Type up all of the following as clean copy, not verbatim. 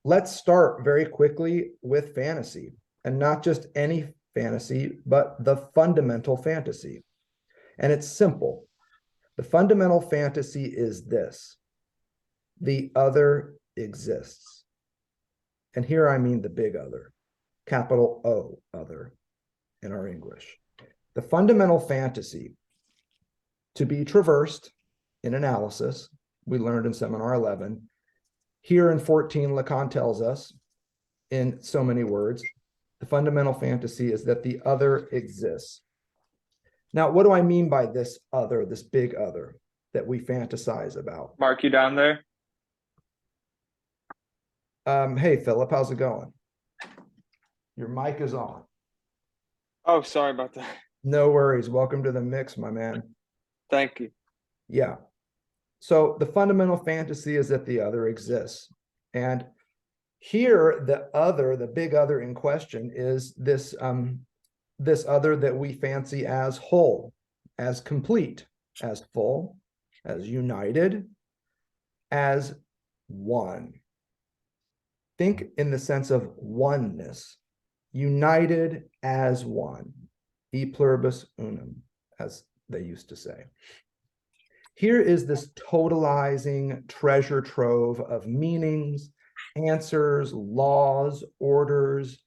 let's start very quickly with fantasy, and not just any fantasy, but the fundamental fantasy. And it's simple. The fundamental fantasy is this: the other exists. And here I mean the big other, capital O, other in our English. The fundamental fantasy, to be traversed in analysis, we learned in seminar 11. Here in 14, Lacan tells us, in so many words, the fundamental fantasy is that the other exists. Now, what do I mean by this other, this big other that we fantasize about? Mark, you down there? Hey, Philip, how's it going? Your mic is on. Oh, sorry about that. No worries. Welcome to the mix, my man. Thank you. Yeah. So the fundamental fantasy is that the other exists. And here, the other, the big other in question is this, this other that we fancy as whole, as complete, as full, as united, as one. Think in the sense of oneness, united as one, e pluribus unum, as they used to say. Here is this totalizing treasure trove of meanings, answers, laws, orders,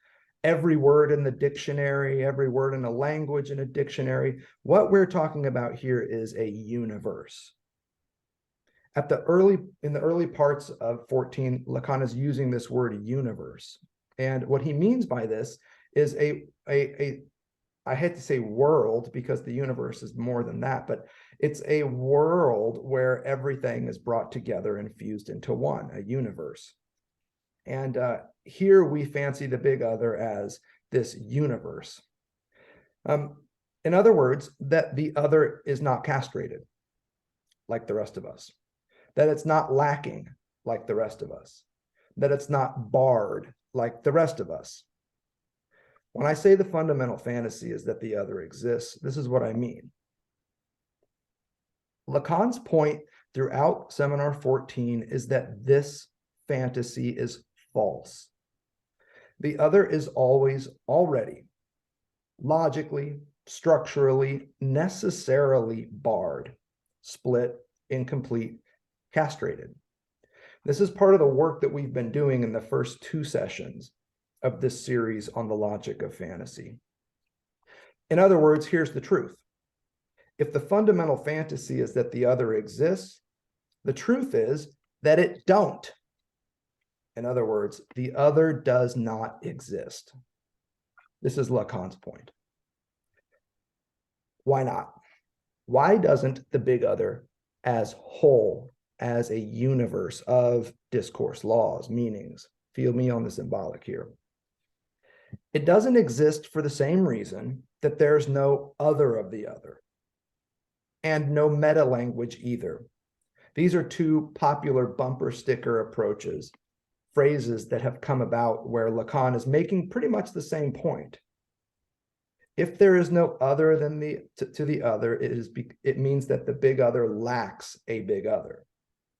every word in the dictionary, every word in a language in a dictionary. What we're talking about here is a universe. In the early parts of 14, Lacan is using this word universe. And what he means by this is I hate to say world, because the universe is more than that, but it's a world where everything is brought together and fused into one, a universe. And here we fancy the big other as this universe. In other words, that the other is not castrated like the rest of us, that it's not lacking like the rest of us, that it's not barred like the rest of us. When I say the fundamental fantasy is that the other exists, this is what I mean. Lacan's point throughout seminar 14 is that this fantasy is false. The other is always already, logically, structurally, necessarily barred, split, incomplete, castrated. This is part of the work that we've been doing in the first 2 sessions of this series on the logic of fantasy. In other words, here's the truth. If the fundamental fantasy is that the other exists, the truth is that it don't. In other words, the other does not exist. This is Lacan's point. Why not? Why doesn't the big other as whole, as a universe of discourse, laws, meanings, feel me on the symbolic here? It doesn't exist for the same reason that there's no other of the other, and no meta language either. These are 2 popular bumper sticker approaches, phrases that have come about where Lacan is making pretty much the same point. If there is no other than to the other, it means that the big other lacks a big other.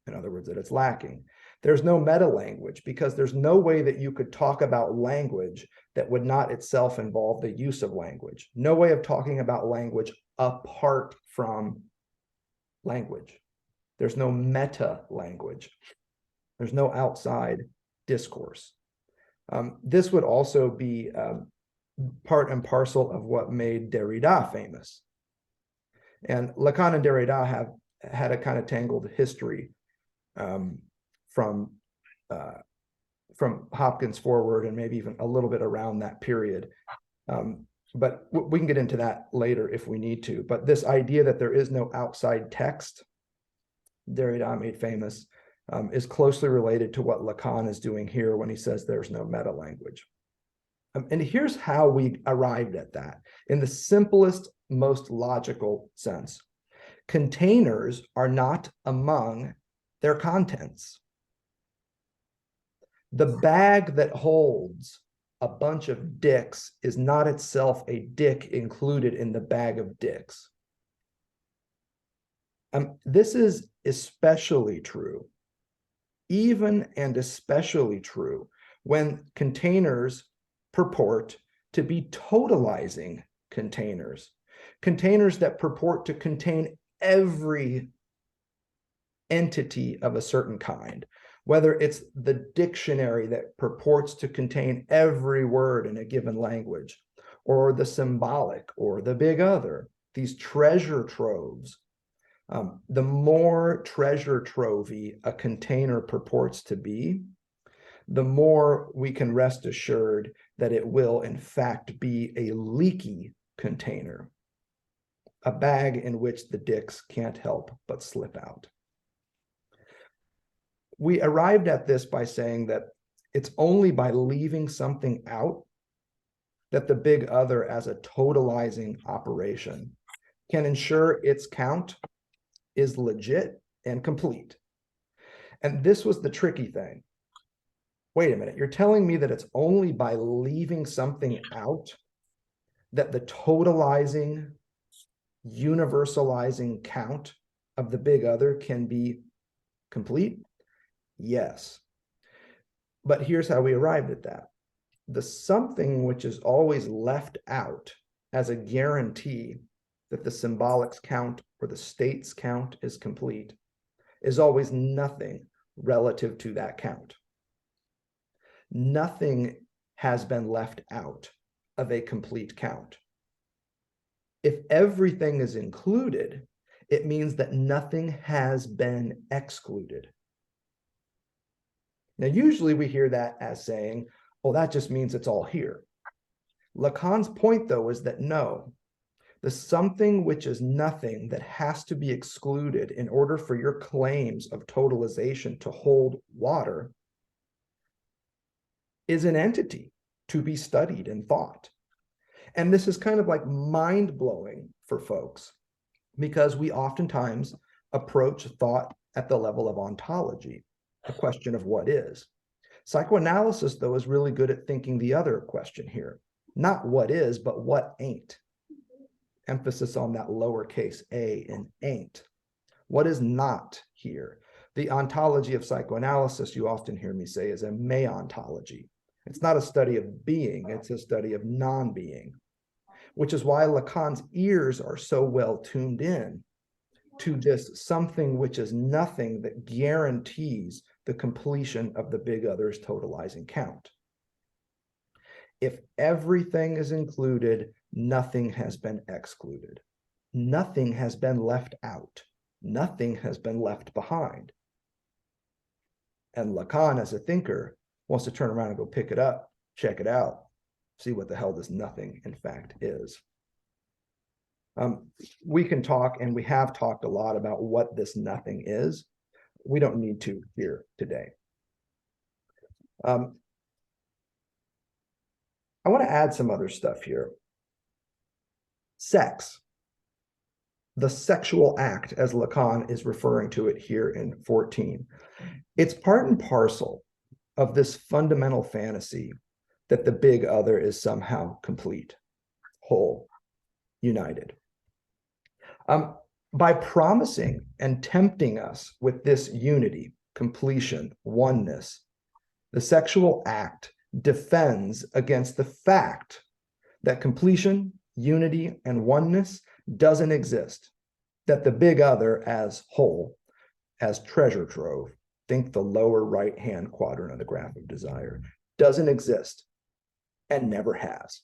In other words, that it's lacking. There's no meta language, because there's no way that you could talk about language that would not itself involve the use of language. No way of talking about language apart from language. There's no meta language. There's no outside discourse. This would also be part and parcel of what made Derrida famous. And Lacan and Derrida have had a kind of tangled history from Hopkins forward, and maybe even a little bit around that period. But we can get into that later if we need to. But this idea that there is no outside text, Derrida made famous, is closely related to what Lacan is doing here when he says there's no meta language. And here's how we arrived at that in the simplest, most logical sense. Containers are not among their contents. The bag that holds a bunch of dicks is not itself a dick included in the bag of dicks. This is especially true even and especially true when containers purport to be totalizing containers, containers that purport to contain every entity of a certain kind, whether it's the dictionary that purports to contain every word in a given language, or the symbolic, or the big other, these treasure troves. The more treasure trovey a container purports to be, the more we can rest assured that it will in fact be a leaky container, a bag in which the dicks can't help but slip out. We arrived at this by saying that it's only by leaving something out that the big other as a totalizing operation can ensure its count is legit and complete. And this was the tricky thing. Wait a minute, you're telling me that it's only by leaving something out that the totalizing, universalizing count of the big other can be complete? Yes. But here's how we arrived at that. The something which is always left out as a guarantee that the symbolics count or the states count is complete is always nothing relative to that count. Nothing has been left out of a complete count. If everything is included, it means that nothing has been excluded. Now, usually we hear that as saying, oh, that just means it's all here. Lacan's point, though, is that no, the something which is nothing that has to be excluded in order for your claims of totalization to hold water is an entity to be studied and thought. And this is kind of like mind-blowing for folks because we oftentimes approach thought at the level of ontology, a question of what is. Psychoanalysis, though, is really good at thinking the other question here. Not what is, but what ain't. Emphasis on that lowercase a in ain't. What is not here? The ontology of psychoanalysis, you often hear me say, is a meontology. It's not a study of being, it's a study of non-being, which is why Lacan's ears are so well tuned in to this something which is nothing that guarantees the completion of the big other's totalizing count. If everything is included, nothing has been excluded. Nothing has been left out. Nothing has been left behind. And Lacan, as a thinker, wants to turn around and go pick it up, check it out, see what the hell this nothing, in fact, is. We can talk, and we have talked a lot about what this nothing is. We don't need to here today. I want to add some other stuff here. Sex, the sexual act, as Lacan is referring to it here in 14. It's part and parcel of this fundamental fantasy that the big other is somehow complete, whole, united. By promising and tempting us with this unity, completion, oneness, the sexual act defends against the fact that completion, unity, and oneness doesn't exist, that the big other as whole, as treasure trove, think the lower right-hand quadrant of the graph of desire, doesn't exist and never has.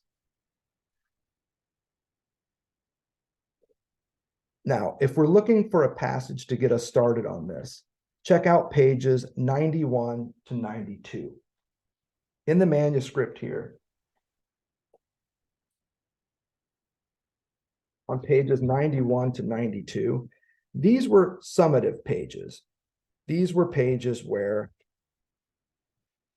Now, if we're looking for a passage to get us started on this, check out pages 91 to 92. In the manuscript here, on pages 91 to 92, these were summative pages. These were pages where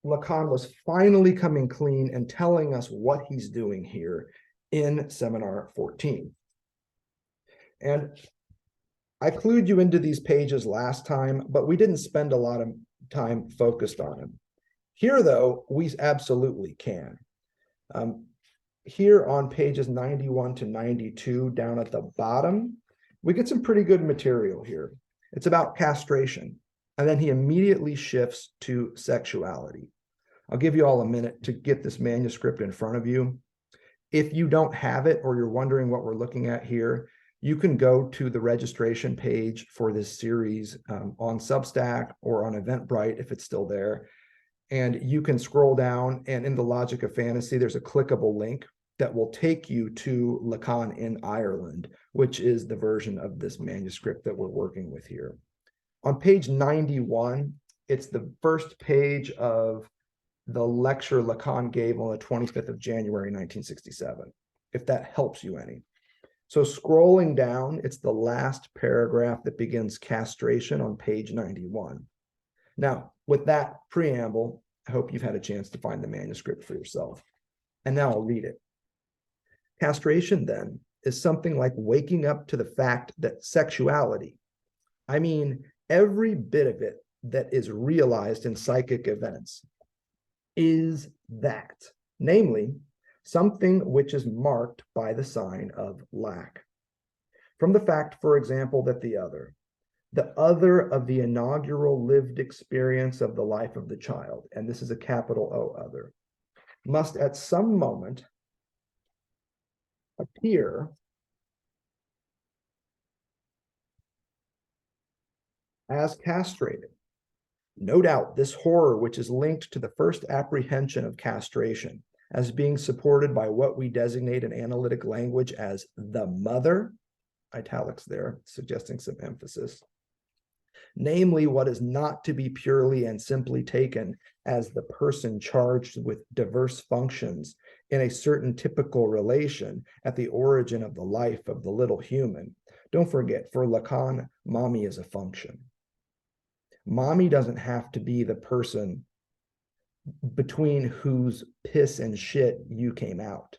Lacan was finally coming clean and telling us what he's doing here in Seminar 14. And I clued you into these pages last time, but we didn't spend a lot of time focused on them. Here, though, we absolutely can. Here on pages 91 to 92, down at the bottom, we get some pretty good material here. It's about castration. And then he immediately shifts to sexuality. I'll give you all a minute to get this manuscript in front of you. If you don't have it or you're wondering what we're looking at here, you can go to the registration page for this series on Substack or on Eventbrite if it's still there. And you can scroll down, and in the Logic of Fantasy, there's a clickable link that will take you to Lacan in Ireland, which is the version of this manuscript that we're working with here. On page 91, it's the first page of the lecture Lacan gave on the 25th of January, 1967, if that helps you any. So scrolling down, it's the last paragraph that begins castration on page 91. Now, with that preamble, I hope you've had a chance to find the manuscript for yourself. And now I'll read it. Castration, then, is something like waking up to the fact that sexuality, I mean, every bit of it that is realized in psychic events, is that, namely, something which is marked by the sign of lack. From the fact, for example, that the other of the inaugural lived experience of the life of the child, and this is a capital O other, must at some moment appear as castrated. No doubt this horror, which is linked to the first apprehension of castration as being supported by what we designate in analytic language as the mother, italics there, suggesting some emphasis, namely what is not to be purely and simply taken as the person charged with diverse functions in a certain typical relation at the origin of the life of the little human. Don't forget, for Lacan, mommy is a function. Mommy doesn't have to be the person between whose piss and shit you came out.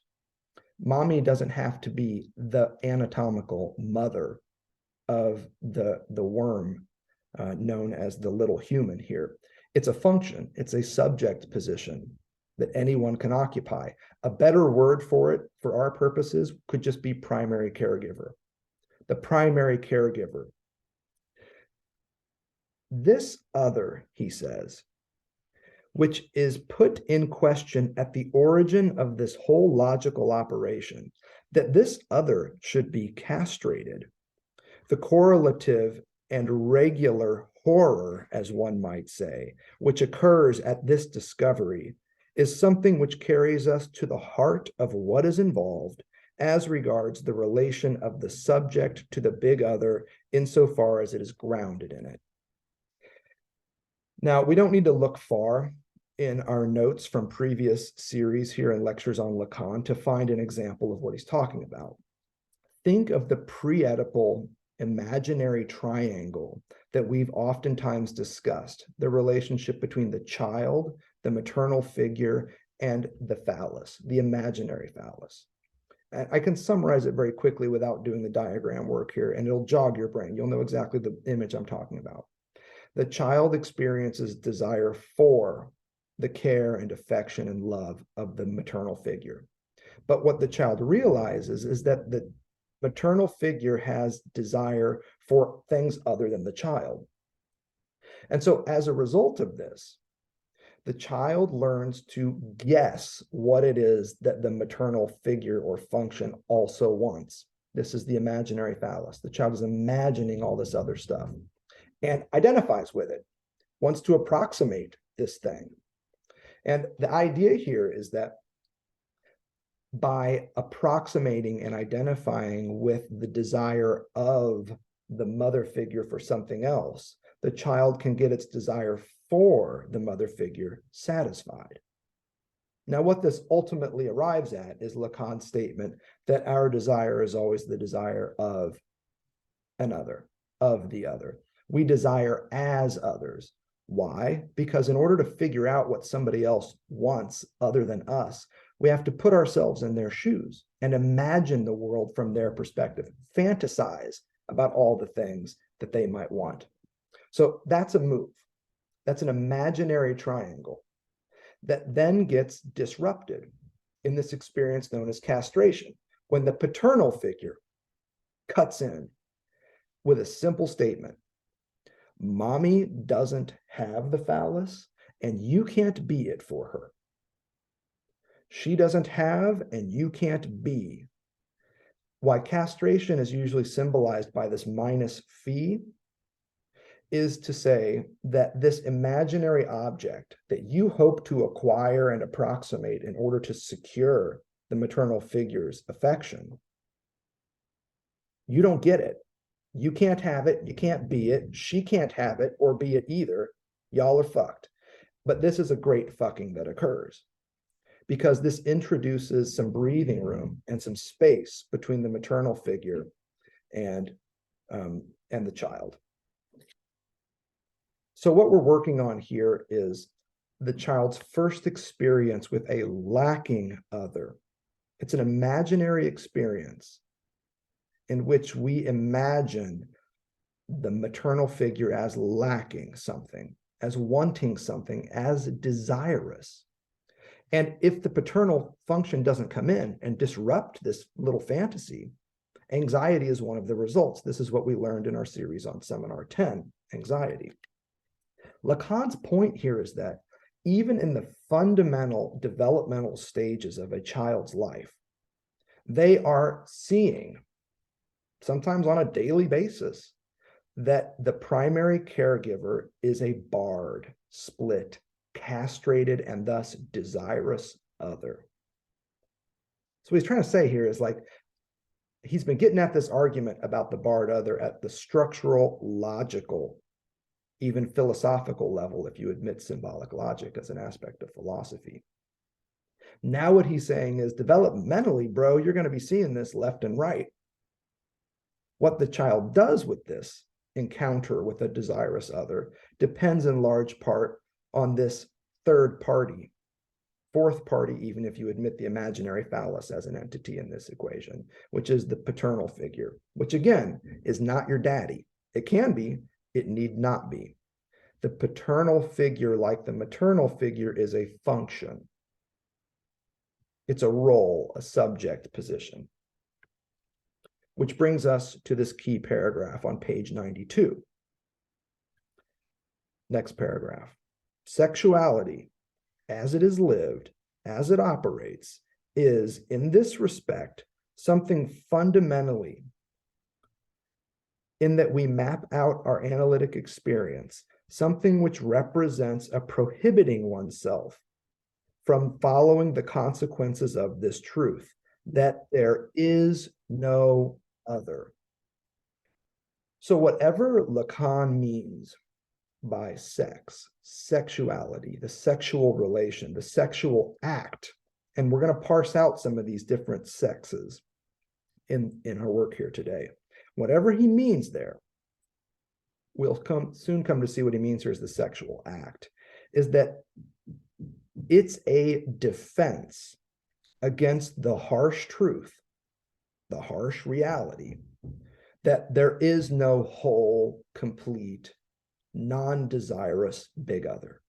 Mommy doesn't have to be the anatomical mother of the worm known as the little human here. It's a function. It's a subject position that anyone can occupy. A better word for it, for our purposes, could just be primary caregiver. The primary caregiver. This other, he says, which is put in question at the origin of this whole logical operation, that this other should be castrated. The correlative and regular horror, as one might say, which occurs at this discovery, is something which carries us to the heart of what is involved as regards the relation of the subject to the big other insofar as it is grounded in it. Now, we don't need to look far in our notes from previous series here in lectures on Lacan to find an example of what he's talking about. Think of the pre-Oedipal imaginary triangle that we've oftentimes discussed, the relationship between the child, the maternal figure, and the phallus, the imaginary phallus. And I can summarize it very quickly without doing the diagram work here, and it'll jog your brain. You'll know exactly the image I'm talking about. The child experiences desire for the care and affection and love of the maternal figure. But what the child realizes is that the maternal figure has desire for things other than the child. And so as a result of this, the child learns to guess what it is that the maternal figure or function also wants. This is the imaginary phallus. The child is imagining all this other stuff and identifies with it, wants to approximate this thing. And the idea here is that by approximating and identifying with the desire of the mother figure for something else, the child can get its desire for the mother figure satisfied. Now, what this ultimately arrives at is Lacan's statement that our desire is always the desire of another, of the other. We desire as others. Why? Because in order to figure out what somebody else wants other than us, we have to put ourselves in their shoes and imagine the world from their perspective, fantasize about all the things that they might want. So that's a move. That's an imaginary triangle that then gets disrupted in this experience known as castration, when the paternal figure cuts in with a simple statement. Mommy doesn't have the phallus, and you can't be it for her. She doesn't have, and you can't be. Why castration is usually symbolized by this minus phi is to say that this imaginary object that you hope to acquire and approximate in order to secure the maternal figure's affection, you don't get it. You can't have it. You can't be it. She can't have it or be it either. Y'all are fucked. But this is a great fucking that occurs because this introduces some breathing room and some space between the maternal figure and the child. So what we're working on here is the child's first experience with a lacking other. It's an imaginary experience in which we imagine the maternal figure as lacking something, as wanting something, as desirous. And if the paternal function doesn't come in and disrupt this little fantasy, anxiety is one of the results. This is what we learned in our series on Seminar 10, anxiety. Lacan's point here is that even in the fundamental developmental stages of a child's life, they are seeing, sometimes on a daily basis, that the primary caregiver is a barred, split, castrated, and thus desirous other. So what he's trying to say here is like, he's been getting at this argument about the barred other at the structural, logical, even philosophical level, if you admit symbolic logic as an aspect of philosophy. Now what he's saying is developmentally, bro, you're going to be seeing this left and right. What the child does with this encounter with a desirous other depends in large part on this third party, fourth party, even if you admit the imaginary phallus as an entity in this equation, which is the paternal figure, which again is not your daddy. It can be, it need not be. The paternal figure, like the maternal figure, is a function. It's a role, a subject position. Which brings us to this key paragraph on page 92. Next paragraph. Sexuality, as it is lived, as it operates, is, in this respect, something fundamentally in that we map out our analytic experience, something which represents a prohibiting oneself from following the consequences of this truth, that there is no other. So whatever Lacan means by sex, sexuality, the sexual relation, the sexual act, and we're going to parse out some of these different sexes in our work here today. Whatever he means there, we'll soon come to see what he means here as the sexual act, is that it's a defense against the harsh truth, the harsh reality, that there is no whole, complete, non-desirous big other.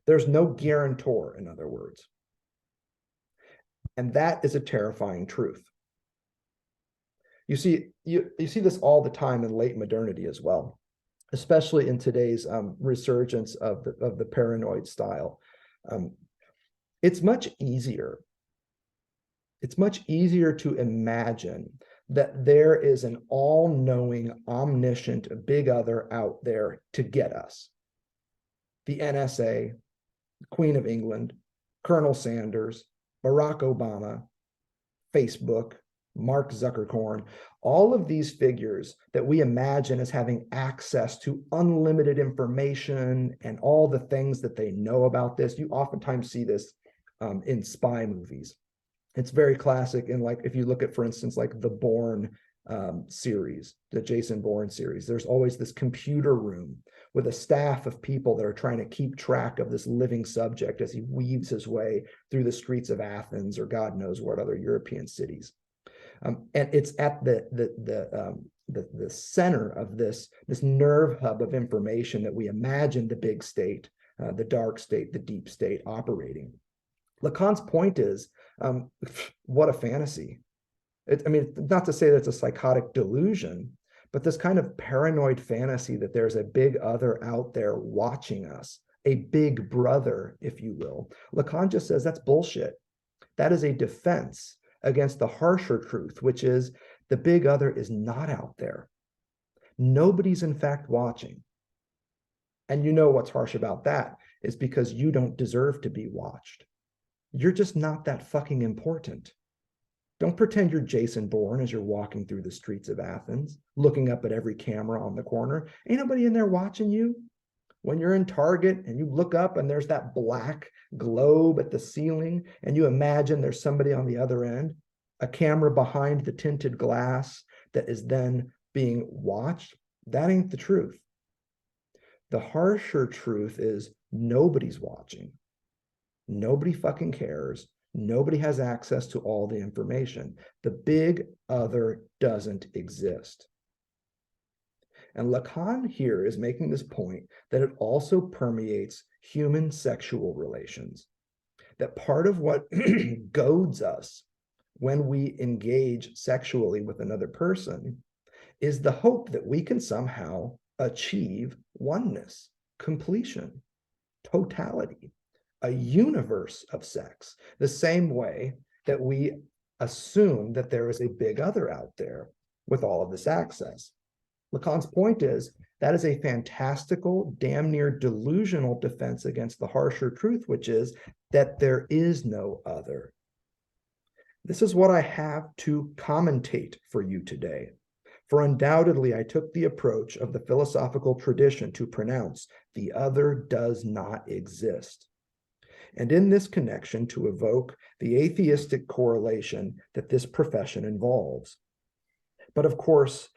There's no guarantor, in other words. And that is a terrifying truth. You see this all the time in late modernity as well, especially in today's resurgence of the paranoid style. It's much easier to imagine that there is an all-knowing, omniscient big other out there to get us. The NSA, Queen of England, Colonel Sanders, Barack Obama, Facebook, Mark Zuckerberg, all of these figures that we imagine as having access to unlimited information and all the things that they know about this. You oftentimes see this in spy movies. It's very classic in, like, if you look at, for instance, like the Bourne series, the Jason Bourne series, there's always this computer room with a staff of people that are trying to keep track of this living subject as he weaves his way through the streets of Athens or God knows what other European cities. And it's at the center of this nerve hub of information that we imagine the big state, the dark state, the deep state operating. Lacan's point is, what a fantasy. I mean, not to say that it's a psychotic delusion, but this kind of paranoid fantasy that there's a big other out there watching us, a big brother, if you will. Lacan just says that's bullshit. That is a defense against the harsher truth, which is the big other is not out there. Nobody's in fact watching. And you know what's harsh about that is because you don't deserve to be watched. You're just not that fucking important. Don't pretend you're Jason Bourne as you're walking through the streets of Athens, looking up at every camera on the corner. Ain't nobody in there watching you. When you're in Target and you look up and there's that black globe at the ceiling and you imagine there's somebody on the other end, a camera behind the tinted glass that is then being watched, that ain't the truth. The harsher truth is nobody's watching. Nobody fucking cares. Nobody has access to all the information. The big other doesn't exist. And Lacan here is making this point that it also permeates human sexual relations. That part of what goads us when we engage sexually with another person is the hope that we can somehow achieve oneness, completion, totality, a universe of sex, the same way that we assume that there is a big other out there with all of this access. Lacan's point is that is a fantastical, damn near delusional defense against the harsher truth, which is that there is no other. This is what I have to commentate for you today. For undoubtedly, I took the approach of the philosophical tradition to pronounce the other does not exist. And in this connection, to evoke the atheistic correlation that this profession involves. But of course,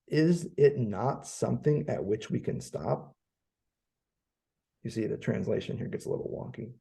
is it not something at which we can stop? You see, the translation here gets a little wonky.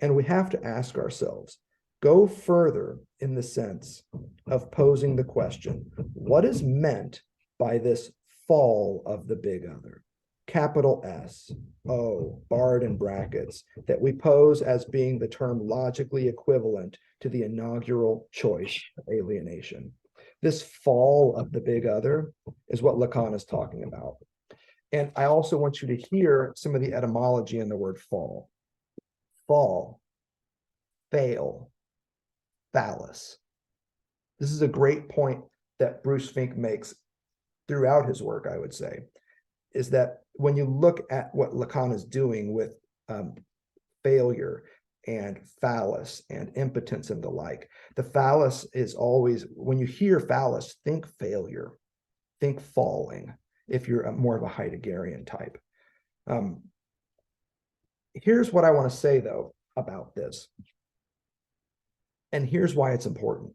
And we have to ask ourselves, go further in the sense of posing the question, what is meant by this fall of the big other? Capital S, O, barred in brackets, that we pose as being the term logically equivalent to the inaugural choice of alienation. This fall of the big other is what Lacan is talking about. And I also want you to hear some of the etymology in the word fall. Fall, fail, phallus. This is a great point that Bruce Fink makes throughout his work, I would say, is that when you look at what Lacan is doing with failure and phallus and impotence and the like, the phallus is always, when you hear phallus, think failure, think falling, if you're more of a Heideggerian type. Here's what I want to say, though, about this. And here's why it's important.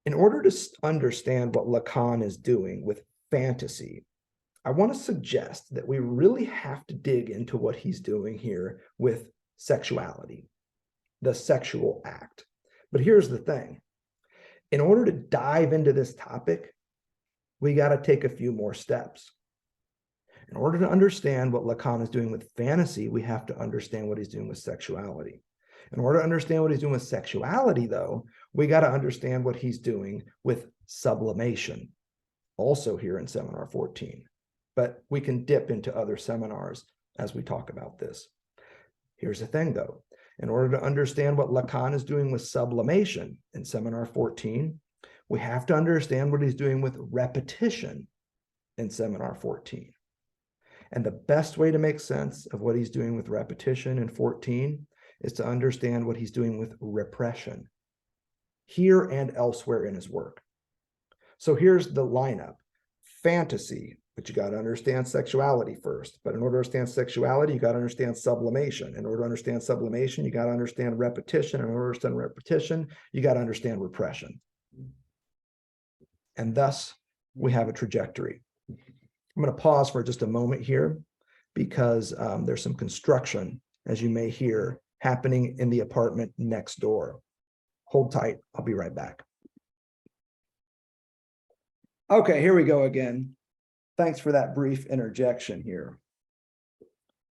In order to understand what Lacan is doing with fantasy, I want to suggest that we really have to dig into what he's doing here with sexuality, the sexual act. But here's the thing. In order to dive into this topic, we got to take a few more steps. In order to understand what Lacan is doing with fantasy, we have to understand what he's doing with sexuality. In order to understand what he's doing with sexuality, though, we got to understand what he's doing with sublimation, also here in Seminar 14. But we can dip into other seminars as we talk about this. Here's the thing, though. In order to understand what Lacan is doing with sublimation in Seminar 14, we have to understand what he's doing with repetition in Seminar 14. And the best way to make sense of what he's doing with repetition in 14 is to understand what he's doing with repression here and elsewhere in his work. So here's the lineup. Fantasy, but you got to understand sexuality first. But in order to understand sexuality, you got to understand sublimation. In order to understand sublimation, you got to understand repetition. In order to understand repetition, you got to understand repression. And thus, we have a trajectory. I'm going to pause for just a moment here because there's some construction, as you may hear, happening in the apartment next door. Hold tight. I'll be right back. Okay, here we go again. Thanks for that brief interjection here.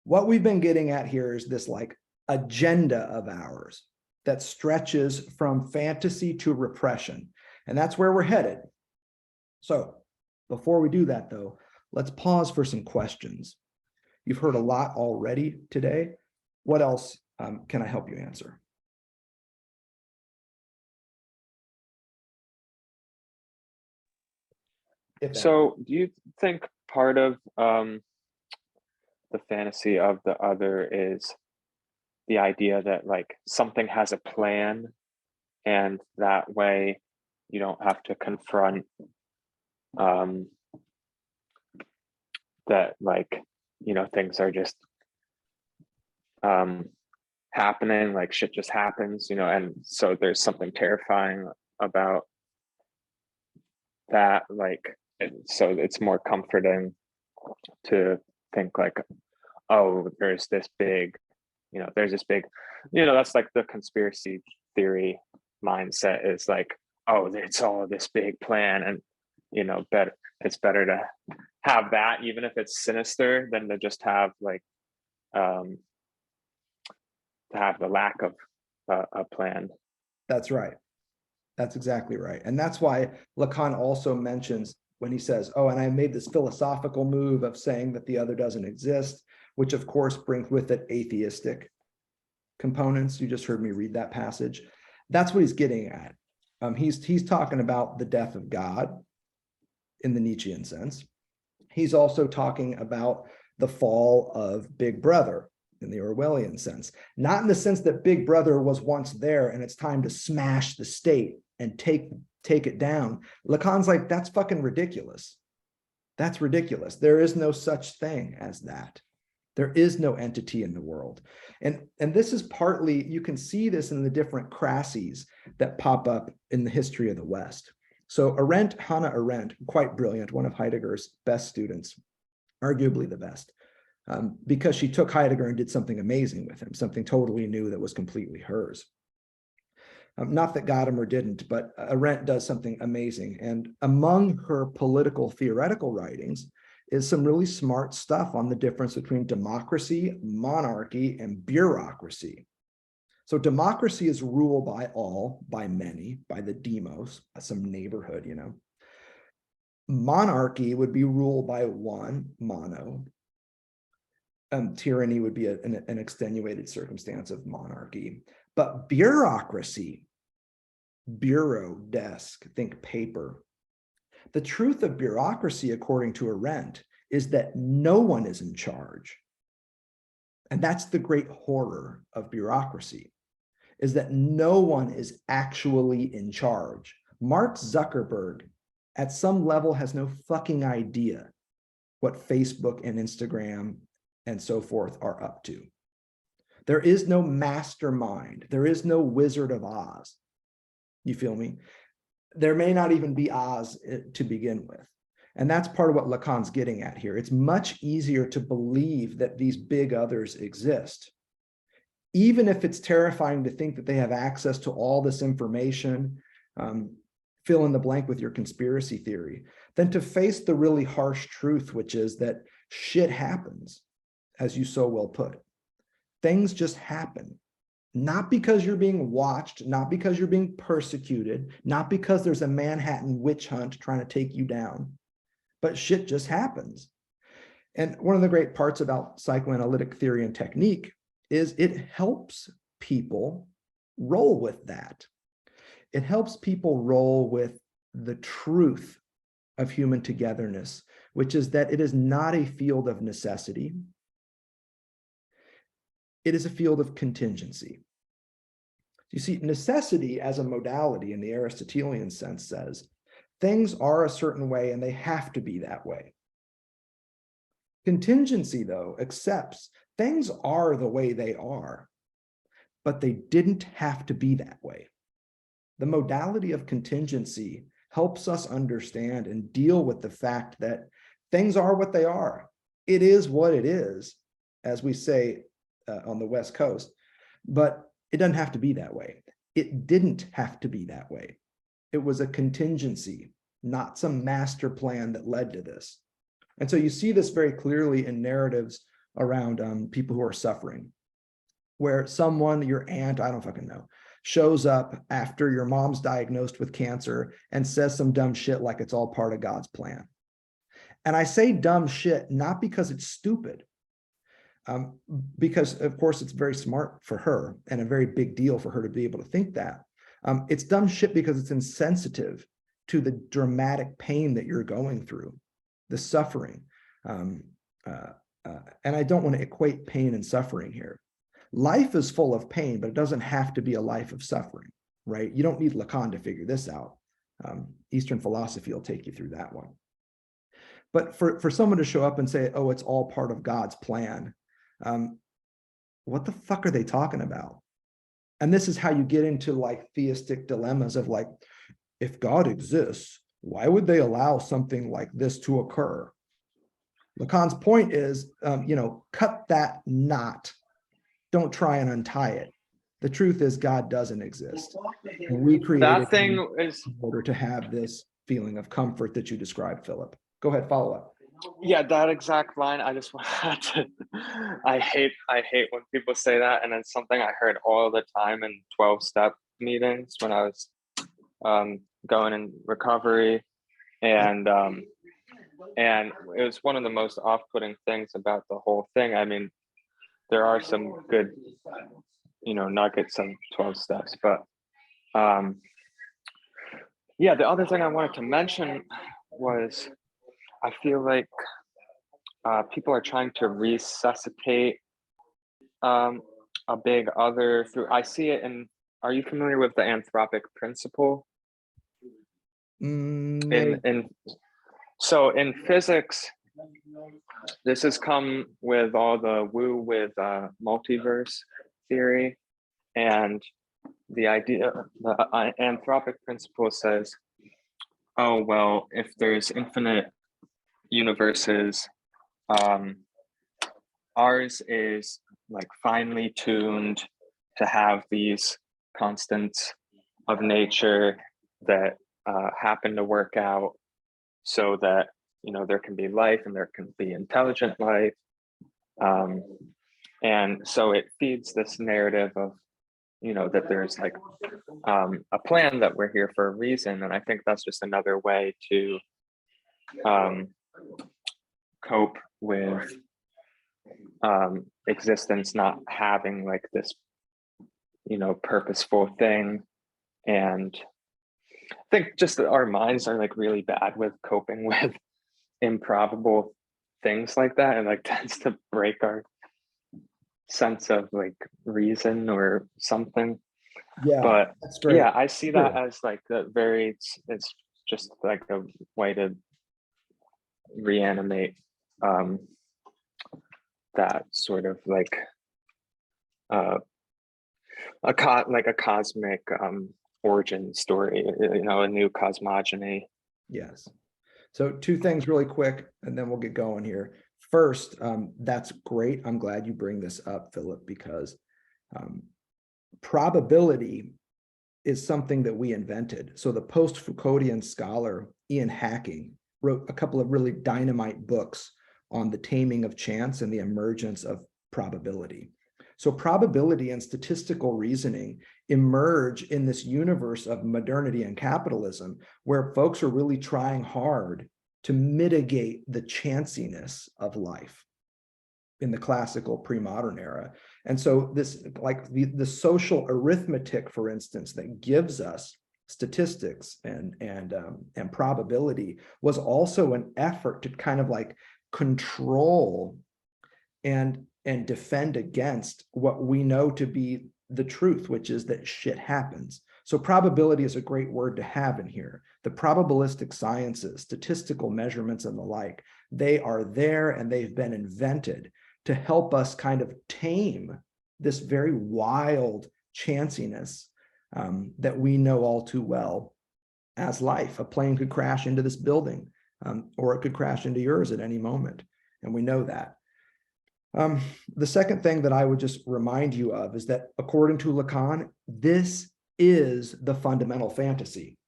What we've been getting at here is this like agenda of ours that stretches from fantasy to repression. And that's where we're headed. So Before we do that, though, let's pause for some questions. You've heard a lot already today. What else can I help you answer? So do you think part of the fantasy of the other is the idea that like something has a plan, and that way you don't have to confront that, like, you know, things are just happening, like shit just happens, you know, and so there's something terrifying about that, like, so it's more comforting to think like, oh, there's this big, you know, there's this big, you know, that's like the conspiracy theory mindset, is like, oh, it's all this big plan, and you know, it's better to have that, even if it's sinister, than to just have like to have the lack of a plan. That's right. That's exactly right. And that's why Lacan also mentions when he says, oh, and I made this philosophical move of saying that the other doesn't exist, which of course brings with it atheistic components. You just heard me read that passage. That's what he's getting at. He's talking about the death of God in the Nietzschean sense. He's also talking about the fall of Big Brother in the Orwellian sense, not in the sense that Big Brother was once there and it's time to smash the state and take it down. Lacan's like, that's fucking ridiculous. That's ridiculous. There is no such thing as that. There is no entity in the world. And this is partly, you can see this in the different crises that pop up in the history of the West. So Hannah Arendt, quite brilliant, one of Heidegger's best students, arguably the best, because she took Heidegger and did something amazing with him, something totally new that was completely hers. Not that got him or didn't, but Arendt does something amazing. And among her political theoretical writings is some really smart stuff on the difference between democracy, monarchy, and bureaucracy. So democracy is rule by all, by many, by the demos, some neighborhood, you know. Monarchy would be rule by one, mono. Tyranny would be an extenuated circumstance of monarchy. But bureaucracy, bureau, desk, think paper. The truth of bureaucracy, according to Arendt, is that no one is in charge. And that's the great horror of bureaucracy, is that no one is actually in charge. Mark Zuckerberg, at some level, has no fucking idea what Facebook and Instagram and so forth are up to. There is no mastermind. There is no Wizard of Oz. You feel me? There may not even be Oz to begin with. And that's part of what Lacan's getting at here. It's much easier to believe that these big others exist, even if it's terrifying to think that they have access to all this information, fill in the blank with your conspiracy theory, than to face the really harsh truth, which is that shit happens, as you so well put. Things just happen, not because you're being watched, not because you're being persecuted, not because there's a Manhattan witch hunt trying to take you down, but shit just happens. And one of the great parts about psychoanalytic theory and technique is it helps people roll with that. It helps people roll with the truth of human togetherness, which is that it is not a field of necessity. It is a field of contingency. You see, necessity as a modality in the Aristotelian sense says things are a certain way and they have to be that way. Contingency, though, accepts things are the way they are, but they didn't have to be that way. The modality of contingency helps us understand and deal with the fact that things are what they are. It is what it is, as we say on the West Coast, but it doesn't have to be that way. It didn't have to be that way. It was a contingency, not some master plan that led to this. And so you see this very clearly in narratives around people who are suffering, where someone, your aunt, I don't fucking know, shows up after your mom's diagnosed with cancer and says some dumb shit like it's all part of God's plan. And I say dumb shit, not because it's stupid, because of course it's very smart for her and a very big deal for her to be able to think that. It's dumb shit because it's insensitive to the dramatic pain that you're going through, the suffering. And I don't want to equate pain and suffering here. Life is full of pain, but it doesn't have to be a life of suffering, right? You don't need Lacan to figure this out. Eastern philosophy will take you through that one. But for someone to show up and say, oh, it's all part of God's plan, what the fuck are they talking about? And this is how you get into like theistic dilemmas of like, if God exists, why would they allow something like this to occur? Lacan's point is, cut that knot. Don't try and untie it. The truth is God doesn't exist. And we created That thing is in order to have this feeling of comfort that you described, Philip. Go ahead, follow up. Yeah, that exact line. I just wanted to. I hate when people say that, and it's something I heard all the time in 12-step meetings when I was going in recovery, and it was one of the most off-putting things about the whole thing. I mean, there are some good, nuggets of 12 steps, but yeah, the other thing I wanted to mention was I feel like people are trying to resuscitate a big other through. I see it in. Are you familiar with the anthropic principle? So in physics, this has come with all the woo with multiverse theory, and the idea, the anthropic principle says, oh, well, if there's infinite universes, ours is like finely tuned to have these constants of nature that happen to work out so that there can be life and there can be intelligent life, and so it feeds this narrative of that there's like a plan, that we're here for a reason. And I think that's just another way to cope with existence not having like this purposeful thing. And I think just that our minds are like really bad with coping with improbable things like that, and like tends to break our sense of like reason or something. Yeah, but that's great. Yeah, I see that as like it's just like a way to reanimate that sort of like a cosmic origin story, a new cosmogony. Yes. So two things really quick, and then we'll get going here. First, that's great. I'm glad you bring this up, Philip, because probability is something that we invented. So the post-Foucauldian scholar Ian Hacking wrote a couple of really dynamite books on the taming of chance and the emergence of probability. So probability and statistical reasoning emerge in this universe of modernity and capitalism, where folks are really trying hard to mitigate the chanciness of life in the classical pre-modern era. And so this, like the social arithmetic, for instance, that gives us statistics and probability, was also an effort to kind of like control and defend against what we know to be the truth, which is that shit happens. So probability is a great word to have in here. The probabilistic sciences, statistical measurements and the like, they are there and they've been invented to help us kind of tame this very wild chanciness that we know all too well as life. A plane could crash into this building, or it could crash into yours at any moment, and we know that. The second thing that I would just remind you of is that according to Lacan, this is the fundamental fantasy.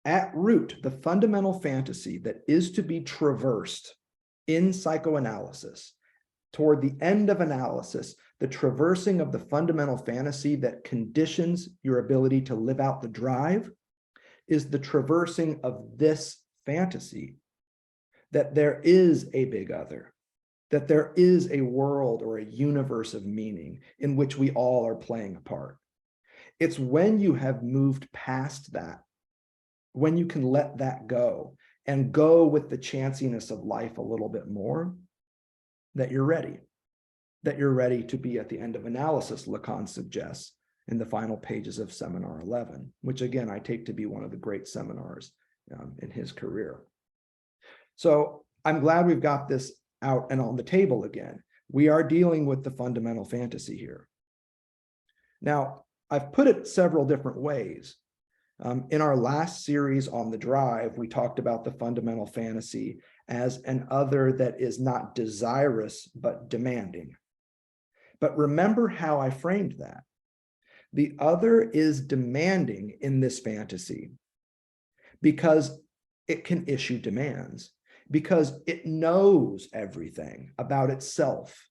At root, the fundamental fantasy that is to be traversed in psychoanalysis, toward the end of analysis, the traversing of the fundamental fantasy that conditions your ability to live out the drive, is the traversing of this fantasy that there is a big other, that there is a world or a universe of meaning in which we all are playing a part. It's when you have moved past that, when you can let that go and go with the chanciness of life a little bit more, that you're ready to be at the end of analysis, Lacan suggests in the final pages of Seminar 11, which again, I take to be one of the great seminars in his career. So I'm glad we've got this out and on the table again. We are dealing with the fundamental fantasy here. Now, I've put it several different ways. In our last series on the drive, we talked about the fundamental fantasy as an other that is not desirous, but demanding. But remember how I framed that. The other is demanding in this fantasy because it can issue demands, because it knows everything about itself.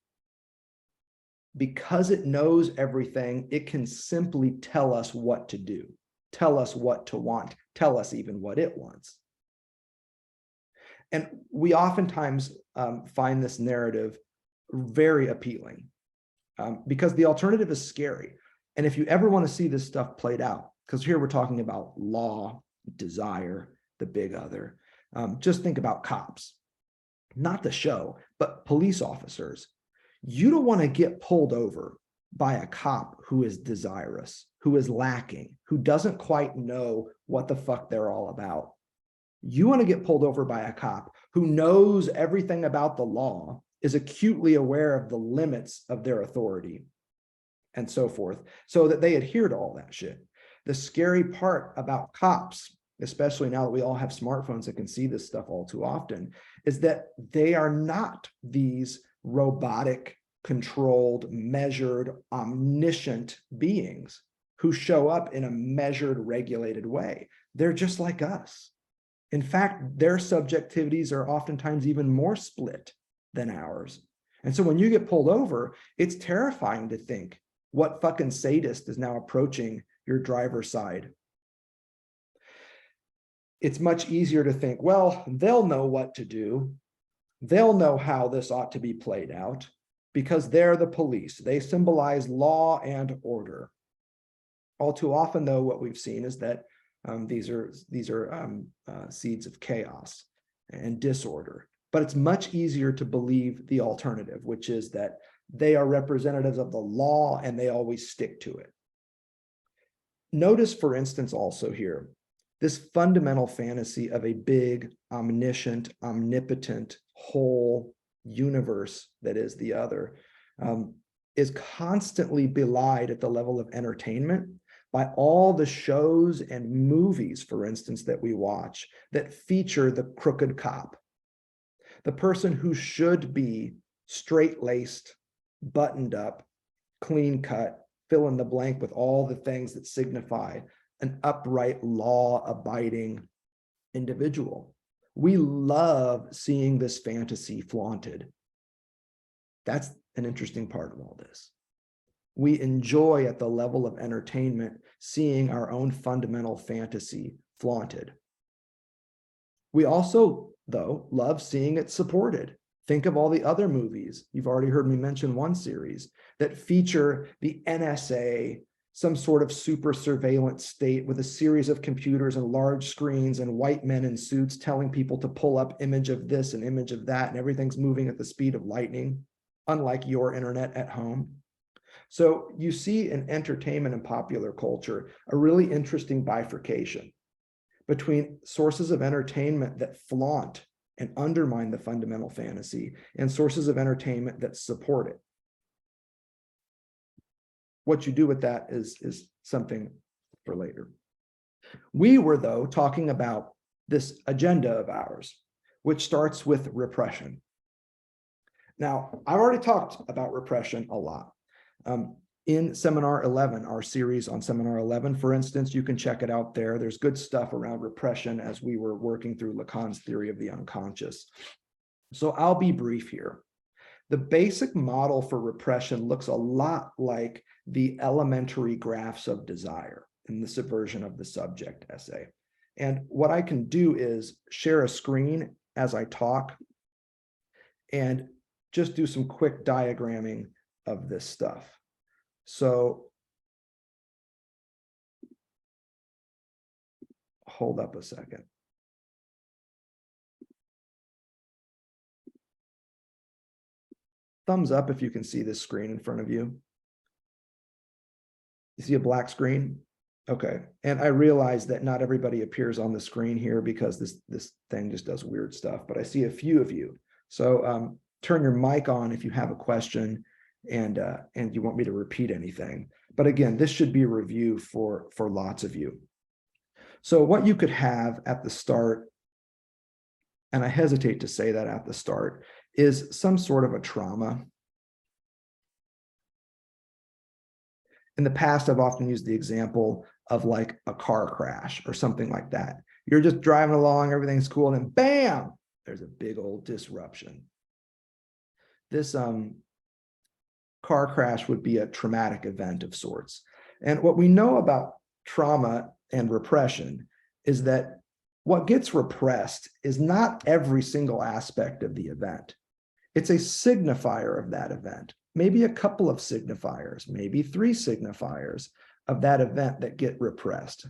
Because it knows everything, it can simply tell us what to do, tell us what to want, tell us even what it wants. And we oftentimes find this narrative very appealing because the alternative is scary. And if you ever want to see this stuff played out, because here we're talking about law, desire, the big other, just think about cops, not the show, but police officers. You don't want to get pulled over by a cop who is desirous, who is lacking, who doesn't quite know what the fuck they're all about. You want to get pulled over by a cop who knows everything about the law, is acutely aware of the limits of their authority, and so forth, so that they adhere to all that shit. The scary part about cops, especially now that we all have smartphones that can see this stuff all too often, is that they are not these robotic, controlled, measured, omniscient beings who show up in a measured, regulated way. They're just like us. In fact, their subjectivities are oftentimes even more split than ours. And so when you get pulled over, it's terrifying to think, what fucking sadist is now approaching your driver's side? It's much easier to think, well, they'll know what to do. They'll know how this ought to be played out because they're the police. They symbolize law and order. All too often, though, what we've seen is that these are seeds of chaos and disorder. But it's much easier to believe the alternative, which is that they are representatives of the law and they always stick to it. Notice, for instance, also here, this fundamental fantasy of a big, omniscient, omnipotent, whole universe that is the other is constantly belied at the level of entertainment by all the shows and movies, for instance, that we watch that feature the crooked cop, the person who should be straight-laced, buttoned up, clean cut, fill in the blank with all the things that signify an upright, law-abiding individual. We love seeing this fantasy flaunted. That's an interesting part of all this. We enjoy at the level of entertainment seeing our own fundamental fantasy flaunted. We also, though, love seeing it supported. Think of all the other movies. You've already heard me mention one series that feature the NSA, some sort of super surveillance state with a series of computers and large screens and white men in suits telling people to pull up image of this and image of that, and everything's moving at the speed of lightning, unlike your internet at home. So you see in entertainment and popular culture a really interesting bifurcation between sources of entertainment that flaunt and undermine the fundamental fantasy and sources of entertainment that support it. What you do with that is something for later. We were, though, talking about this agenda of ours, which starts with repression. Now, I've already talked about repression a lot. In Seminar 11, our series on Seminar 11, for instance, you can check it out there. There's good stuff around repression as we were working through Lacan's theory of the unconscious. So I'll be brief here. The basic model for repression looks a lot like the elementary graphs of desire in the Subversion of the Subject essay. And what I can do is share a screen as I talk and just do some quick diagramming of this stuff. So hold up a second. Thumbs up if you can see this screen in front of you. You see a black screen? Okay. And I realize that not everybody appears on the screen here because this thing just does weird stuff, but I see a few of you. So turn your mic on if you have a question and you want me to repeat anything. But again, this should be a review for lots of you. So what you could have at the start, and I hesitate to say that at the start, is some sort of a trauma. In the past, I've often used the example of like a car crash or something like that. You're just driving along, everything's cool, and then bam, there's a big old disruption. This car crash would be a traumatic event of sorts. And what we know about trauma and repression is that what gets repressed is not every single aspect of the event. It's a signifier of that event, maybe a couple of signifiers, maybe 3 signifiers of that event that get repressed.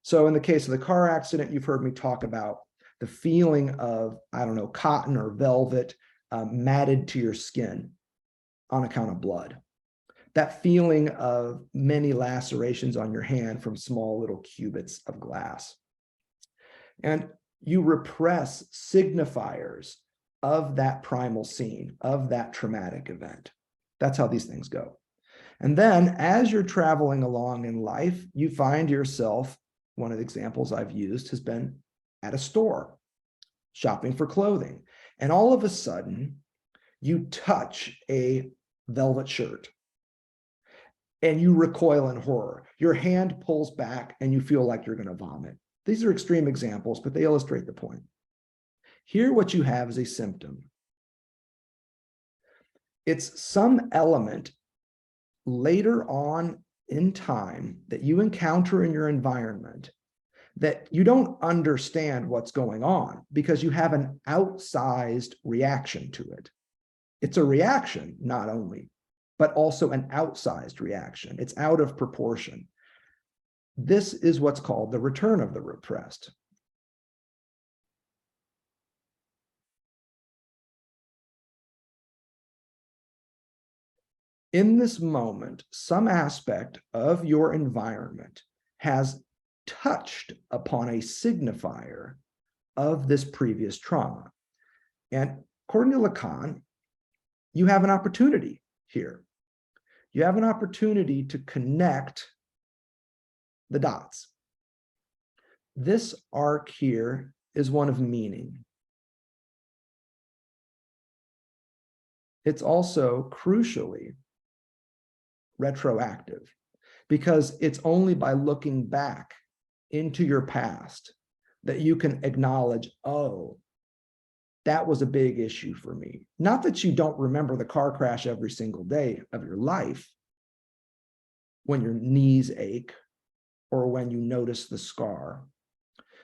So in the case of the car accident, you've heard me talk about the feeling of, I don't know, cotton or velvet matted to your skin on account of blood. That feeling of many lacerations on your hand from small little cubits of glass. And you repress signifiers of that primal scene, of that traumatic event. That's how these things go. And then as you're traveling along in life, you find yourself, one of the examples I've used has been at a store, shopping for clothing. And all of a sudden, you touch a velvet shirt and you recoil in horror. Your hand pulls back and you feel like you're going to vomit. These are extreme examples, but they illustrate the point. Here, what you have is a symptom. It's some element later on in time that you encounter in your environment that you don't understand what's going on because you have an outsized reaction to it. It's a reaction, not only, but also an outsized reaction. It's out of proportion. This is what's called the return of the repressed. In this moment, some aspect of your environment has touched upon a signifier of this previous trauma. And according to Lacan, you have an opportunity here. You have an opportunity to connect the dots. This arc here is one of meaning. It's also crucially retroactive because it's only by looking back into your past that you can acknowledge, oh, that was a big issue for me. Not that you don't remember the car crash every single day of your life when your knees ache or when you notice the scar,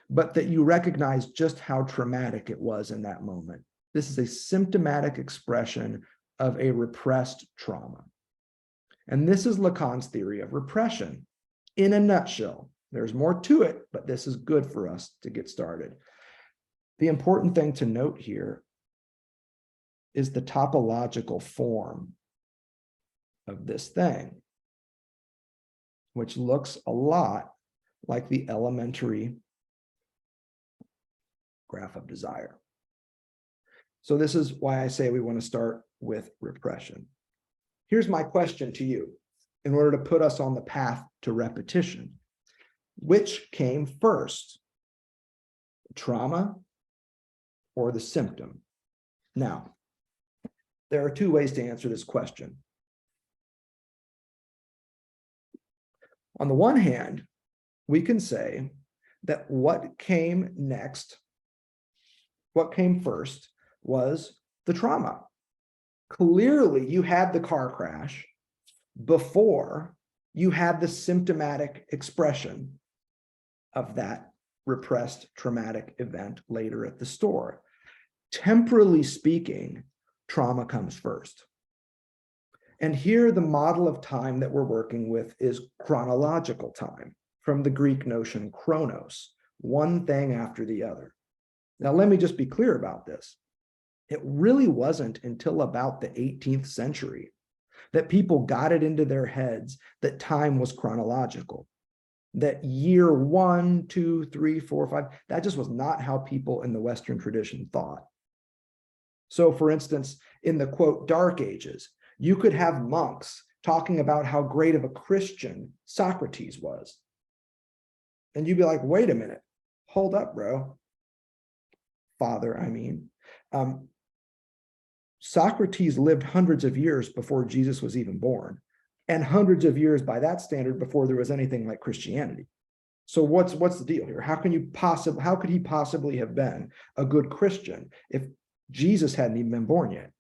but that you recognize just how traumatic it was in that moment. This is a symptomatic expression of a repressed trauma. And this is Lacan's theory of repression in a nutshell. There's more to it, but this is good for us to get started. The important thing to note here is the topological form of this thing, which looks a lot like the elementary graph of desire. So this is why I say we want to start with repression. Here's my question to you in order to put us on the path to repetition. Which came first, trauma or the symptom? Now, there are 2 ways to answer this question. On the one hand, we can say that what came next, what came first was the trauma. Clearly, you had the car crash before you had the symptomatic expression of that repressed traumatic event later at the store. Temporally speaking, trauma comes first. And here the model of time that we're working with is chronological time, from the Greek notion chronos, one thing after the other. Now, let me just be clear about this. It really wasn't until about the 18th century that people got it into their heads that time was chronological, that year 1, 2, 3, 4, 5, that just was not how people in the Western tradition thought. So, for instance, in the quote, Dark Ages, you could have monks talking about how great of a Christian Socrates was. And you'd be like, wait a minute, hold up, bro. Father, I mean. Socrates lived hundreds of years before Jesus was even born, and hundreds of years by that standard before there was anything like Christianity. So what's the deal here? How could he possibly have been a good Christian if Jesus hadn't even been born yet?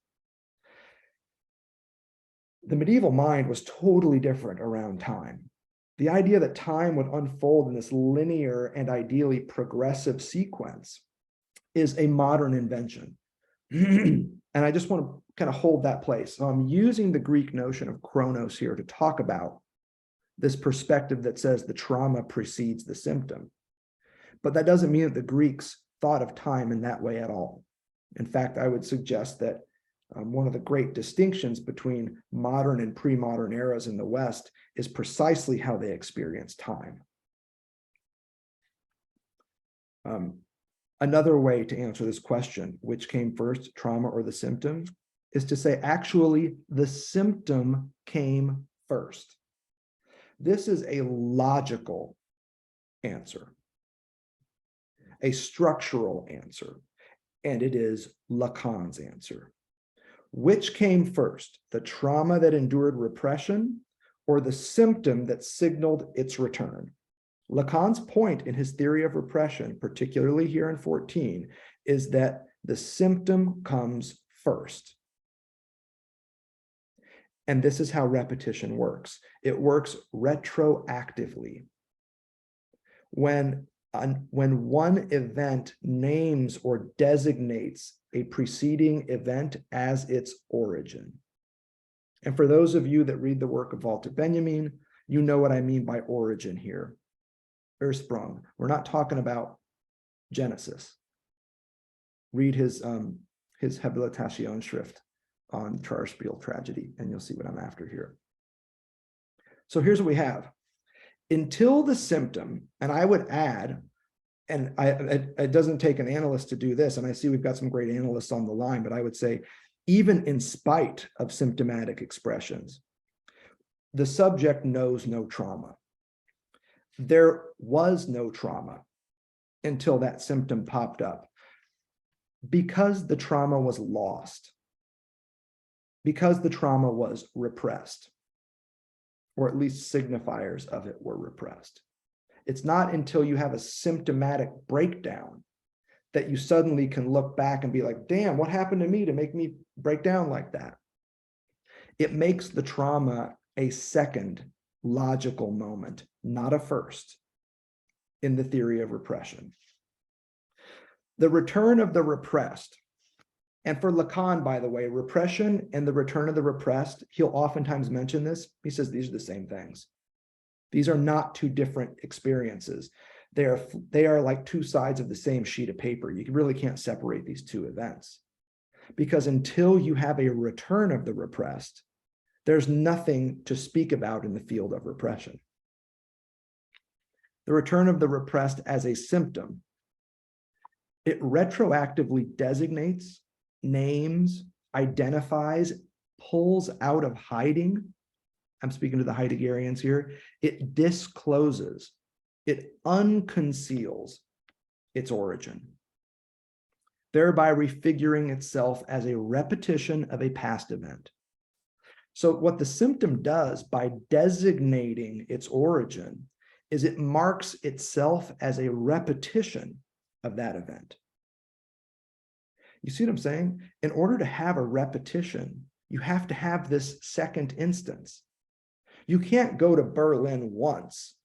The medieval mind was totally different around time. The idea that time would unfold in this linear and ideally progressive sequence is a modern invention. And I just want to kind of hold that place. So I'm using the Greek notion of chronos here to talk about this perspective that says the trauma precedes the symptom. But that doesn't mean that the Greeks thought of time in that way at all. In fact, I would suggest that one of the great distinctions between modern and pre-modern eras in the West is precisely how they experience time. Another way to answer this question, which came first, trauma or the symptom, is to say, actually, the symptom came first. This is a logical answer, a structural answer, and it is Lacan's answer. Which came first, the trauma that endured repression or the symptom that signaled its return? Lacan's point in his theory of repression, particularly here in 14, is that the symptom comes first. And this is how repetition works. It works retroactively. When one event names or designates a preceding event as its origin. And for those of you that read the work of Walter Benjamin, you know what I mean by origin here. Ursprung. We're not talking about Genesis. Read his Habilitationsschrift on Trauerspiel tragedy, and you'll see what I'm after here. So here's what we have. Until the symptom, and I would add, and it doesn't take an analyst to do this, and I see we've got some great analysts on the line, but I would say, even in spite of symptomatic expressions, the subject knows no trauma. There was no trauma until that symptom popped up, because the trauma was lost, because the trauma was repressed, or at least signifiers of it were repressed. It's not until you have a symptomatic breakdown that you suddenly can look back and be like, damn, what happened to me to make me break down like that? It makes the trauma a second logical moment, not a first, in the theory of repression. The return of the repressed, and for Lacan, by the way, repression and the return of the repressed, he'll oftentimes mention this. He says these are the same things. These are not two different experiences. They are like two sides of the same sheet of paper. You really can't separate these two events, because until you have a return of the repressed, there's nothing to speak about in the field of repression. The return of the repressed as a symptom, it retroactively designates, names, identifies, pulls out of hiding. I'm speaking to the Heideggerians here. It discloses, it unconceals its origin, thereby refiguring itself as a repetition of a past event. So what the symptom does by designating its origin is it marks itself as a repetition of that event. You see what I'm saying? In order to have a repetition, you have to have this second instance. You can't go to Berlin once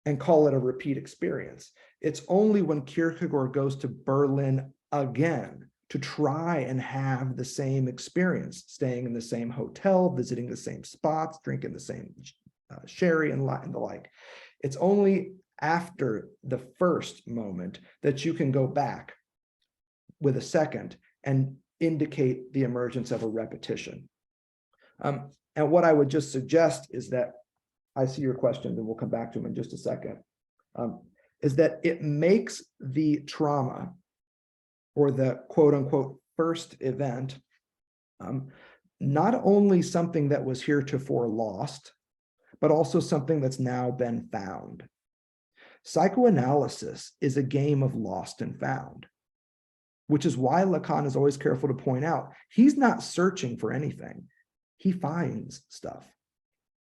and call it a repeat experience. It's only when Kierkegaard goes to Berlin again to try and have the same experience, staying in the same hotel, visiting the same spots, drinking the same sherry and the like. It's only after the first moment that you can go back with a second and indicate the emergence of a repetition. And what I would just suggest is that, I see your question, and we'll come back to them in just a second, is that it makes the trauma, or the quote unquote first event, not only something that was heretofore lost, but also something that's now been found. Psychoanalysis is a game of lost and found, which is why Lacan is always careful to point out, he's not searching for anything. He finds stuff.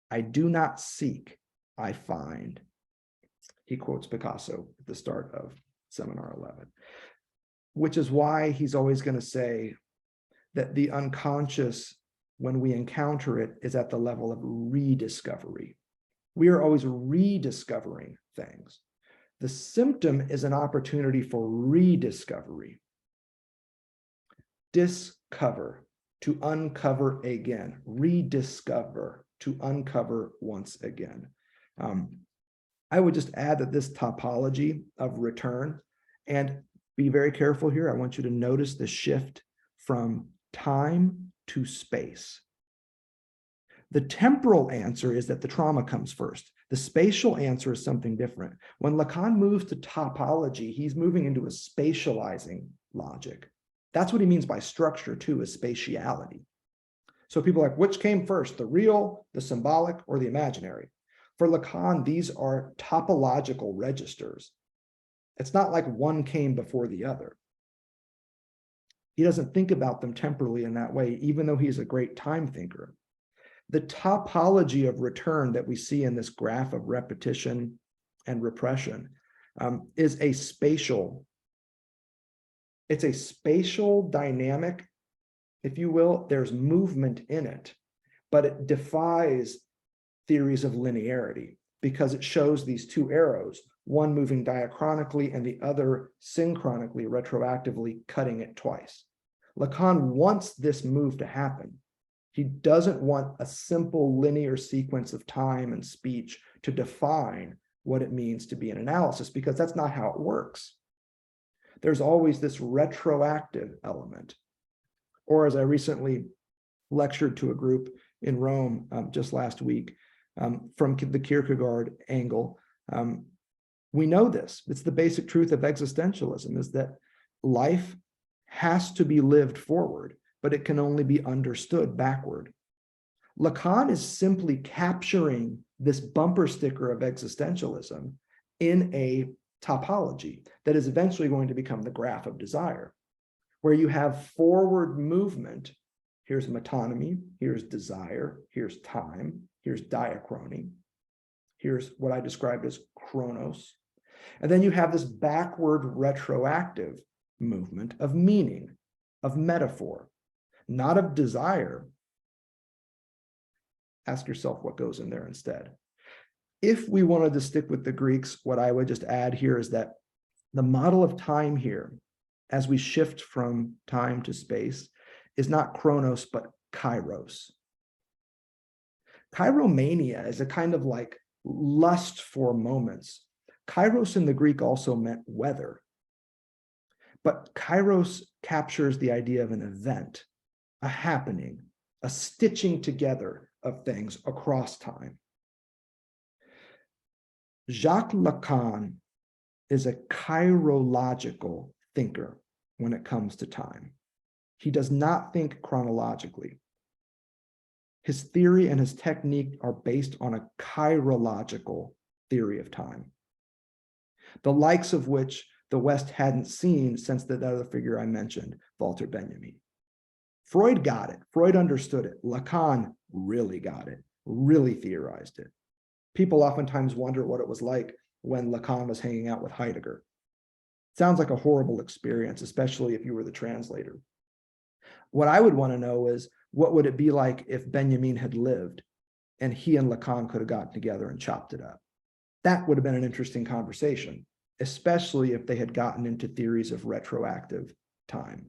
I do not seek, I find. He quotes Picasso at the start of Seminar 11, which is why he's always going to say that the unconscious, when we encounter it, is at the level of rediscovery. We are always rediscovering things. The symptom is an opportunity for rediscovery. Discover, to uncover again. Rediscover, to uncover once again. I would just add that this topology of return, and be very careful here, I want you to notice the shift from time to space. The temporal answer is that the trauma comes first. The spatial answer is something different. When Lacan moves to topology, he's moving into a spatializing logic. That's what he means by structure too, is spatiality. So people are like, which came first, the real, the symbolic, or the imaginary? For Lacan, these are topological registers. It's not like one came before the other. He doesn't think about them temporally in that way, even though he's a great time thinker. The topology of return that we see in this graph of repetition and repression is a spatial, it's a spatial dynamic, if you will. There's movement in it, but it defies theories of linearity because it shows these two arrows, one moving diachronically and the other synchronically, retroactively cutting it twice. Lacan wants this move to happen. He doesn't want a simple linear sequence of time and speech to define what it means to be an analysis, because that's not how it works. There's always this retroactive element. Or as I recently lectured to a group in Rome just last week, from the Kierkegaard angle, we know this. It's the basic truth of existentialism, is that life has to be lived forward, but it can only be understood backward. Lacan is simply capturing this bumper sticker of existentialism in a topology that is eventually going to become the graph of desire, where you have forward movement. Here's metonymy, here's desire, here's time, here's diachrony, here's what I described as chronos. And then you have this backward retroactive movement of meaning, of metaphor, not of desire. Ask yourself what goes in there instead. If we wanted to stick with the Greeks, what I would just add here is that the model of time here, as we shift from time to space, is not chronos, but kairos. Kairomania is a kind of like lust for moments. Kairos in the Greek also meant weather. But kairos captures the idea of an event, a happening, a stitching together of things across time. Jacques Lacan is a kairological thinker when it comes to time. He does not think chronologically. His theory and his technique are based on a kairological theory of time, the likes of which the West hadn't seen since the other figure I mentioned, Walter Benjamin. Freud got it. Freud understood it. Lacan really got it, really theorized it. People oftentimes wonder what it was like when Lacan was hanging out with Heidegger. Sounds like a horrible experience, especially if you were the translator. What I would want to know is, what would it be like if Benjamin had lived and he and Lacan could have gotten together and chopped it up? That would have been an interesting conversation, especially if they had gotten into theories of retroactive time.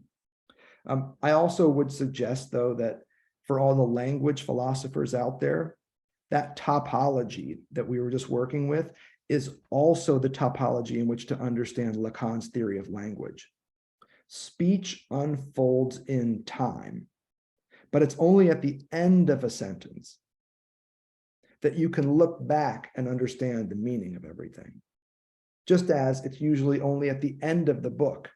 I also would suggest, though, that for all the language philosophers out there, that topology that we were just working with is also the topology in which to understand Lacan's theory of language. Speech unfolds in time, but it's only at the end of a sentence that you can look back and understand the meaning of everything. Just as it's usually only at the end of the book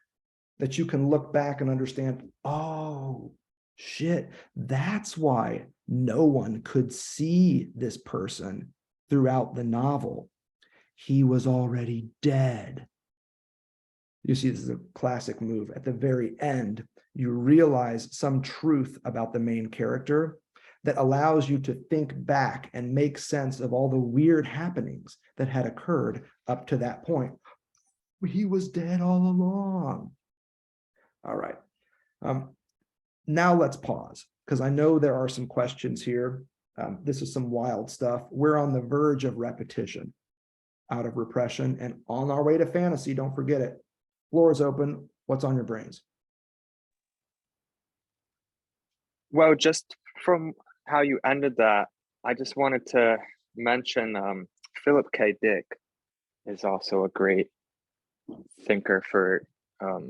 that you can look back and understand, oh, shit, that's why no one could see this person throughout the novel. He was already dead. You see, this is a classic move. At the very end, you realize some truth about the main character that allows you to think back and make sense of all the weird happenings that had occurred up to that point. He was dead all along. All right. Now let's pause, because I know there are some questions here. This is some wild stuff. We're on the verge of repetition, out of repression, and on our way to fantasy. Don't forget it. Floor is open. What's on your brains? Well, just from how you ended that, I just wanted to mention Philip K. Dick is also a great thinker for, I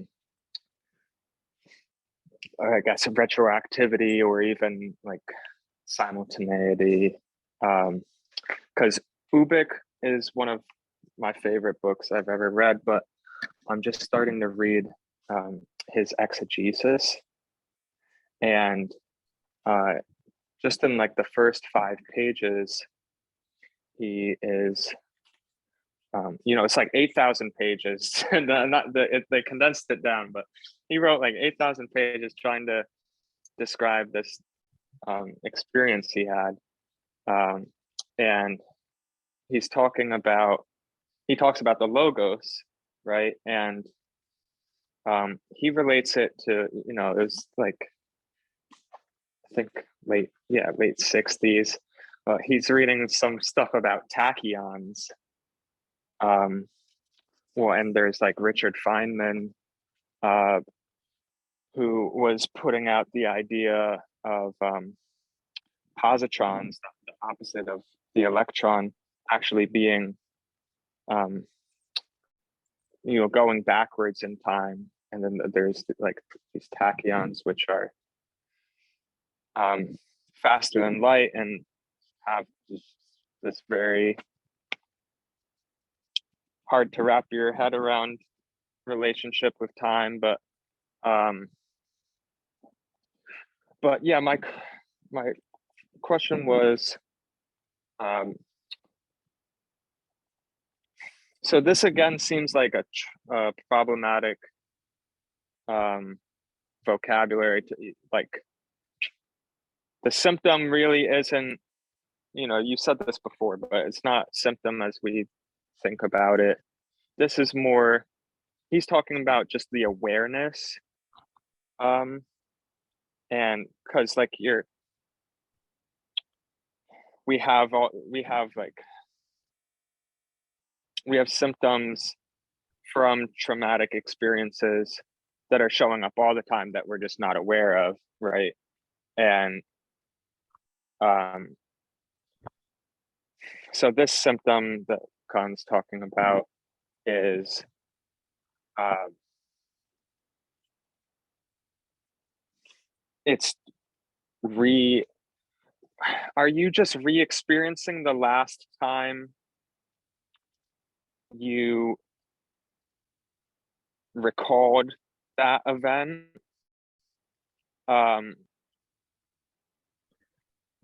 guess, retroactivity or even like simultaneity. Because Ubik is one of my favorite books I've ever read, but I'm just starting to read his exegesis. And just in like the first 5 pages, he is, it's like 8,000 pages, and they condensed it down, but he wrote like 8,000 pages trying to describe this experience he had, and he talks about the logos, right? And he relates it to, it was like, I think late 60s. He's reading some stuff about tachyons. And there's like Richard Feynman, who was putting out the idea of positrons, the opposite of the electron, actually being, going backwards in time. And then there's like these tachyons, which are faster than light and have this very hard to wrap your head around relationship with time. But yeah, my question was, so this again seems like a problematic vocabulary to, like, the symptom really isn't, you said this before, but it's not symptom as we think about it. This is more, he's talking about just the awareness, and because like we have symptoms from traumatic experiences that are showing up all the time that we're just not aware of, right? And so this symptom that Khan's talking about is are you just re-experiencing the last time you recalled that event?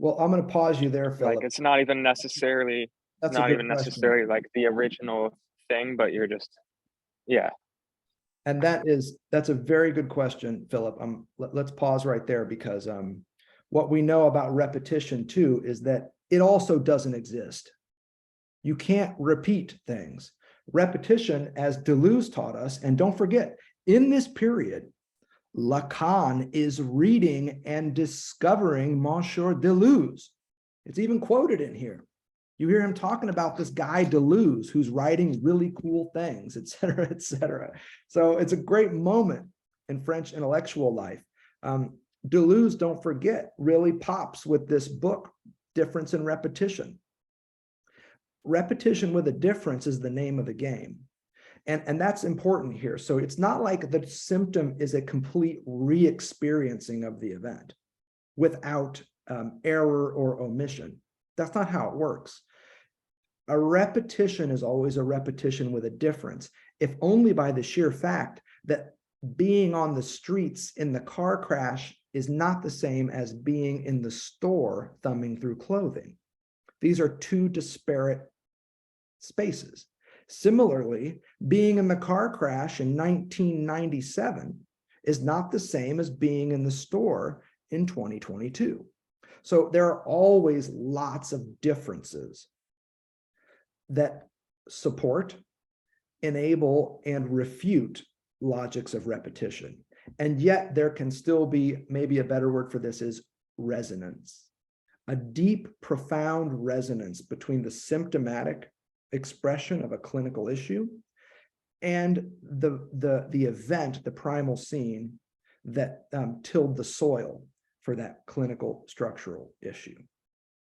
Well, I'm going to pause you there, Philip. Like, it's not even necessarily like the original thing, but you're just, yeah. And that's a very good question, Philip. Let's pause right there, because what we know about repetition too is that it also doesn't exist. You can't repeat things. Repetition, as Deleuze taught us, and don't forget, in this period, Lacan is reading and discovering Monsieur Deleuze. It's even quoted in here. You hear him talking about this guy Deleuze who's writing really cool things, et cetera, et cetera. So it's a great moment in French intellectual life. Deleuze, don't forget, really pops with this book, Difference in Repetition. Repetition with a difference is the name of the game. And that's important here. So it's not like the symptom is a complete re-experiencing of the event without error or omission. That's not how it works. A repetition is always a repetition with a difference, if only by the sheer fact that being on the streets in the car crash is not the same as being in the store thumbing through clothing. These are two disparate spaces. Similarly, being in the car crash in 1997 is not the same as being in the store in 2022. So there are always lots of differences that support, enable, and refute logics of repetition. And yet there can still be, maybe a better word for this is resonance, a deep, profound resonance between the symptomatic expression of a clinical issue and the event, the primal scene that tilled the soil for that clinical structural issue.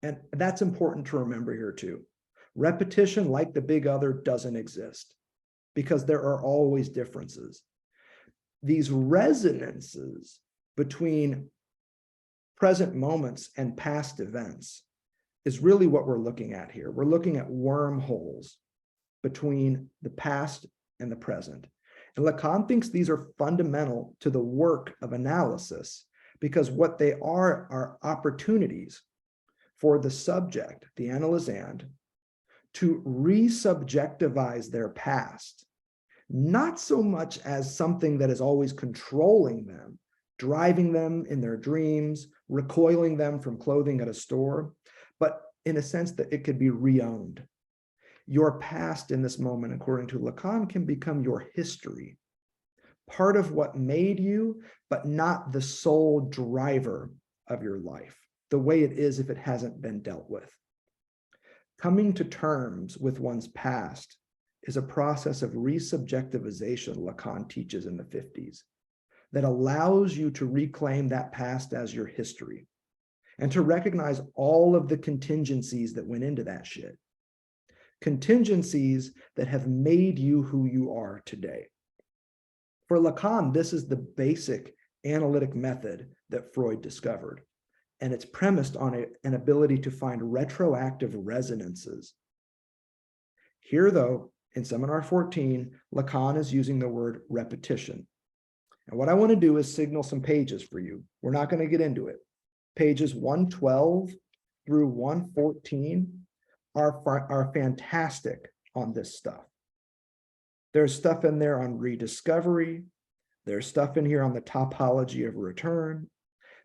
And that's important to remember here too. Repetition, like the big other, doesn't exist because there are always differences. These resonances between present moments and past events is really what we're looking at here. We're looking at wormholes between the past and the present. And Lacan thinks these are fundamental to the work of analysis because what they are opportunities for the subject, the analysand, to re-subjectivize their past, not so much as something that is always controlling them, driving them in their dreams, recoiling them from clothing at a store, but in a sense that it could be re-owned. Your past in this moment, according to Lacan, can become your history, part of what made you, but not the sole driver of your life, the way it is if it hasn't been dealt with. Coming to terms with one's past is a process of resubjectivization Lacan teaches in the 50s that allows you to reclaim that past as your history and to recognize all of the contingencies that went into that shit. Contingencies that have made you who you are today. For Lacan, this is the basic analytic method that Freud discovered. And it's premised on an ability to find retroactive resonances. Here, though, in Seminar 14, Lacan is using the word repetition. And what I want to do is signal some pages for you. We're not going to get into it. Pages 112 through 114 are fantastic on this stuff. There's stuff in there on rediscovery. There's stuff in here on the topology of return.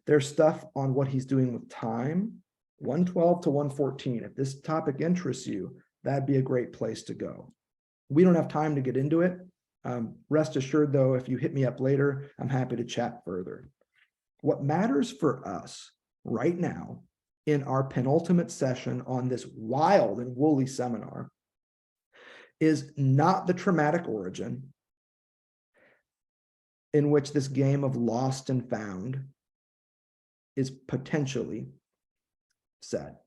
There's stuff on what he's doing with time, 112 to 114. If this topic interests you, that'd be a great place to go. We don't have time to get into it. Rest assured, though, if you hit me up later, I'm happy to chat further. What matters for us right now in our penultimate session on this wild and woolly seminar is not the traumatic origin in which this game of lost and found is potentially said.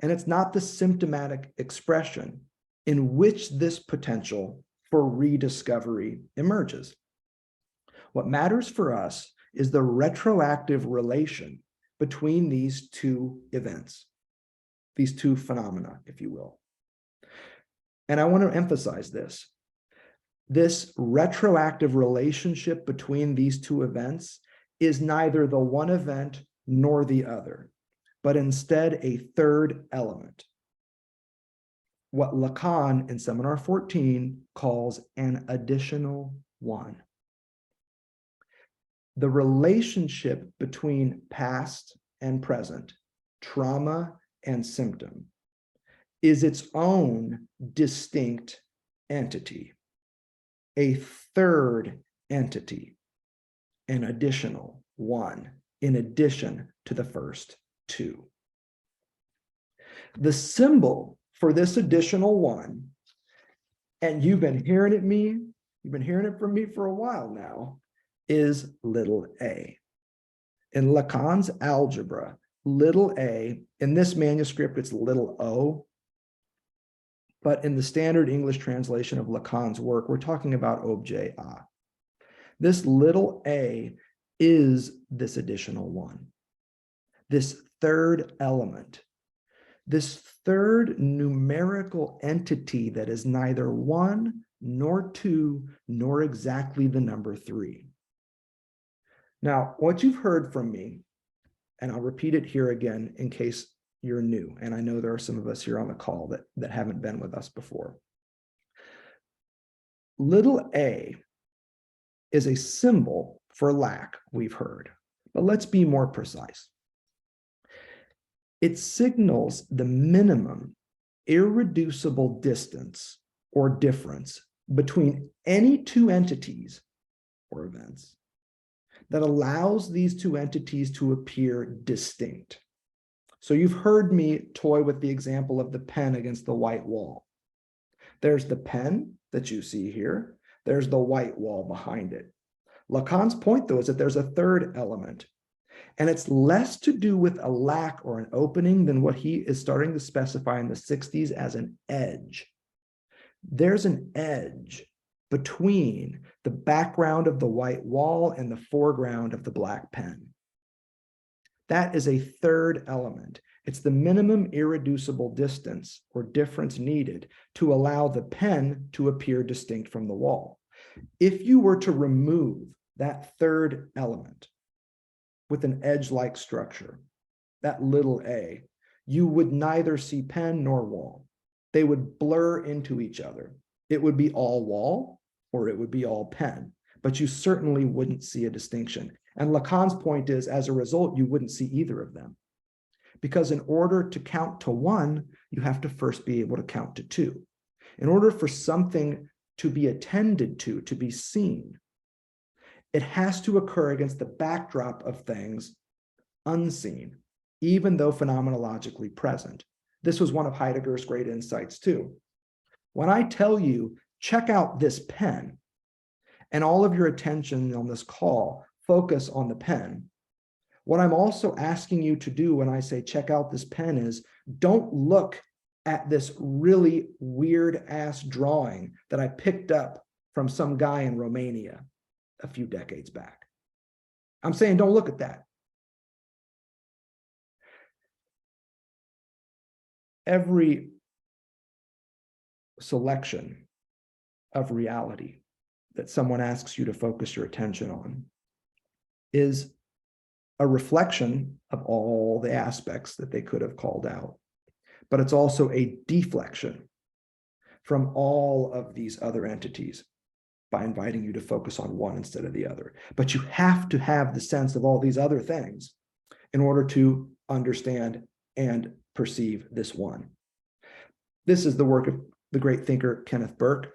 And it's not the symptomatic expression in which this potential for rediscovery emerges. What matters for us is the retroactive relation between these two events, these two phenomena, if you will. And I want to emphasize this. This retroactive relationship between these two events is neither the one event nor the other, but instead a third element, what Lacan in Seminar 14 calls an additional one. The relationship between past and present, trauma and symptom, is its own distinct entity, a third entity, an additional one, in addition to the first two. The symbol for this additional one, and you've been hearing it from me for a while now, is little a. In Lacan's algebra, little a, in this manuscript, it's little o. But in the standard English translation of Lacan's work, we're talking about objet a. This little a is this additional one, this third element, this third numerical entity that is neither 1 nor 2 nor exactly the number 3. Now, what you've heard from me, and I'll repeat it here again in case you're new, and I know there are some of us here on the call that haven't been with us before. Little a is a symbol for lack, we've heard, but let's be more precise. It signals the minimum irreducible distance or difference between any two entities or events that allows these two entities to appear distinct. So you've heard me toy with the example of the pen against the white wall. There's the pen that you see here. There's the white wall behind it. Lacan's point, though, is that there's a third element, and it's less to do with a lack or an opening than what he is starting to specify in the 60s as an edge. There's an edge between the background of the white wall and the foreground of the black pen. That is a third element. It's the minimum irreducible distance or difference needed to allow the pen to appear distinct from the wall. If you were to remove that third element with an edge-like structure, that little a, you would neither see pen nor wall. They would blur into each other. It would be all wall or it would be all pen, but you certainly wouldn't see a distinction. And Lacan's point is, as a result, you wouldn't see either of them. Because in order to count to 1, you have to first be able to count to 2. In order for something to be attended to be seen, it has to occur against the backdrop of things unseen, even though phenomenologically present. This was one of Heidegger's great insights too. When I tell you, check out this pen, and all of your attention on this call focus on the pen, what I'm also asking you to do when I say check out this pen is, don't look at this really weird ass drawing that I picked up from some guy in Romania a few decades back. I'm saying don't look at that. Every selection of reality that someone asks you to focus your attention on is a reflection of all the aspects that they could have called out. But it's also a deflection from all of these other entities by inviting you to focus on one instead of the other. But you have to have the sense of all these other things in order to understand and perceive this one. This is the work of the great thinker Kenneth Burke.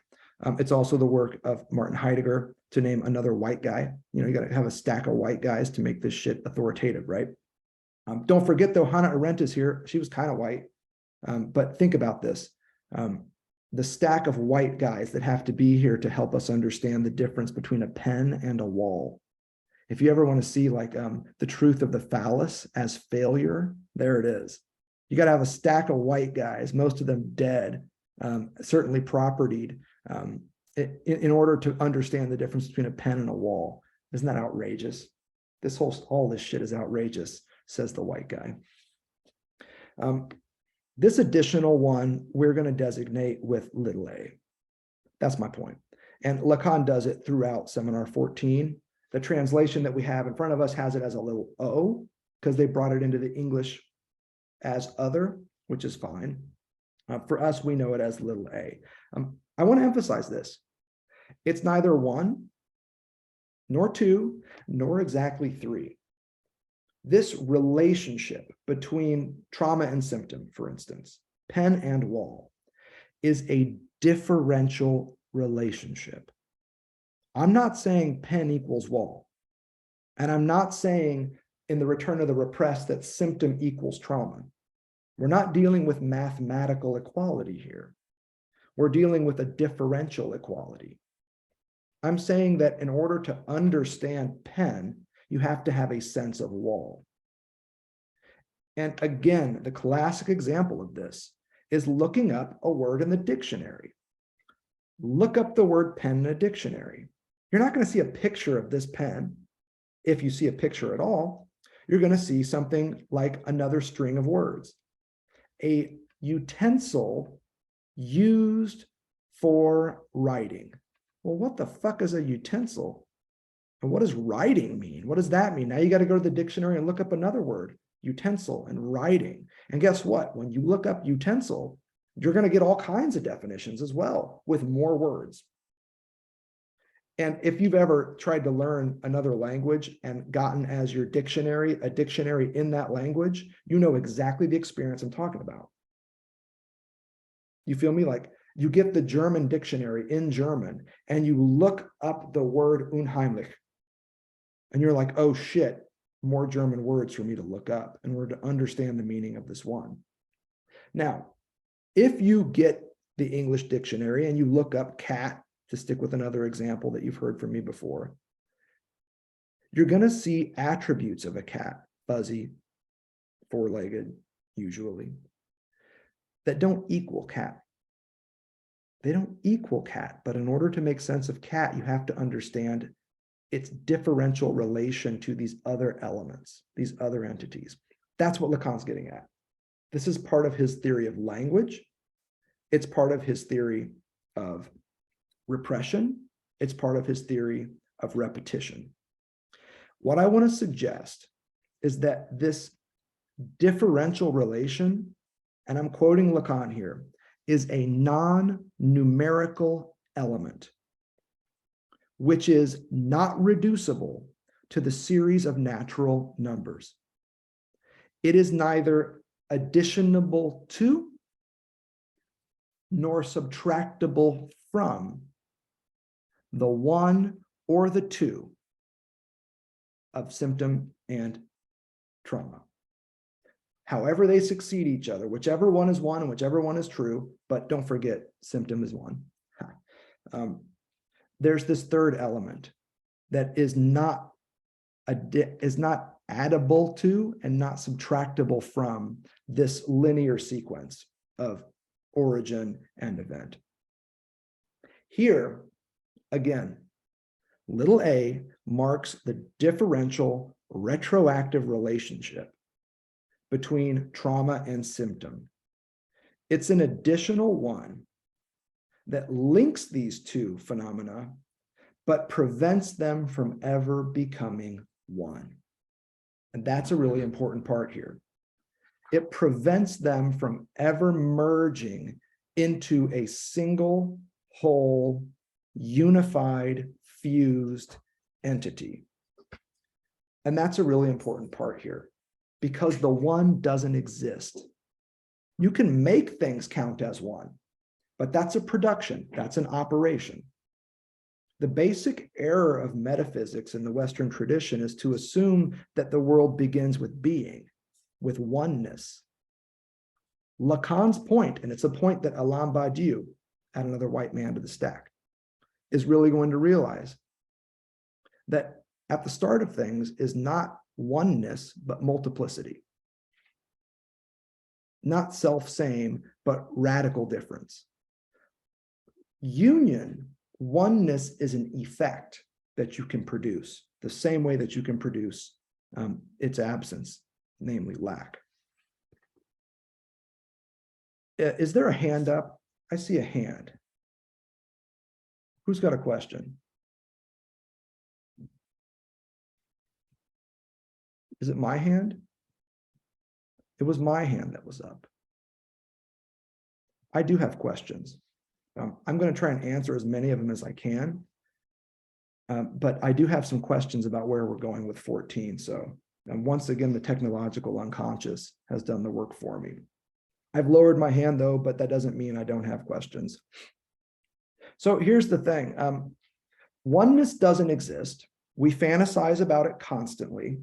It's also the work of Martin Heidegger, to name another white guy. You know, you got to have a stack of white guys to make this shit authoritative, right? Don't forget, though, Hannah Arendt is here. She was kind of white. But think about this. The stack of white guys that have to be here to help us understand the difference between a pen and a wall. If you ever want to see like the truth of the phallus as failure, there it is. You got to have a stack of white guys, most of them dead, certainly propertied, in order to understand the difference between a pen and a wall. Isn't that outrageous? All this shit is outrageous, says the white guy. This additional one, we're going to designate with little a. That's my point. And Lacan does it throughout seminar 14. The translation that we have in front of us has it as a little o, because they brought it into the English as other, which is fine. For us, we know it as little a. I want to emphasize this. It's neither 1, nor 2, nor exactly 3. This relationship between trauma and symptom, for instance, pen and wall, is a differential relationship. I'm not saying pen equals wall. And I'm not saying in the Return of the Repressed that symptom equals trauma. We're not dealing with mathematical equality here. We're dealing with a differential equality. I'm saying that in order to understand pen, you have to have a sense of wall. And again, the classic example of this is looking up a word in the dictionary. Look up the word pen in a dictionary. You're not going to see a picture of this pen. If you see a picture at all, you're going to see something like another string of words. A utensil used for writing. Well, what the fuck is a utensil? And what does writing mean? What does that mean? Now you got to go to the dictionary and look up another word, utensil and writing. And guess what? When you look up utensil, you're going to get all kinds of definitions as well with more words. And if you've ever tried to learn another language and gotten as your dictionary, a dictionary in that language, you know exactly the experience I'm talking about. You feel me? Like you get the German dictionary in German and you look up the word unheimlich and you're like, oh shit, more German words for me to look up in order to understand the meaning of this one. Now, if you get the English dictionary and you look up cat, to stick with another example that you've heard from me before, you're going to see attributes of a cat, fuzzy, four-legged, usually, that don't equal cat. They don't equal cat, but in order to make sense of cat, you have to understand its differential relation to these other elements, these other entities. That's what Lacan's getting at. This is part of his theory of language. It's part of his theory of repression. It's part of his theory of repetition. What I want to suggest is that this differential relation, and I'm quoting Lacan here, is a non-numerical element, which is not reducible to the series of natural numbers. It is neither additionable to nor subtractable from the one or the two of symptom and trauma. However they succeed each other, whichever one is one and whichever one is true, but don't forget symptom is one. There's this third element that is not addable to and not subtractable from this linear sequence of origin and event. Here, again, little a marks the differential retroactive relationship between trauma and symptom. It's an additional one that links these two phenomena, but prevents them from ever becoming one. And that's a really important part here. It prevents them from ever merging into a single, whole, unified, fused entity. And that's a really important part here, because the one doesn't exist. You can make things count as one, but that's a production, that's an operation. The basic error of metaphysics in the Western tradition is to assume that the world begins with being, with oneness. Lacan's point, and it's a point that Alain Badiou, add another white man to the stack, is really going to realize that at the start of things is not oneness, but multiplicity. Not self-same, but radical difference. Union, oneness is an effect that you can produce, the same way that you can produce its absence, namely lack. Is there a hand up? I see a hand. Who's got a question? Is it my hand? It was my hand that was up. I do have questions. I'm going to try and answer as many of them as I can. But I do have some questions about where we're going with 14. So once again, the technological unconscious has done the work for me. I've lowered my hand though, but that doesn't mean I don't have questions. So here's the thing. Oneness doesn't exist. We fantasize about it constantly.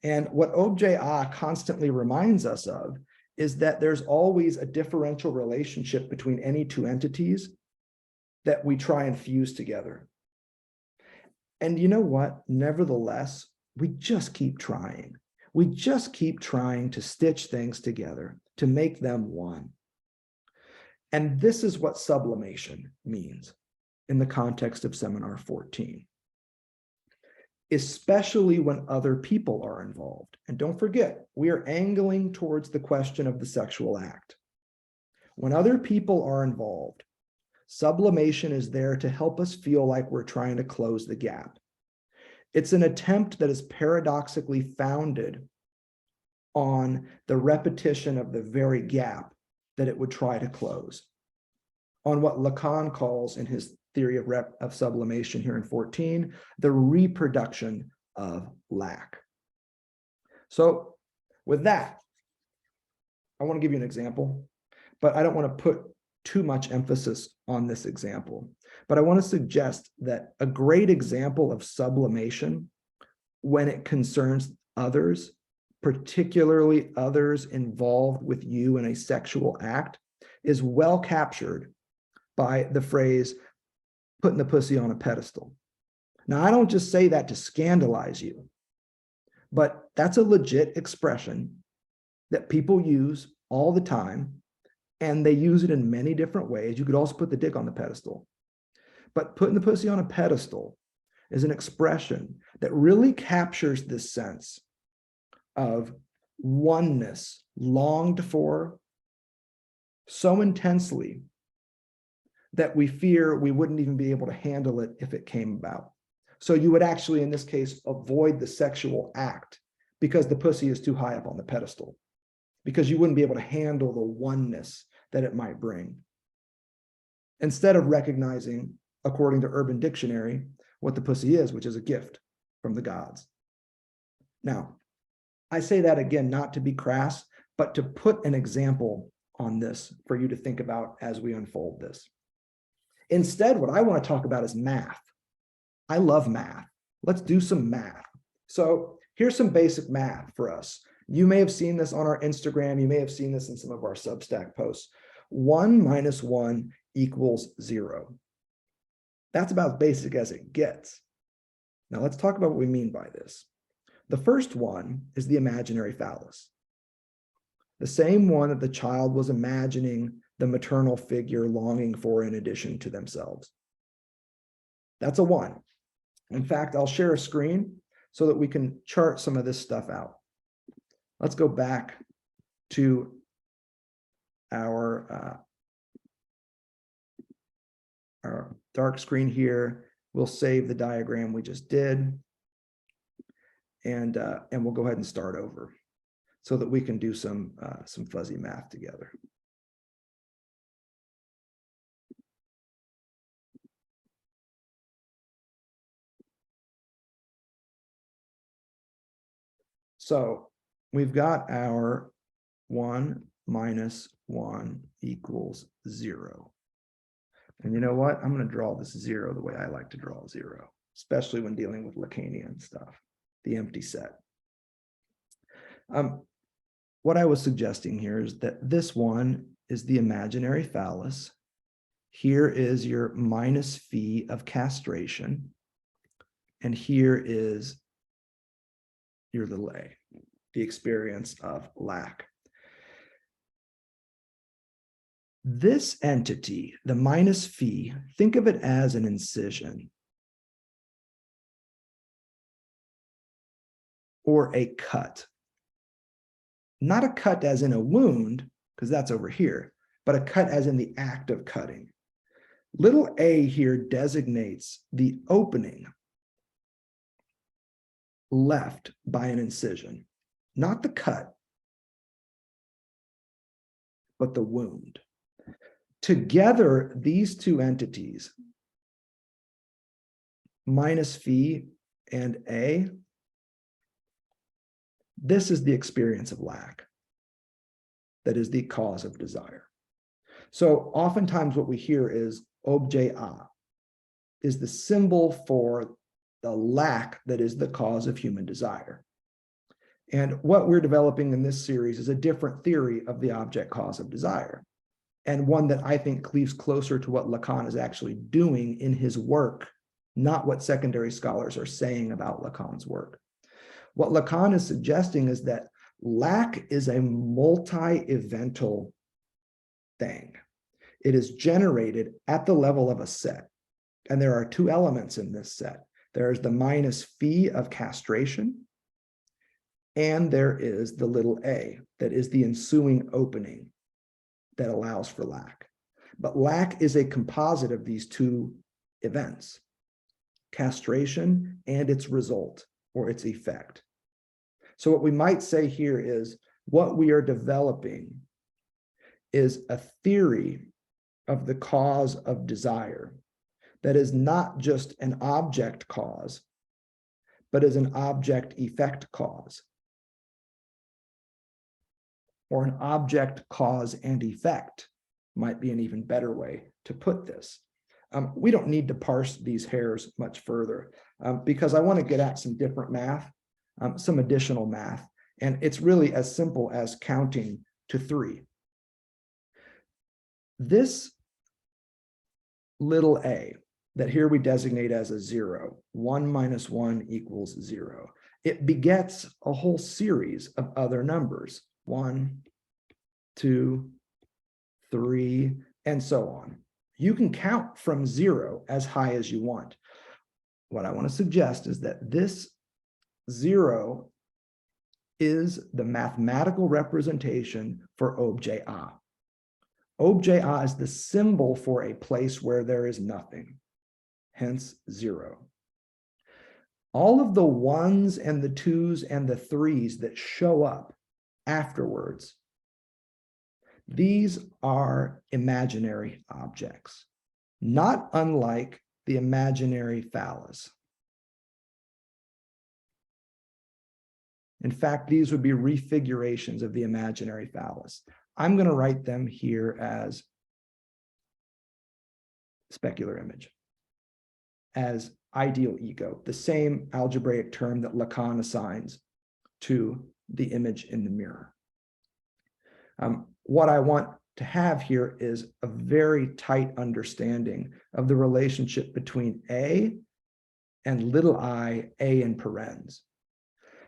And what Objet A constantly reminds us of is that there's always a differential relationship between any two entities that we try and fuse together. And you know what? Nevertheless, we just keep trying. We just keep trying to stitch things together to make them one. And this is what sublimation means in the context of seminar 14, especially when other people are involved. And don't forget, we are angling towards the question of the sexual act. When other people are involved, sublimation is there to help us feel like we're trying to close the gap. It's an attempt that is paradoxically founded on the repetition of the very gap that it would try to close, on what Lacan calls in his theory of sublimation here in 14, the reproduction of lack. So with that, I want to give you an example, but I don't want to put too much emphasis on this example. But I want to suggest that a great example of sublimation when it concerns others, particularly others involved with you in a sexual act, is well captured by the phrase, putting the pussy on a pedestal. Now, I don't just say that to scandalize you, but that's a legit expression that people use all the time, and they use it in many different ways. You could also put the dick on the pedestal. But putting the pussy on a pedestal is an expression that really captures this sense of oneness longed for so intensely that we fear we wouldn't even be able to handle it if it came about. So you would actually, in this case, avoid the sexual act because the pussy is too high up on the pedestal, because you wouldn't be able to handle the oneness that it might bring. Instead of recognizing, according to Urban Dictionary, what the pussy is, which is a gift from the gods. Now, I say that again, not to be crass, but to put an example on this for you to think about as we unfold this. Instead, what I want to talk about is math. I love math. Let's do some math. So here's some basic math for us. You may have seen this on our Instagram. You may have seen this in some of our Substack posts. 1 minus 1 equals 0. That's about as basic as it gets. Now let's talk about what we mean by this. The first one is the imaginary phallus. The same one that the child was imagining the maternal figure longing for in addition to themselves. That's a 1. In fact, I'll share a screen so that we can chart some of this stuff out. Let's go back to our dark screen here. We'll save the diagram we just did, and we'll go ahead and start over so that we can do some fuzzy math together. So we've got our 1 minus 1 equals 0. And you know what? I'm going to draw this 0 the way I like to draw 0, especially when dealing with Lacanian stuff, the empty set. What I was suggesting here is that this one is the imaginary phallus. Here is your minus phi of castration. And here is your little a, the experience of lack. This entity, the minus phi, think of it as an incision or a cut. Not a cut as in a wound, because that's over here, but a cut as in the act of cutting. Little a here designates the opening left by an incision, not the cut, but the wound. Together, these two entities, minus phi and a, this is the experience of lack that is the cause of desire. So oftentimes what we hear is objet a is the symbol for the lack that is the cause of human desire. And what we're developing in this series is a different theory of the object cause of desire, and one that I think cleaves closer to what Lacan is actually doing in his work, not what secondary scholars are saying about Lacan's work. What Lacan is suggesting is that lack is a multi-evental thing. It is generated at the level of a set. And there are two elements in this set. There's the minus phi of castration, and there is the little a, that is the ensuing opening that allows for lack. But lack is a composite of these two events, castration and its result or its effect. So what we might say here is what we are developing is a theory of the cause of desire that is not just an object cause, but is an object effect cause, or an object cause and effect might be an even better way to put this. We don't need to parse these hairs much further because I want to get at some different math, some additional math, and it's really as simple as counting to 3. This little a that here we designate as a 0, 1 minus 1 equals 0. It begets a whole series of other numbers, 1, 2, 3, and so on. You can count from 0 as high as you want. What I want to suggest is that this 0 is the mathematical representation for objet A. Objet A is the symbol for a place where there is nothing, hence 0. All of the 1s and the 2s and the 3s that show up afterwards, these are imaginary objects, not unlike the imaginary phallus. In fact, these would be refigurations of the imaginary phallus. I'm going to write them here as specular image, as ideal ego, the same algebraic term that Lacan assigns to the image in the mirror. What I want to have here is a very tight understanding of the relationship between A and little I, A in parens.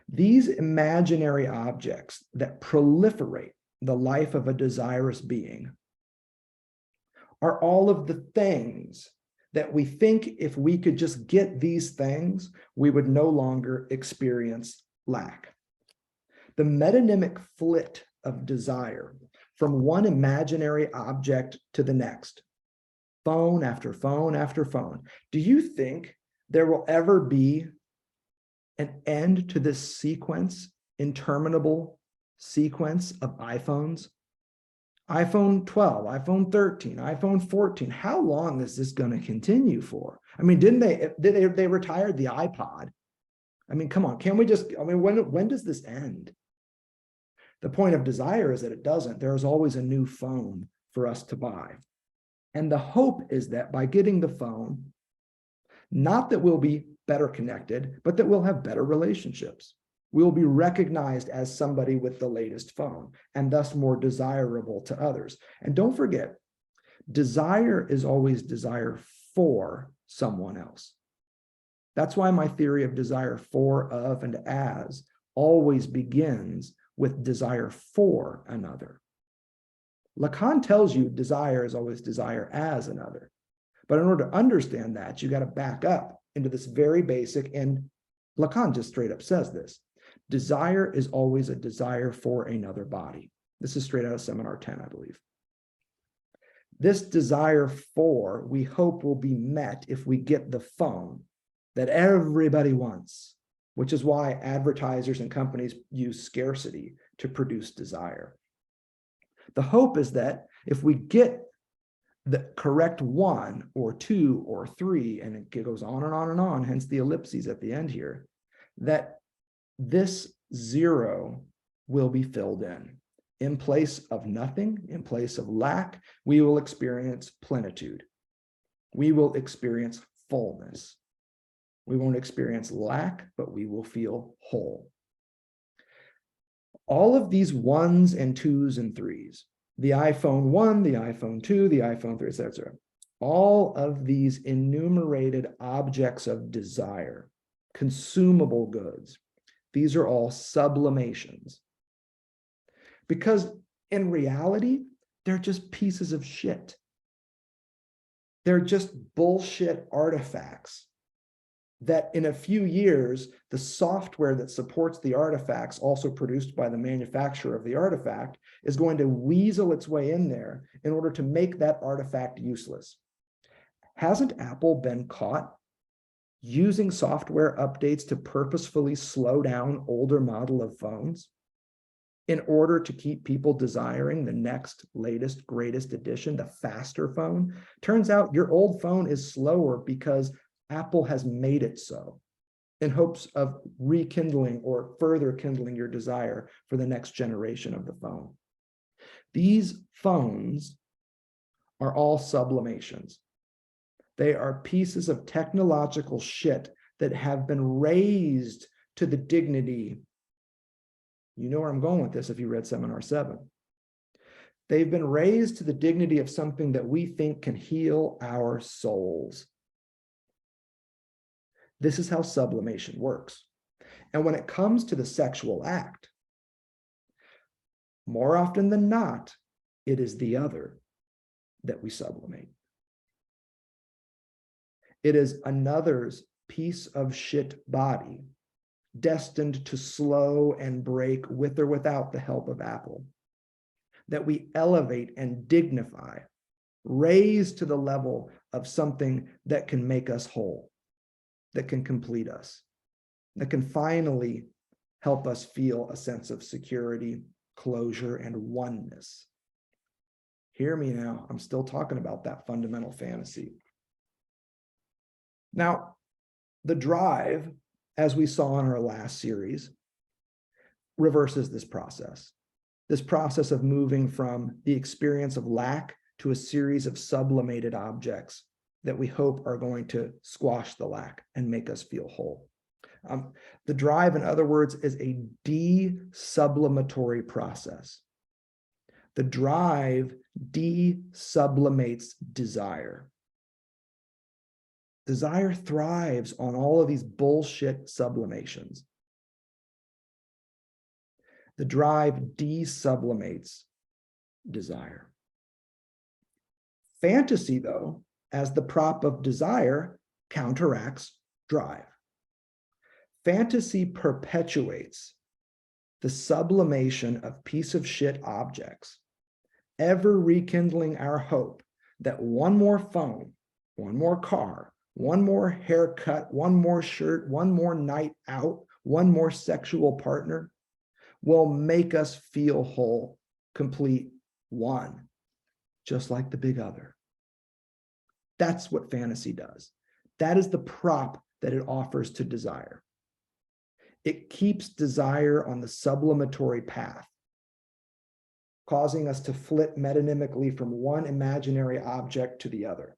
These imaginary objects that proliferate the life of a desirous being are all of the things that we think if we could just get these things, we would no longer experience lack. The metonymic flit of desire from one imaginary object to the next, phone after phone after phone. Do you think there will ever be an end to this sequence, interminable sequence of iPhones? iPhone 12, iPhone 13, iPhone 14. How long is this going to continue for? I mean, they retired the iPod? I mean, come on, can we just, I mean, when does this end? The point of desire is that it doesn't. There is always a new phone for us to buy. And the hope is that by getting the phone, not that we'll be better connected, but that we'll have better relationships. We'll be recognized as somebody with the latest phone and thus more desirable to others. And don't forget, desire is always desire for someone else. That's why my theory of desire for, of, and as always begins with desire for another. Lacan tells you desire is always desire as another. But in order to understand that, you got to back up into this very basic, and Lacan just straight up says this. Desire is always a desire for another body. This is straight out of Seminar 10, I believe. This desire for, we hope, will be met if we get the phone that everybody wants, which is why advertisers and companies use scarcity to produce desire. The hope is that if we get the correct 1 or 2 or 3, and it goes on and on and on, hence the ellipses at the end here, that this 0 will be filled in. In place of nothing, in place of lack, we will experience plenitude. We will experience fullness. We won't experience lack, but we will feel whole. All of these ones and twos and threes, the iPhone 1, the iPhone 2, the iPhone 3, etc. All of these enumerated objects of desire, consumable goods, these are all sublimations. Because in reality, they're just pieces of shit. They're just bullshit artifacts that in a few years, the software that supports the artifacts, also produced by the manufacturer of the artifact, is going to weasel its way in there in order to make that artifact useless. Hasn't Apple been caught using software updates to purposefully slow down older model of phones in order to keep people desiring the next, latest, greatest edition, the faster phone? Turns out your old phone is slower because Apple has made it so in hopes of rekindling or further kindling your desire for the next generation of the phone. These phones are all sublimations. They are pieces of technological shit that have been raised to the dignity. You know where I'm going with this if you read Seminar 7. They've been raised to the dignity of something that we think can heal our souls. This is how sublimation works. And when it comes to the sexual act, more often than not, it is the other that we sublimate. It is another's piece of shit body destined to slow and break with or without the help of Apple that we elevate and dignify, raise to the level of something that can make us whole, that can complete us, that can finally help us feel a sense of security, closure, and oneness. Hear me now, I'm still talking about that fundamental fantasy. Now, the drive, as we saw in our last series, reverses this process of moving from the experience of lack to a series of sublimated objects that we hope are going to squash the lack and make us feel whole. The drive, in other words, is a de-sublimatory process. The drive de-sublimates desire. Desire thrives on all of these bullshit sublimations. The drive de-sublimates desire. Fantasy, though, as the prop of desire, counteracts drive. Fantasy perpetuates the sublimation of piece of shit objects, ever rekindling our hope that one more phone, one more car, one more haircut, one more shirt, one more night out, one more sexual partner will make us feel whole, complete, one, just like the big other. That's what fantasy does. That is the prop that it offers to desire. It keeps desire on the sublimatory path, causing us to flip metonymically from one imaginary object to the other,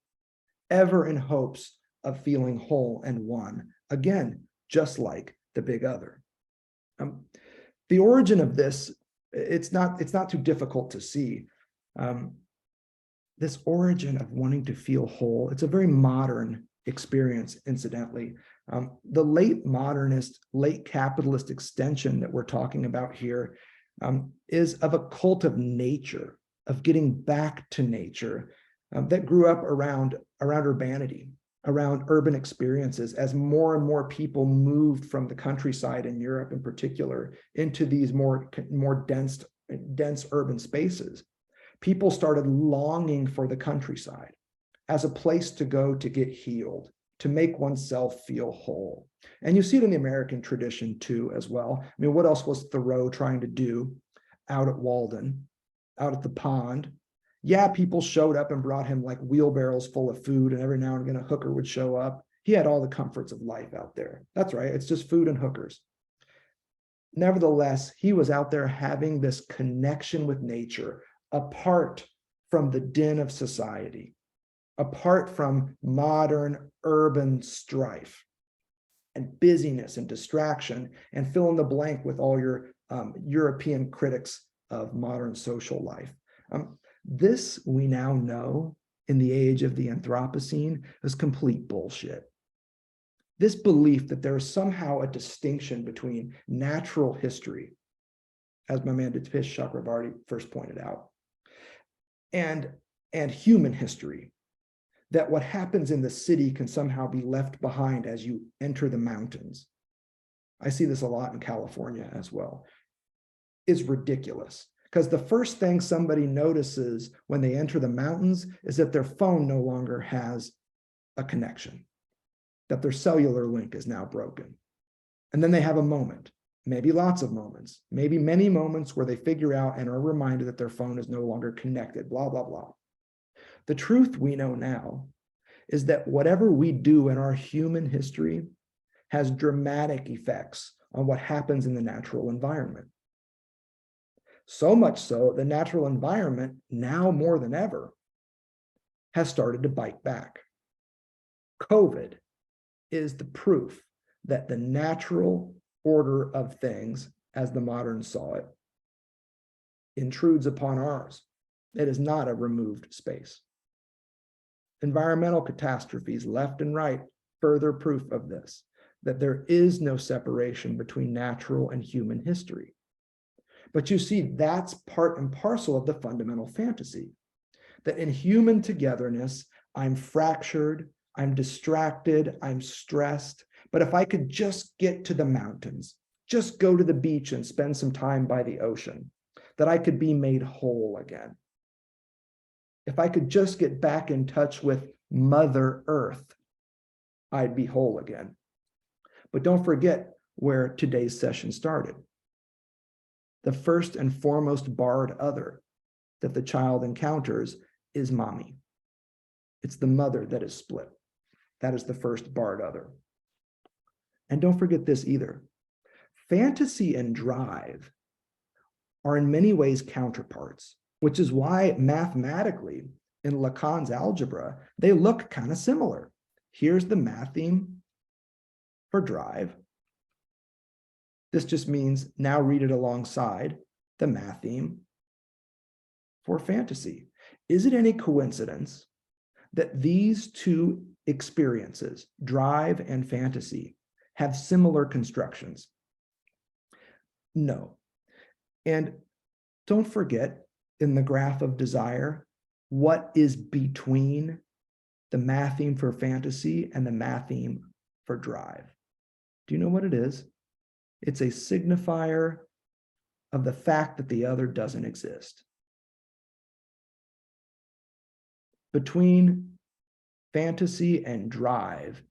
ever in hopes of feeling whole and one, again, just like the big other. The origin of this, it's not too difficult to see. This origin of wanting to feel whole, it's a very modern experience, incidentally. The late modernist, late capitalist extension that we're talking about here is of a cult of nature, of getting back to nature, that grew up around urbanity, around urban experiences, as more and more people moved from the countryside in Europe in particular into these more dense urban spaces. People started longing for the countryside as a place to go to get healed, to make oneself feel whole. And you see it in the American tradition too, as well. I mean, what else was Thoreau trying to do out at Walden, out at the pond? Yeah, people showed up and brought him like wheelbarrows full of food, and every now and again a hooker would show up. He had all the comforts of life out there. That's right, it's just food and hookers. Nevertheless, he was out there having this connection with nature, apart from the din of society, apart from modern urban strife and busyness and distraction, and fill in the blank with all your European critics of modern social life. This we now know in the age of the Anthropocene is complete bullshit. This belief that there is somehow a distinction between natural history, as my man Dipesh Chakrabarty first pointed out, and human history, that what happens in the city can somehow be left behind as you enter the mountains. I see this a lot in California as well. Is ridiculous, because the first thing somebody notices when they enter the mountains is that their phone no longer has a connection, that their cellular link is now broken. And then they have a moment, maybe lots of moments, maybe many moments where they figure out and are reminded that their phone is no longer connected, blah, blah, blah. The truth we know now is that whatever we do in our human history has dramatic effects on what happens in the natural environment. So much so, the natural environment, now more than ever, has started to bite back. COVID is the proof that the natural order of things, as the moderns saw it, intrudes upon ours. It is not a removed space. Environmental catastrophes, left and right, further proof of this, that there is no separation between natural and human history. But you see, that's part and parcel of the fundamental fantasy, that in human togetherness, I'm fractured, I'm distracted, I'm stressed, but if I could just get to the mountains, just go to the beach and spend some time by the ocean, that I could be made whole again. If I could just get back in touch with Mother Earth, I'd be whole again. But don't forget where today's session started. The first and foremost barred other that the child encounters is mommy. It's the mother that is split. That is the first barred other. And don't forget this either. Fantasy and drive are in many ways counterparts, which is why mathematically in Lacan's algebra, they look kind of similar. Here's the math theme for drive. This just means now read it alongside the math theme for fantasy. Is it any coincidence that these two experiences, drive and fantasy, have similar constructions? No. And don't forget, in the graph of desire, what is between the math theme for fantasy and the math theme for drive? Do you know what it is? It's a signifier of the fact that the other doesn't exist. Between fantasy and drive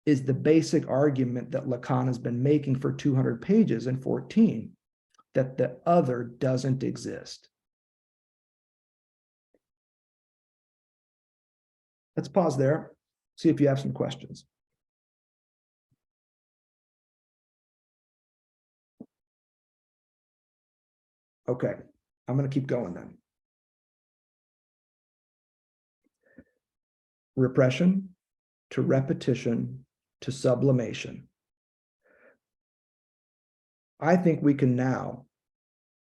is the basic argument that Lacan has been making for 200 pages in 14, that the other doesn't exist. Let's pause there, see if you have some questions. Okay, I'm going to keep going then. Repression to repetition to sublimation. I think we can now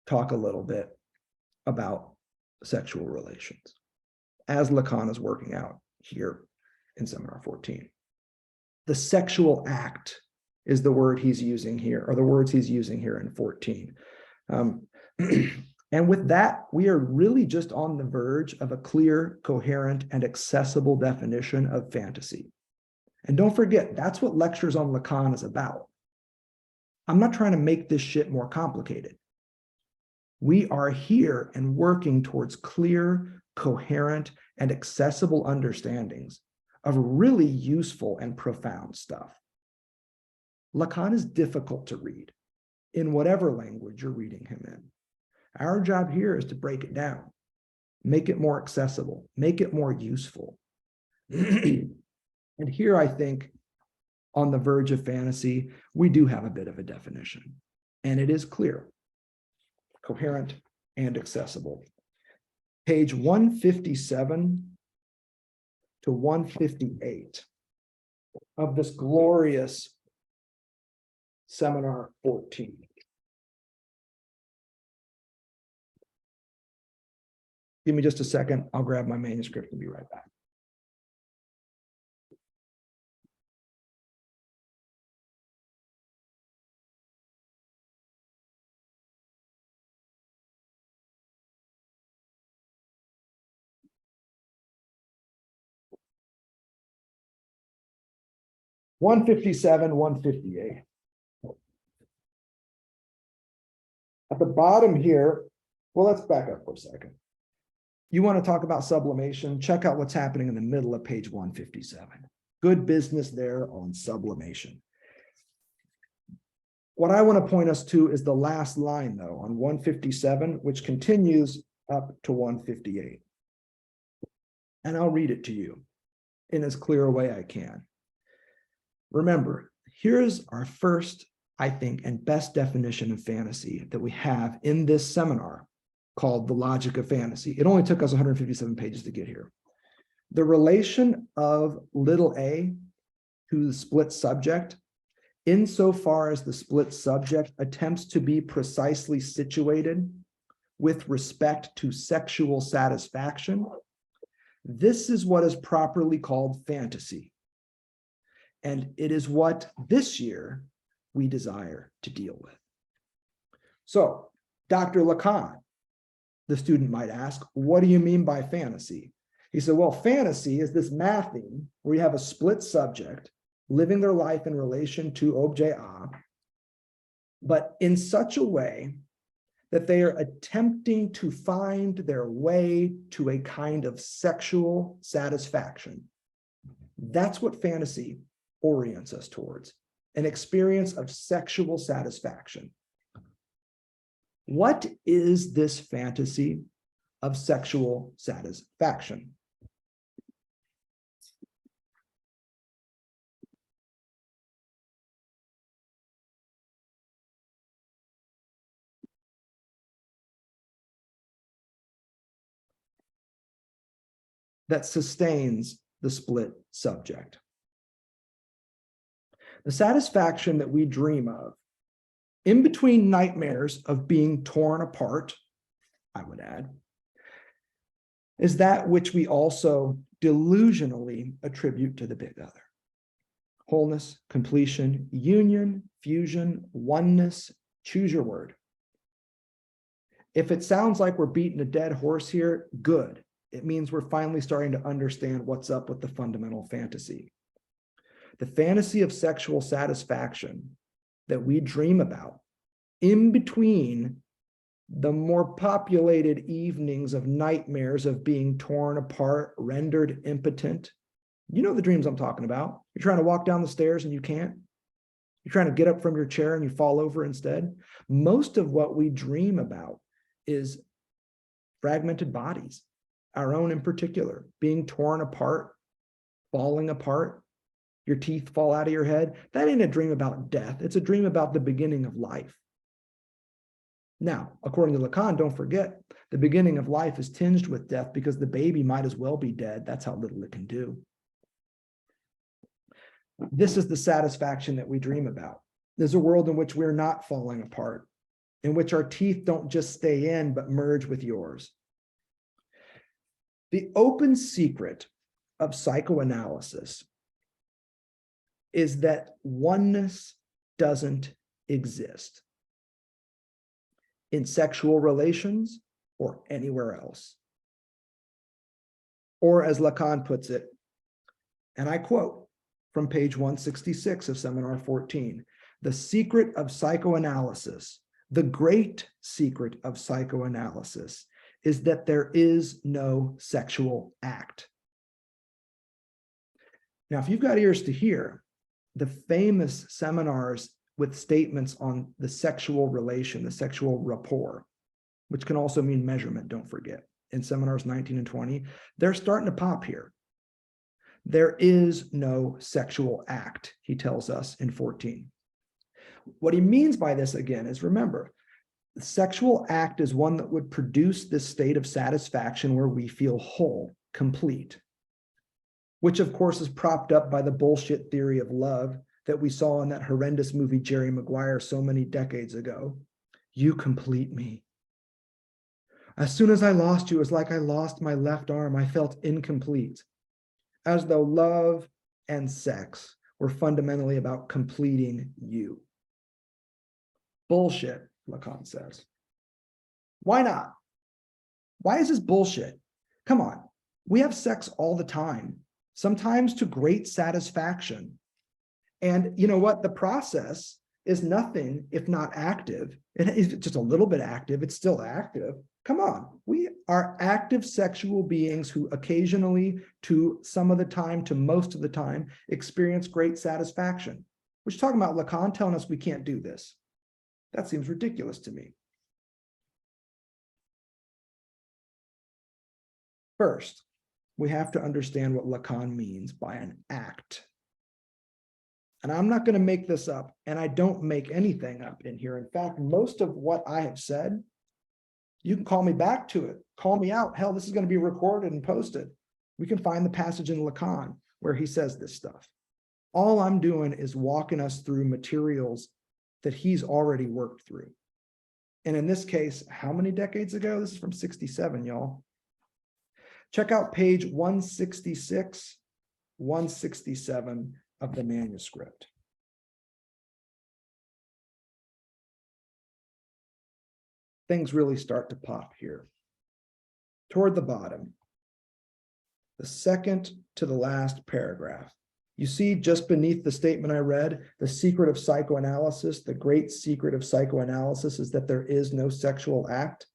talk a little bit about sexual relations as Lacan is working out here in seminar 14. The sexual act is the word he's using here, or the words he's using here in 14. And with that, we are really just on the verge of a clear, coherent, and accessible definition of fantasy. And don't forget, that's what Lectures on Lacan is about. I'm not trying to make this shit more complicated. We are here and working towards clear, coherent, and accessible understandings of really useful and profound stuff. Lacan is difficult to read in whatever language you're reading him in. Our job here is to break it down, make it more accessible, make it more useful. And here, I think, on the verge of fantasy, we do have a bit of a definition, and it is clear, coherent, and accessible. Page 157 to 158 of this glorious seminar 14. Give me just a second. I'll grab my manuscript and be right back. One 157, 158. At the bottom here, well, let's back up for a second. You want to talk about sublimation? Check out what's happening in the middle of page 157. Good business there on sublimation. What I want to point us to is the last line, though, on 157, which continues up to 158. And I'll read it to you in as clear a way I can. Remember, here's our first, I think, and best definition of fantasy that we have in this seminar called The Logic of Fantasy. It only took us 157 pages to get here. The relation of little a to the split subject, insofar as the split subject attempts to be precisely situated with respect to sexual satisfaction, this is what is properly called fantasy. And it is what this year we desire to deal with. So, Dr. Lacan, the student might ask, what do you mean by fantasy? He said, well, fantasy is this mathing where you have a split subject living their life in relation to objet A, but in such a way that they are attempting to find their way to a kind of sexual satisfaction. That's what fantasy orients us towards, an experience of sexual satisfaction. What is this fantasy of sexual satisfaction? That sustains the split subject. The satisfaction that we dream of, in between nightmares of being torn apart, I would add, is that which we also delusionally attribute to the big other. Wholeness, completion, union, fusion, oneness, choose your word. If it sounds like we're beating a dead horse here, good. It means we're finally starting to understand what's up with the fundamental fantasy. The fantasy of sexual satisfaction that we dream about in between the more populated evenings of nightmares of being torn apart, rendered impotent. You know the dreams I'm talking about. You're trying to walk down the stairs and you can't. You're trying to get up from your chair and you fall over instead. Most of what we dream about is fragmented bodies, our own in particular, being torn apart, falling apart. Your teeth fall out of your head. That ain't a dream about death. It's a dream about the beginning of life. Now, according to Lacan, don't forget, the beginning of life is tinged with death because the baby might as well be dead. That's how little it can do. This is the satisfaction that we dream about. There's a world in which we're not falling apart, in which our teeth don't just stay in, but merge with yours. The open secret of psychoanalysis is that oneness doesn't exist in sexual relations or anywhere else. Or as Lacan puts it, and I quote from page 166 of Seminar 14, the secret of psychoanalysis, the great secret of psychoanalysis, is that there is no sexual act. Now, if you've got ears to hear, the famous seminars with statements on the sexual relation, the sexual rapport, which can also mean measurement, don't forget, in seminars 19 and 20, they're starting to pop here. There is no sexual act, he tells us in 14. What he means by this, again, is remember, the sexual act is one that would produce this state of satisfaction where we feel whole, complete, which of course is propped up by the bullshit theory of love that we saw in that horrendous movie Jerry Maguire so many decades ago. You complete me. As soon as I lost you, it was like I lost my left arm. I felt incomplete, as though love and sex were fundamentally about completing you. Bullshit, Lacan says. Why not? Why is this bullshit? Come on, we have sex all the time, sometimes to great satisfaction. And you know what? The process is nothing if not active. It is just a little bit active. It's still active. Come on. We are active sexual beings who occasionally, to some of the time, to most of the time, experience great satisfaction. We're talking about Lacan telling us we can't do this. That seems ridiculous to me. First, we have to understand what Lacan means by an act. And I'm not going to make this up, and I don't make anything up in here. In fact, most of what I have said, you can call me back to it. Call me out. Hell, this is going to be recorded and posted. We can find the passage in Lacan where he says this stuff. All I'm doing is walking us through materials that he's already worked through. And in this case, how many decades ago? This is from 67, y'all. Check out page 166, 167 of the manuscript. Things really start to pop here. Toward the bottom, the second to the last paragraph. You see just beneath the statement I read, the secret of psychoanalysis, the great secret of psychoanalysis is that there is no sexual act.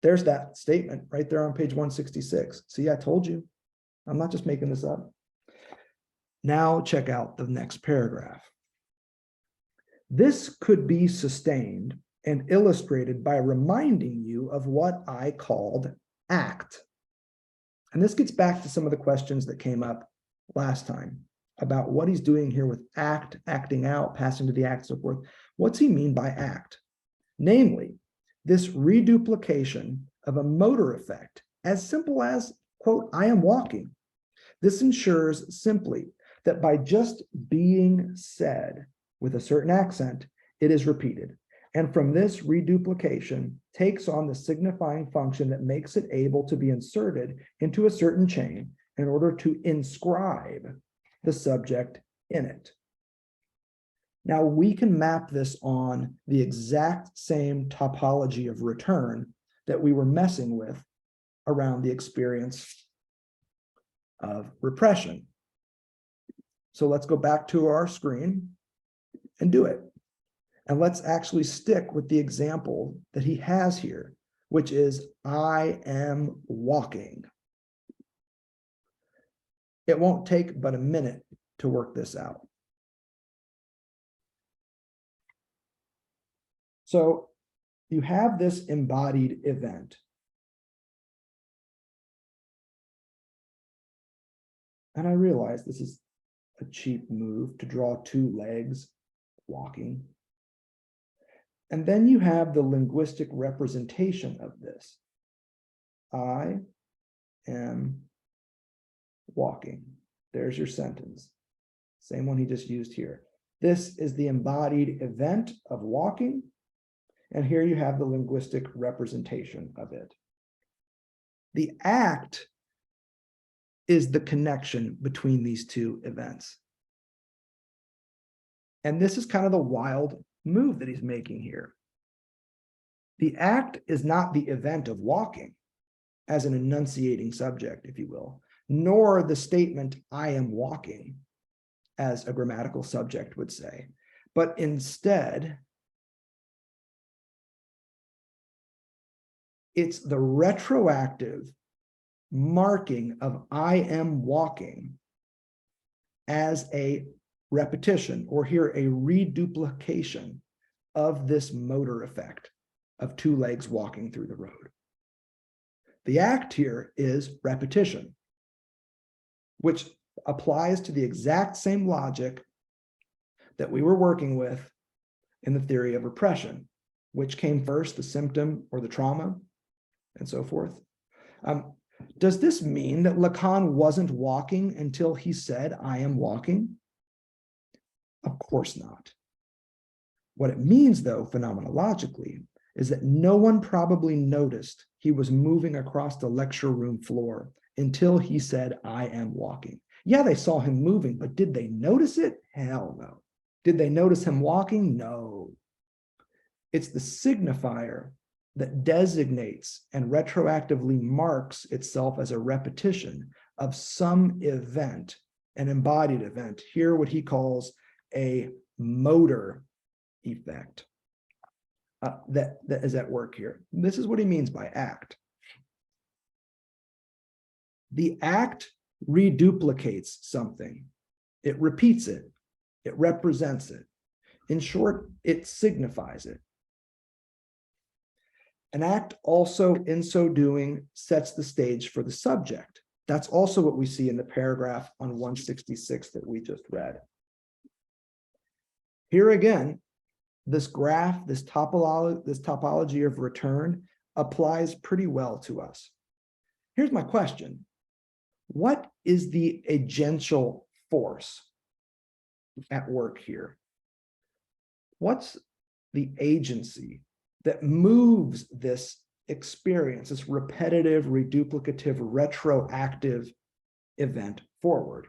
There's that statement right there on page 166. See, I told you. I'm not just making this up. Now check out the next paragraph. This could be sustained and illustrated by reminding you of what I called act. And this gets back to some of the questions that came up last time about what he's doing here with act, acting out, passing to the act, so forth. What's he mean by act? Namely, this reduplication of a motor effect, as simple as, quote, I am walking. This ensures simply that by just being said with a certain accent, it is repeated. And from this reduplication takes on the signifying function that makes it able to be inserted into a certain chain in order to inscribe the subject in it. Now we can map this on the exact same topology of return that we were messing with around the experience of repression. So let's go back to our screen and do it. And let's actually stick with the example that he has here, which is I am walking. It won't take but a minute to work this out. So you have this embodied event. And I realize this is a cheap move to draw two legs walking. And then you have the linguistic representation of this. I am walking. There's your sentence. Same one he just used here. This is the embodied event of walking. And here you have the linguistic representation of it. The act is the connection between these two events. And this is kind of the wild move that he's making here. The act is not the event of walking as an enunciating subject, if you will, nor the statement, I am walking, as a grammatical subject would say, but instead, it's the retroactive marking of I am walking as a repetition, or here a reduplication of this motor effect of two legs walking through the road. The act here is repetition, which applies to the exact same logic that we were working with in the theory of repression. Which came first, the symptom or the trauma, and so forth. Does this mean that Lacan wasn't walking until he said, I am walking? Of course not. What it means, though, phenomenologically, is that no one probably noticed he was moving across the lecture room floor until he said, "I am walking." Yeah, they saw him moving, but did they notice it? Hell no. Did they notice him walking? No. It's the signifier that designates and retroactively marks itself as a repetition of some event, an embodied event. Here, what he calls a motor effect that is at work here. This is what he means by act. The act reduplicates something. It repeats it. It represents it. In short, it signifies it. An act also, in so doing, sets the stage for the subject. That's also what we see in the paragraph on 166 that we just read. Here again, this graph, this topology of return applies pretty well to us. Here's my question. What is the agential force at work here? What's the agency that moves this experience, this repetitive, reduplicative, retroactive event forward?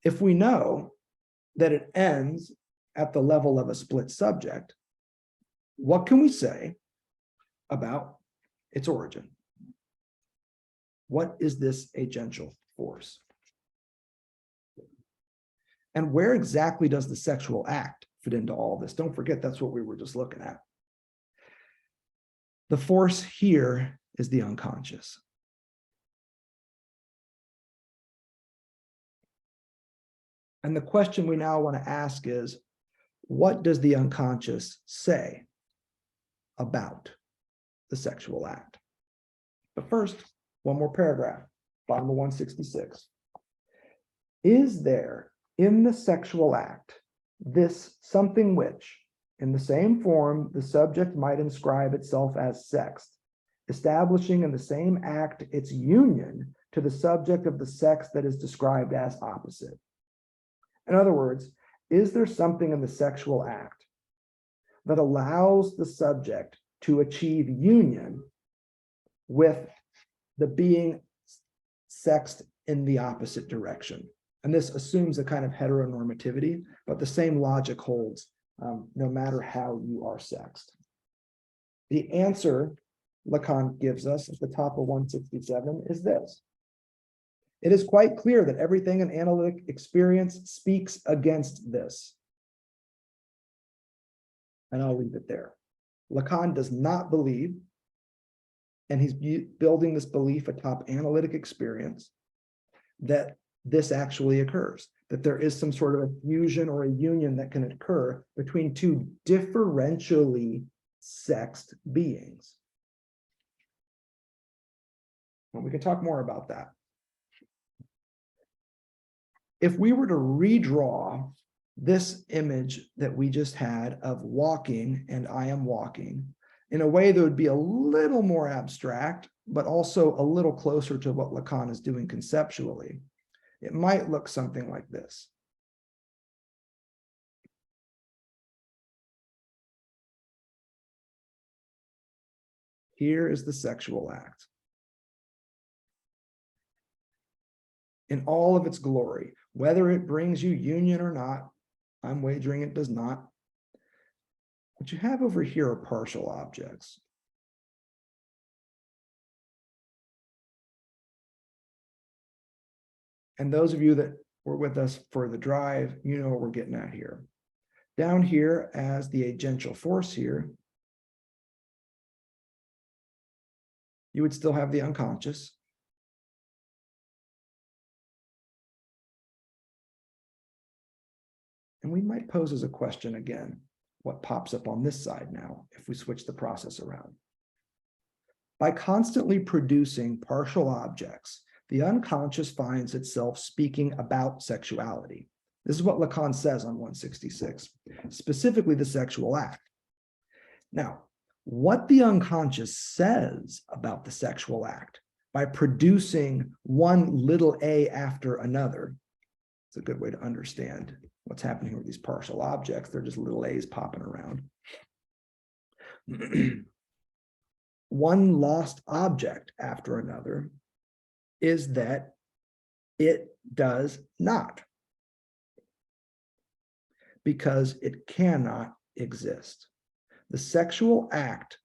If we know that it ends at the level of a split subject, what can we say about its origin? What is this agential force? And where exactly does the sexual act fit into all this? Don't forget, that's what we were just looking at. The force here is the unconscious. And the question we now want to ask is, what does the unconscious say about the sexual act? But first, one more paragraph, bottom of 166. Is there in the sexual act this something which, in the same form, the subject might inscribe itself as sex, establishing in the same act its union to the subject of the sex that is described as opposite? In other words, is there something in the sexual act that allows the subject to achieve union with the being sexed in the opposite direction? And this assumes a kind of heteronormativity, but the same logic holds no matter how you are sexed. The answer Lacan gives us at the top of 167 is this. It is quite clear that everything in analytic experience speaks against this. And I'll leave it there. Lacan does not believe, and he's building this belief atop analytic experience, that this actually occurs, that there is some sort of a fusion or a union that can occur between two differentially sexed beings. And we can talk more about that. If we were to redraw this image that we just had of walking and I am walking in a way that would be a little more abstract, but also a little closer to what Lacan is doing conceptually, it might look something like this. Here is the sexual act in all of its glory. Whether it brings you union or not, I'm wagering it does not. What you have over here are partial objects. And those of you that were with us for the drive, you know what we're getting at here. Down here as the agential force here, you would still have the unconscious. And we might pose as a question again, what pops up on this side now if we switch the process around? By constantly producing partial objects, the unconscious finds itself speaking about sexuality. This is what Lacan says on 166, specifically the sexual act. Now, what the unconscious says about the sexual act by producing one little a after another, it's a good way to understand what's happening with these partial objects. They're just little a's popping around. one lost object after another is that it does not, because it cannot exist. The sexual act,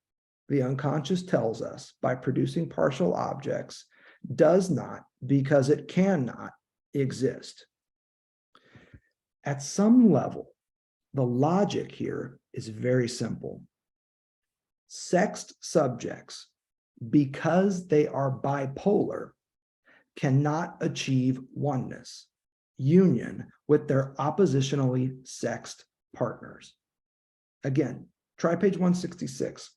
the unconscious tells us, by producing partial objects, does not because it cannot exist. At some level, the logic here is very simple. Sexed subjects, because they are bipolar, cannot achieve oneness, union with their oppositionally sexed partners. Again, try page 166.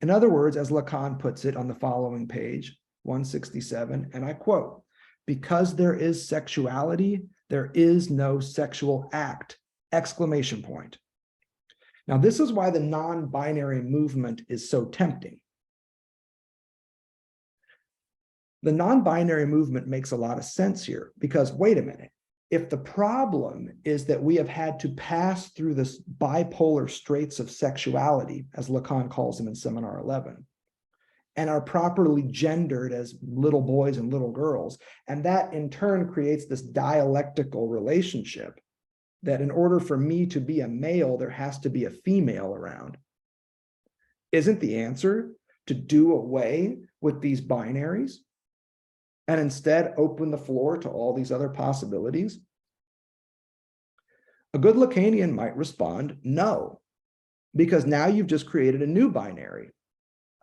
In other words, as Lacan puts it on the following page, 167, and I quote, "Because there is sexuality, there is no sexual act!" Exclamation point. Now, this is why the non-binary movement is so tempting. The non-binary movement makes a lot of sense here because, wait a minute, if the problem is that we have had to pass through this bipolar straits of sexuality, as Lacan calls them in Seminar 11, and are properly gendered as little boys and little girls, and that in turn creates this dialectical relationship that in order for me to be a male, there has to be a female around. Isn't the answer to do away with these binaries and instead open the floor to all these other possibilities? A good Lacanian might respond, no, because now you've just created a new binary,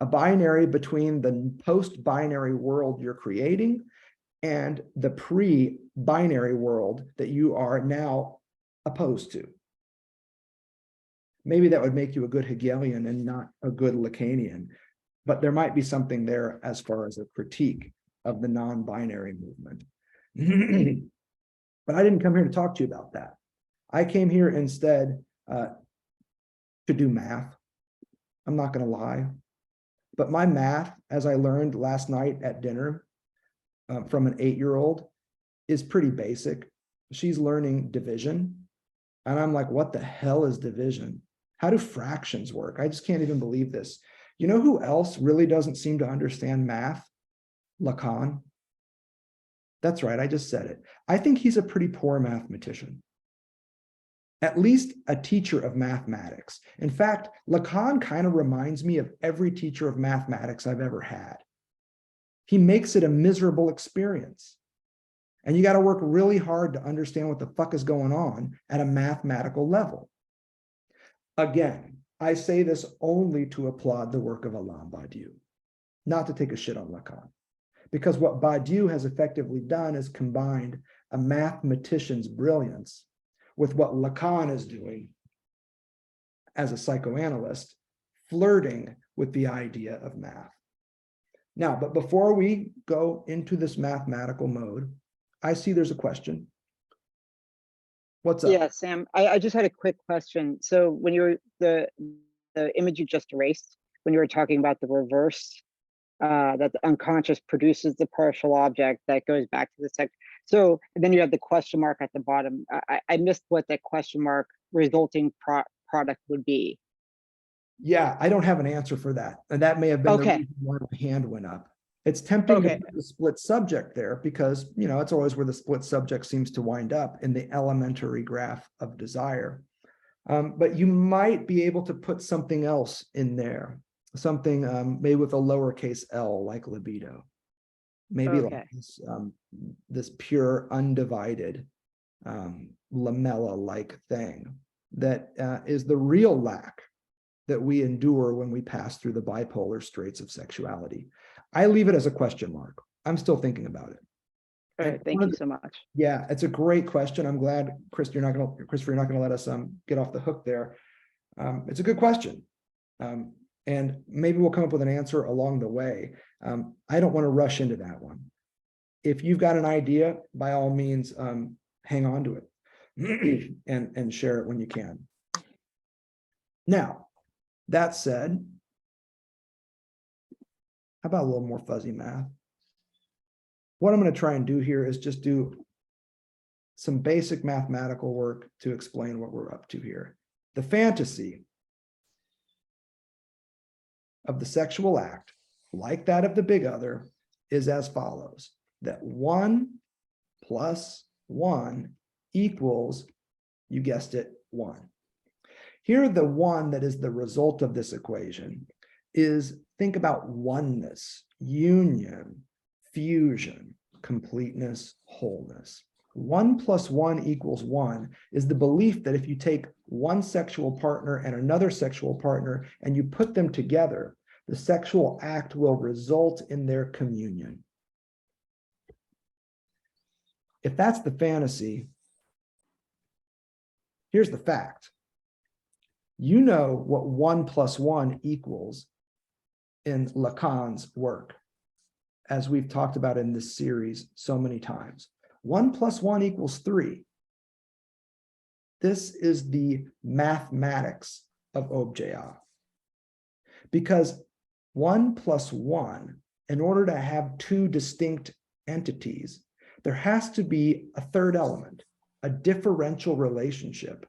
a binary between the post-binary world you're creating and the pre-binary world that you are now opposed to. Maybe that would make you a good Hegelian and not a good Lacanian, but there might be something there as far as a critique of the non-binary movement. But I didn't come here to talk to you about that. I came here instead to do math. I'm not going to lie. But my math, as I learned last night at dinner from an 8-year-old, is pretty basic. She's learning division. And I'm like, what the hell is division? How do fractions work? I just can't even believe this. You know who else really doesn't seem to understand math? Lacan. That's right, I just said it. I think he's a pretty poor mathematician. At least a teacher of mathematics. In fact, Lacan kind of reminds me of every teacher of mathematics I've ever had. He makes it a miserable experience. And you got to work really hard to understand what the fuck is going on at a mathematical level. Again, I say this only to applaud the work of Alain Badiou, not to take a shit on Lacan. Because what Badiou has effectively done is combined a mathematician's brilliance with what Lacan is doing as a psychoanalyst, flirting with the idea of math. Now, but before we go into this mathematical mode, I see there's a question. What's up? Yeah, Sam, I just had a quick question. So when you were, the image you just erased, when you were talking about the reverse, that the unconscious produces the partial object that goes back to the sex. So and then you have the question mark at the bottom. I missed what that question mark resulting product would be. Yeah, I don't have an answer for that. And that may have been the reason why my hand went up. It's tempting to put the split subject there because, you know, it's always where the split subject seems to wind up in the elementary graph of desire. But you might be able to put something else in there, something maybe with a lowercase l like libido. Maybe like this pure undivided lamella-like thing that is the real lack that we endure when we pass through the bipolar straits of sexuality. I leave it as a question mark. I'm still thinking about it. All right, thank you so much. Yeah, it's a great question. I'm glad, Christopher, you're not gonna let us get off the hook there. It's a good question. And maybe we'll come up with an answer along the way. I don't want to rush into that one. If you've got an idea, by all means, hang on to it and share it when you can. Now, that said, how about a little more fuzzy math? What I'm going to try and do here is just do some basic mathematical work to explain what we're up to here. The fantasy of the sexual act, like that of the big other, is as follows, that 1 plus 1 equals, you guessed it, 1. Here, the 1 that is the result of this equation is, think about oneness, union, fusion, completeness, wholeness. 1 plus 1 equals 1 is the belief that if you take one sexual partner and another sexual partner and you put them together, the sexual act will result in their communion. If that's the fantasy, here's the fact. You know what 1 plus 1 equals in Lacan's work, as we've talked about in this series so many times. 1 plus 1 equals 3. This is the mathematics of objet. Because 1 plus 1, in order to have two distinct entities, there has to be a third element, a differential relationship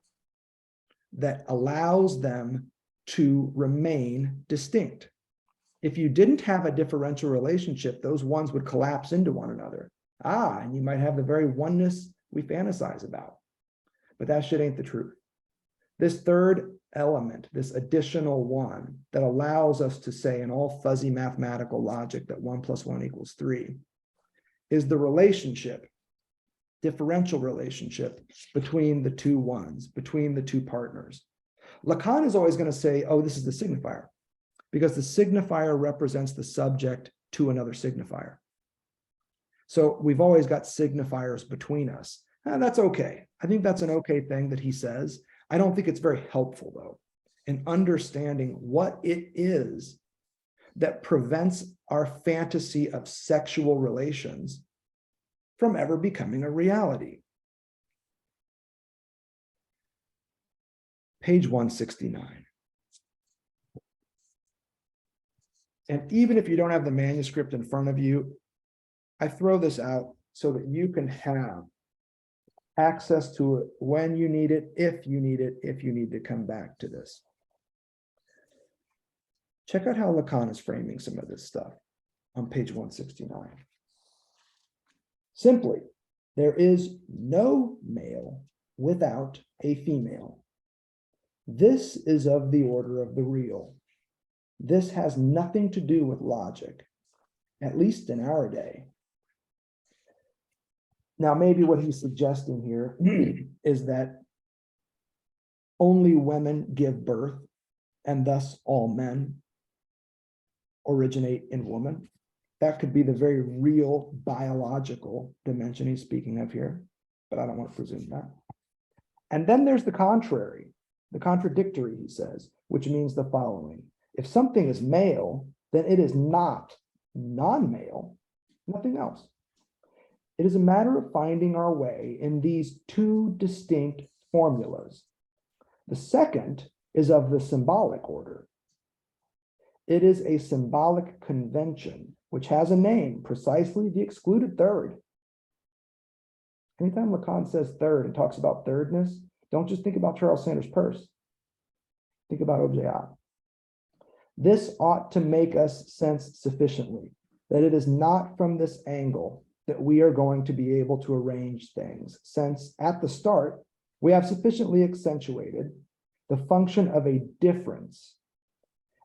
that allows them to remain distinct. If you didn't have a differential relationship, those ones would collapse into one another. And you might have the very oneness we fantasize about. But that shit ain't the truth. This third element, this additional 1 that allows us to say in all fuzzy mathematical logic that 1 plus 1 equals 3, is the relationship, differential relationship between the two ones, between the two partners. Lacan is always going to say, oh, this is the signifier, because the signifier represents the subject to another signifier. So we've always got signifiers between us. And that's okay. I think that's an okay thing that he says. I don't think it's very helpful, though, in understanding what it is that prevents our fantasy of sexual relations from ever becoming a reality. Page 169. And even if you don't have the manuscript in front of you, I throw this out so that you can have access to it when you need it, if you need it, if you need to come back to this. Check out how Lacan is framing some of this stuff on page 169. Simply, there is no male without a female. This is of the order of the real. This has nothing to do with logic, at least in our day. Now, maybe what he's suggesting here is that only women give birth, and thus all men originate in woman. That could be the very real biological dimension he's speaking of here, but I don't want to presume that. And then there's the contrary, the contradictory, he says, which means the following. If something is male, then it is not non-male, nothing else. It is a matter of finding our way in these two distinct formulas. The second is of the symbolic order. It is a symbolic convention, which has a name, precisely the excluded third. Anytime Lacan says third and talks about thirdness, don't just think about Charles Sanders Peirce. Think about objet. This ought to make us sense sufficiently that it is not from this angle that we are going to be able to arrange things, since at the start, we have sufficiently accentuated the function of a difference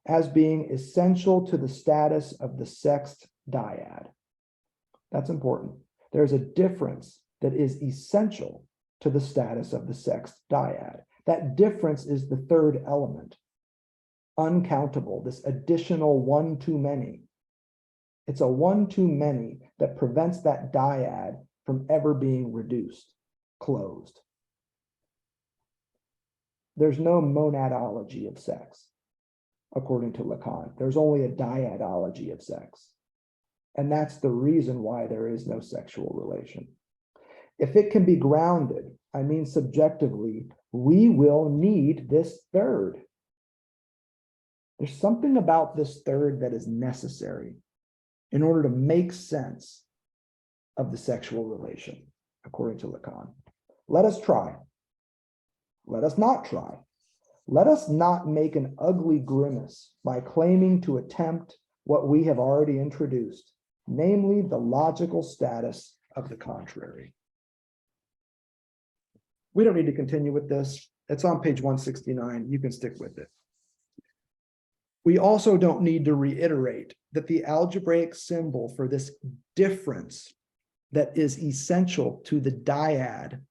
as being essential to the status of the sexed dyad. That's important. There's a difference that is essential to the status of the sexed dyad. That difference is the third element, uncountable, this additional one too many. It's a one too many that prevents that dyad from ever being reduced, closed. There's no monadology of sex, according to Lacan. There's only a dyadology of sex. And that's the reason why there is no sexual relation. If it can be grounded, I mean subjectively, we will need this third. There's something about this third that is necessary in order to make sense of the sexual relation, according to Lacan. Let us try. Let us not try. Let us not make an ugly grimace by claiming to attempt what we have already introduced, namely the logical status of the contrary. We don't need to continue with this. It's on page 169. You can stick with it. We also don't need to reiterate that the algebraic symbol for this difference that is essential to the dyad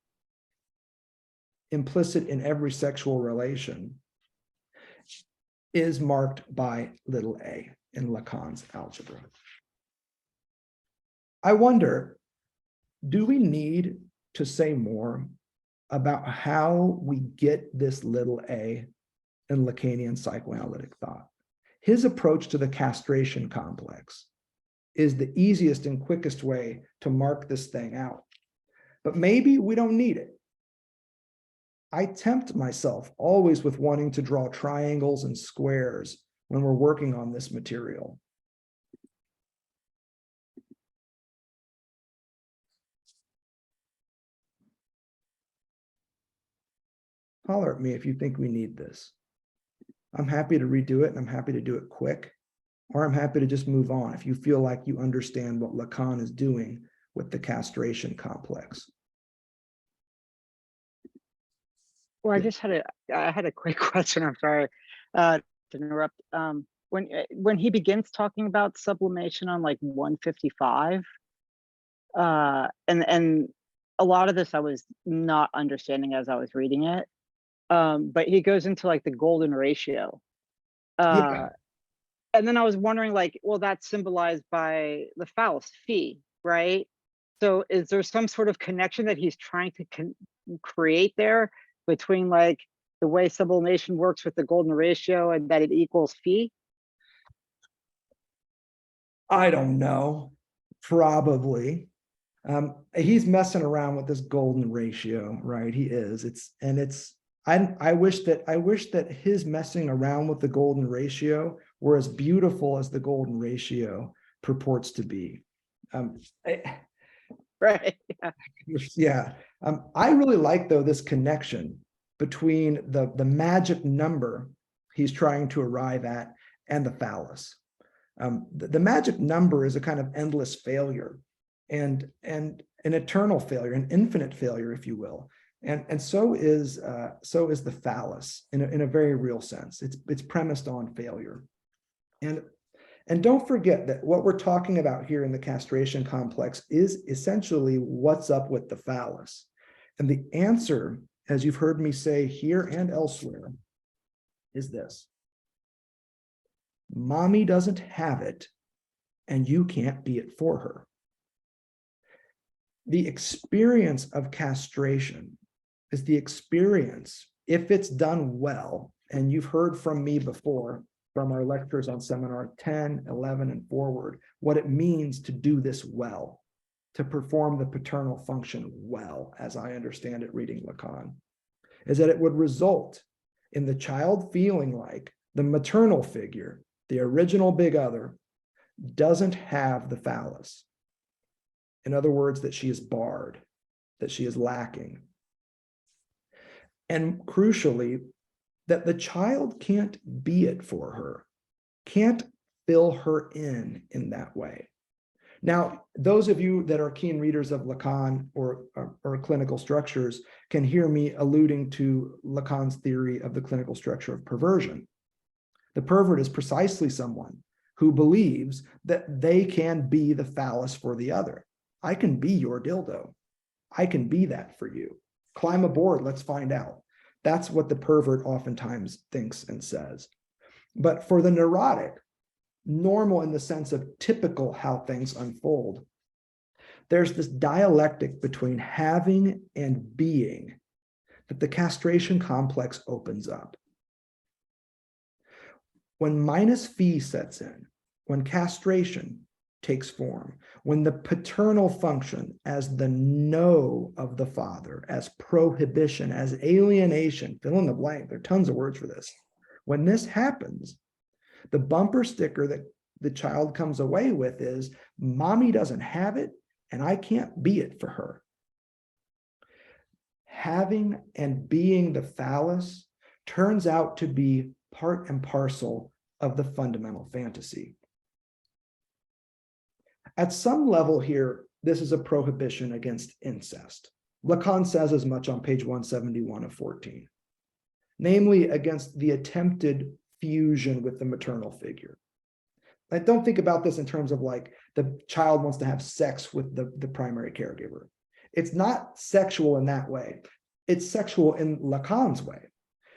implicit in every sexual relation is marked by little a in Lacan's algebra. I wonder, do we need to say more about how we get this little a in Lacanian psychoanalytic thought? His approach to the castration complex is the easiest and quickest way to mark this thing out. But maybe we don't need it. I tempt myself always with wanting to draw triangles and squares when we're working on this material. Holler at me if you think we need this. I'm happy to redo it, and I'm happy to do it quick, or I'm happy to just move on if you feel like you understand what Lacan is doing with the castration complex. Well, I had a quick question. I'm sorry to interrupt. When he begins talking about sublimation on like 155, and a lot of this I was not understanding as I was reading it, but he goes into like the golden ratio, Yeah. and then I was wondering, like, well, that's symbolized by the phallus phi, right? So is there some sort of connection that he's trying to create there between like the way sublimation works with the golden ratio and that it equals phi? I don't know. Probably. He's messing around with this golden ratio, right? He is. I wish that his messing around with the golden ratio were as beautiful as the golden ratio purports to be. Right. Yeah. I really like, though, this connection between the magic number he's trying to arrive at and the phallus. The magic number is a kind of endless failure and an eternal failure, an infinite failure, if you will. And so is the phallus in a very real sense. It's premised on failure. And don't forget that what we're talking about here in the castration complex is essentially what's up with the phallus. And the answer, as you've heard me say here and elsewhere, is this: mommy doesn't have it, and you can't be it for her. The experience of castration is the experience, if it's done well, and you've heard from me before from our lectures on seminar 10, 11, and forward, what it means to do this well, to perform the paternal function well, as I understand it reading Lacan, is that it would result in the child feeling like the maternal figure, the original big other, doesn't have the phallus. In other words, that she is barred, that she is lacking. And crucially, that the child can't be it for her, can't fill her in that way. Now, those of you that are keen readers of Lacan or clinical structures can hear me alluding to Lacan's theory of the clinical structure of perversion. The pervert is precisely someone who believes that they can be the phallus for the other. I can be your dildo. I can be that for you. Climb aboard, let's find out. That's what the pervert oftentimes thinks and says. But for the neurotic, normal in the sense of typical how things unfold, there's this dialectic between having and being that the castration complex opens up. When minus phi sets in, when castration takes form, when the paternal function as the no of the father, as prohibition, as alienation, fill in the blank, there are tons of words for this. When this happens, the bumper sticker that the child comes away with is, mommy doesn't have it, and I can't be it for her. Having and being the phallus turns out to be part and parcel of the fundamental fantasy. At some level here, this is a prohibition against incest. Lacan says as much on page 171 of 14, namely against the attempted fusion with the maternal figure. I don't think about this in terms of like the child wants to have sex with the primary caregiver. It's not sexual in that way. It's sexual in Lacan's way,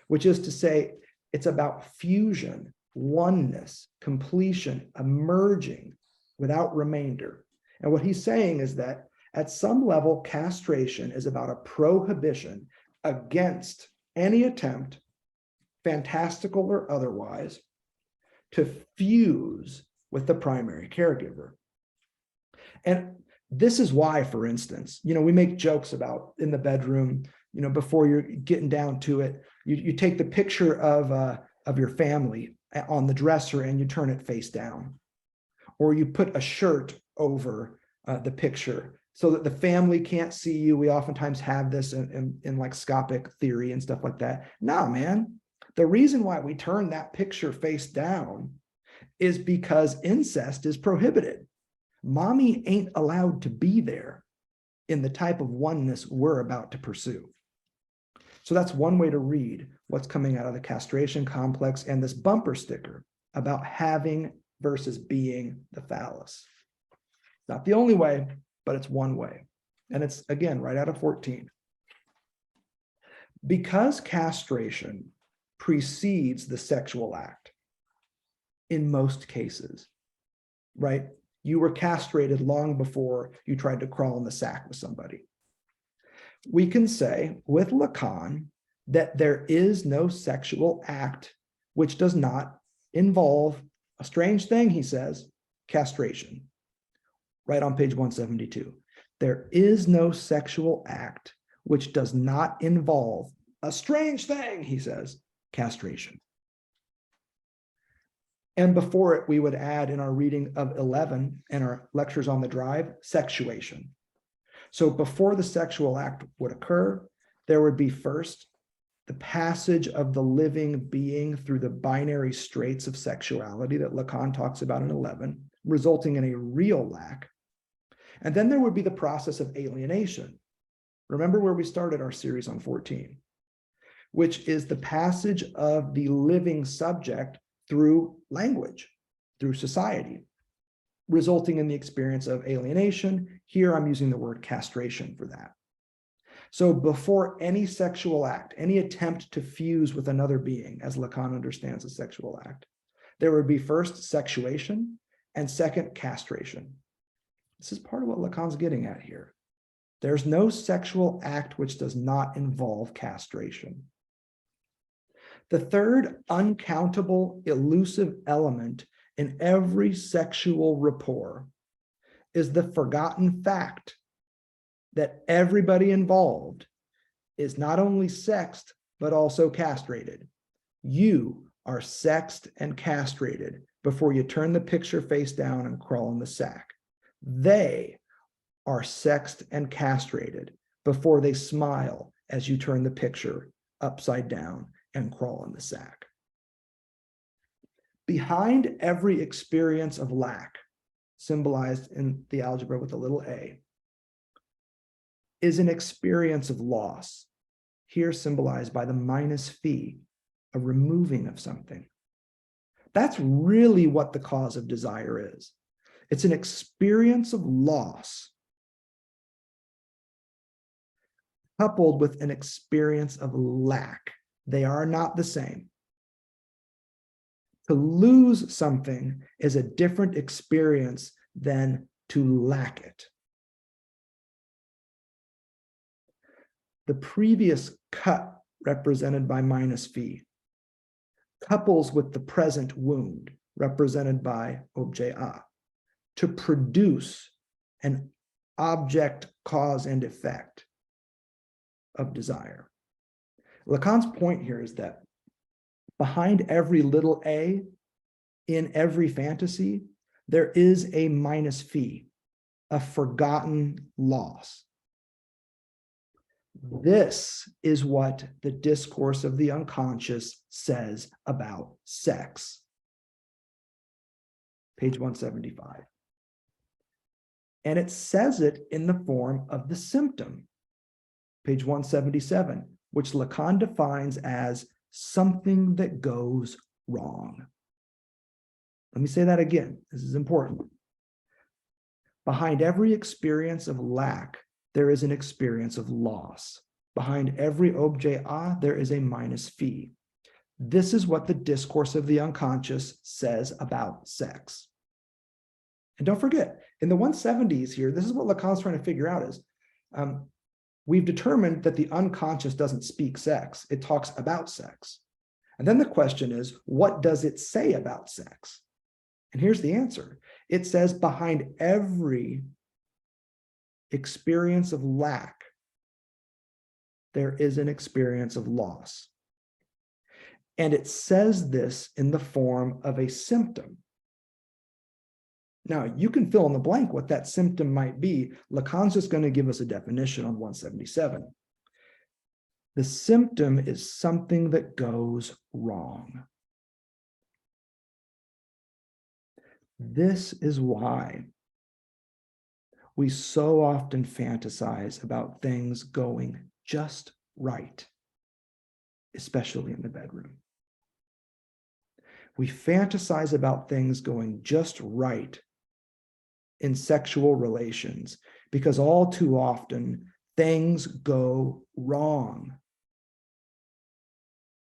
which is to say it's about fusion, oneness, completion, emerging without remainder. And what he's saying is that at some level, castration is about a prohibition against any attempt, fantastical or otherwise, to fuse with the primary caregiver. And this is why, for instance, we make jokes about in the bedroom, before you're getting down to it, you take the picture of your family on the dresser and you turn it face down, or you put a shirt over the picture so that the family can't see you. We oftentimes have this in like scopic theory and stuff like that. No, man, the reason why we turn that picture face down is because incest is prohibited. Mommy ain't allowed to be there in the type of oneness we're about to pursue. So that's one way to read what's coming out of the castration complex and this bumper sticker about having versus being the phallus. Not the only way, but it's one way. And it's, again, right out of 14. Because castration precedes the sexual act in most cases, right? You were castrated long before you tried to crawl in the sack with somebody. We can say with Lacan that there is no sexual act which does not involve a strange thing, he says, castration. Right on page 172. There is no sexual act which does not involve a strange thing, he says, castration. And before it, we would add in our reading of 11 and our lectures on the drive, sexuation. So before the sexual act would occur, there would be first the passage of the living being through the binary straits of sexuality that Lacan talks about in 11, resulting in a real lack. And then there would be the process of alienation. Remember where we started our series on 14, which is the passage of the living subject through language, through society, resulting in the experience of alienation. Here I'm using the word castration for that. So before any sexual act, any attempt to fuse with another being, as Lacan understands a sexual act, there would be first sexuation and second castration. This is part of what Lacan's getting at here. There's no sexual act which does not involve castration. The third uncountable, elusive element in every sexual rapport is the forgotten fact that everybody involved is not only sexed, but also castrated. You are sexed and castrated before you turn the picture face down and crawl in the sack. They are sexed and castrated before they smile as you turn the picture upside down and crawl in the sack. Behind every experience of lack, symbolized in the algebra with a little a, is an experience of loss, here symbolized by the minus phi, a removing of something. That's really what the cause of desire is. It's an experience of loss coupled with an experience of lack. They are not the same. To lose something is a different experience than to lack it. The previous cut, represented by minus phi, couples with the present wound, represented by objet A, to produce an object, cause, and effect of desire. Lacan's point here is that behind every little a, in every fantasy, there is a minus phi, a forgotten loss. This is what the discourse of the unconscious says about sex. Page 175. And it says it in the form of the symptom. Page 177, which Lacan defines as something that goes wrong. Let me say that again. This is important. Behind every experience of lack, there is an experience of loss. Behind every objet A, there is a minus phi. This is what the discourse of the unconscious says about sex. And don't forget, in the 170s here, this is what Lacan's trying to figure out is, we've determined that the unconscious doesn't speak sex, it talks about sex. And then the question is, what does it say about sex? And here's the answer. It says behind every experience of lack, there is an experience of loss. And it says this in the form of a symptom. Now, you can fill in the blank what that symptom might be. Lacan's just going to give us a definition on 177. The symptom is something that goes wrong. This is why we so often fantasize about things going just right, especially in the bedroom. We fantasize about things going just right in sexual relations because all too often things go wrong.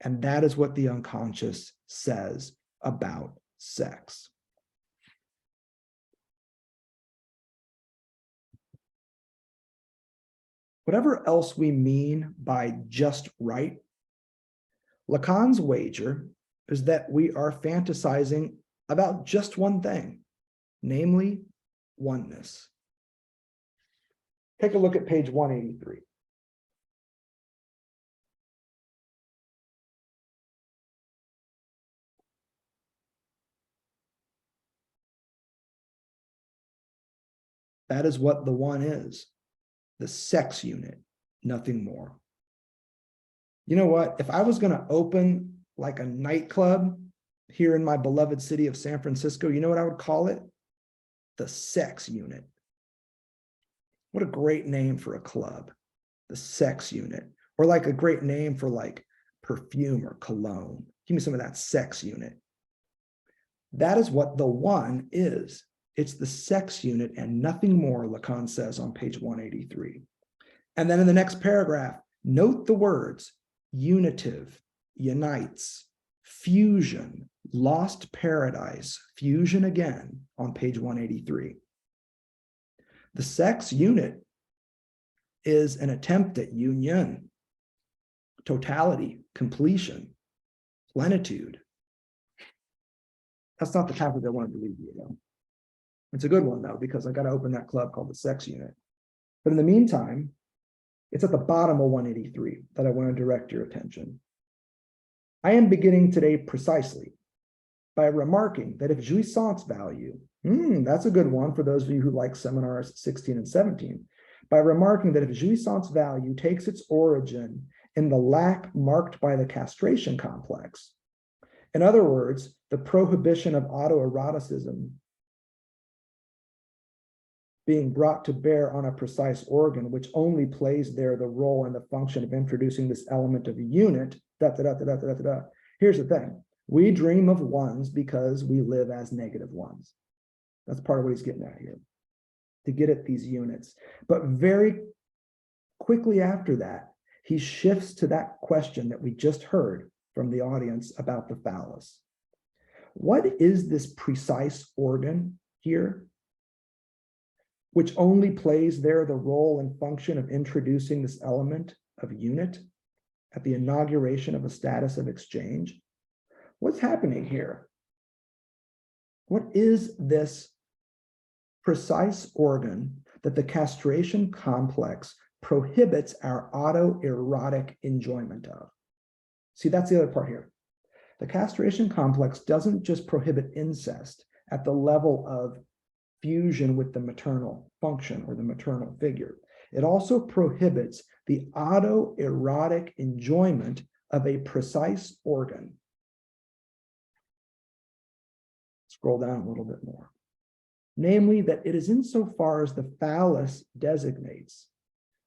And that is what the unconscious says about sex. Whatever else we mean by just right, Lacan's wager is that we are fantasizing about just one thing, namely oneness. Take a look at page 183. That is what the one is, the sex unit, nothing more. You know what? If I was going to open like a nightclub here in my beloved city of San Francisco, you know what I would call it? The sex unit. What a great name for a club, the sex unit, or like a great name for like perfume or cologne. Give me some of that sex unit. That is what the one is. It's the sex unit and nothing more, Lacan says on page 183. And then in the next paragraph, note the words unitive, unites, fusion, lost paradise, fusion again on page 183. The sex unit is an attempt at union, totality, completion, plenitude. That's not the topic I wanted to leave you though. It's a good one though, because I got to open that club called the sex unit. But in the meantime, it's at the bottom of 183 that I want to direct your attention. I am beginning today precisely by remarking that if jouissance value, that's a good one for those of you who like seminars 16 and 17, by remarking that if jouissance value takes its origin in the lack marked by the castration complex, in other words, the prohibition of autoeroticism being brought to bear on a precise organ, which only plays there the role and the function of introducing this element of a unit, Here's the thing. We dream of ones because we live as negative ones. That's part of what he's getting at here, to get at these units. But very quickly after that, he shifts to that question that we just heard from the audience about the phallus. What is this precise organ here, which only plays there the role and function of introducing this element of unit at the inauguration of a status of exchange? What's happening here? What is this precise organ that the castration complex prohibits our autoerotic enjoyment of? See, that's the other part here. The castration complex doesn't just prohibit incest at the level of fusion with the maternal function or the maternal figure. It also prohibits the autoerotic enjoyment of a precise organ. Scroll down a little bit more. Namely, that it is insofar as the phallus designates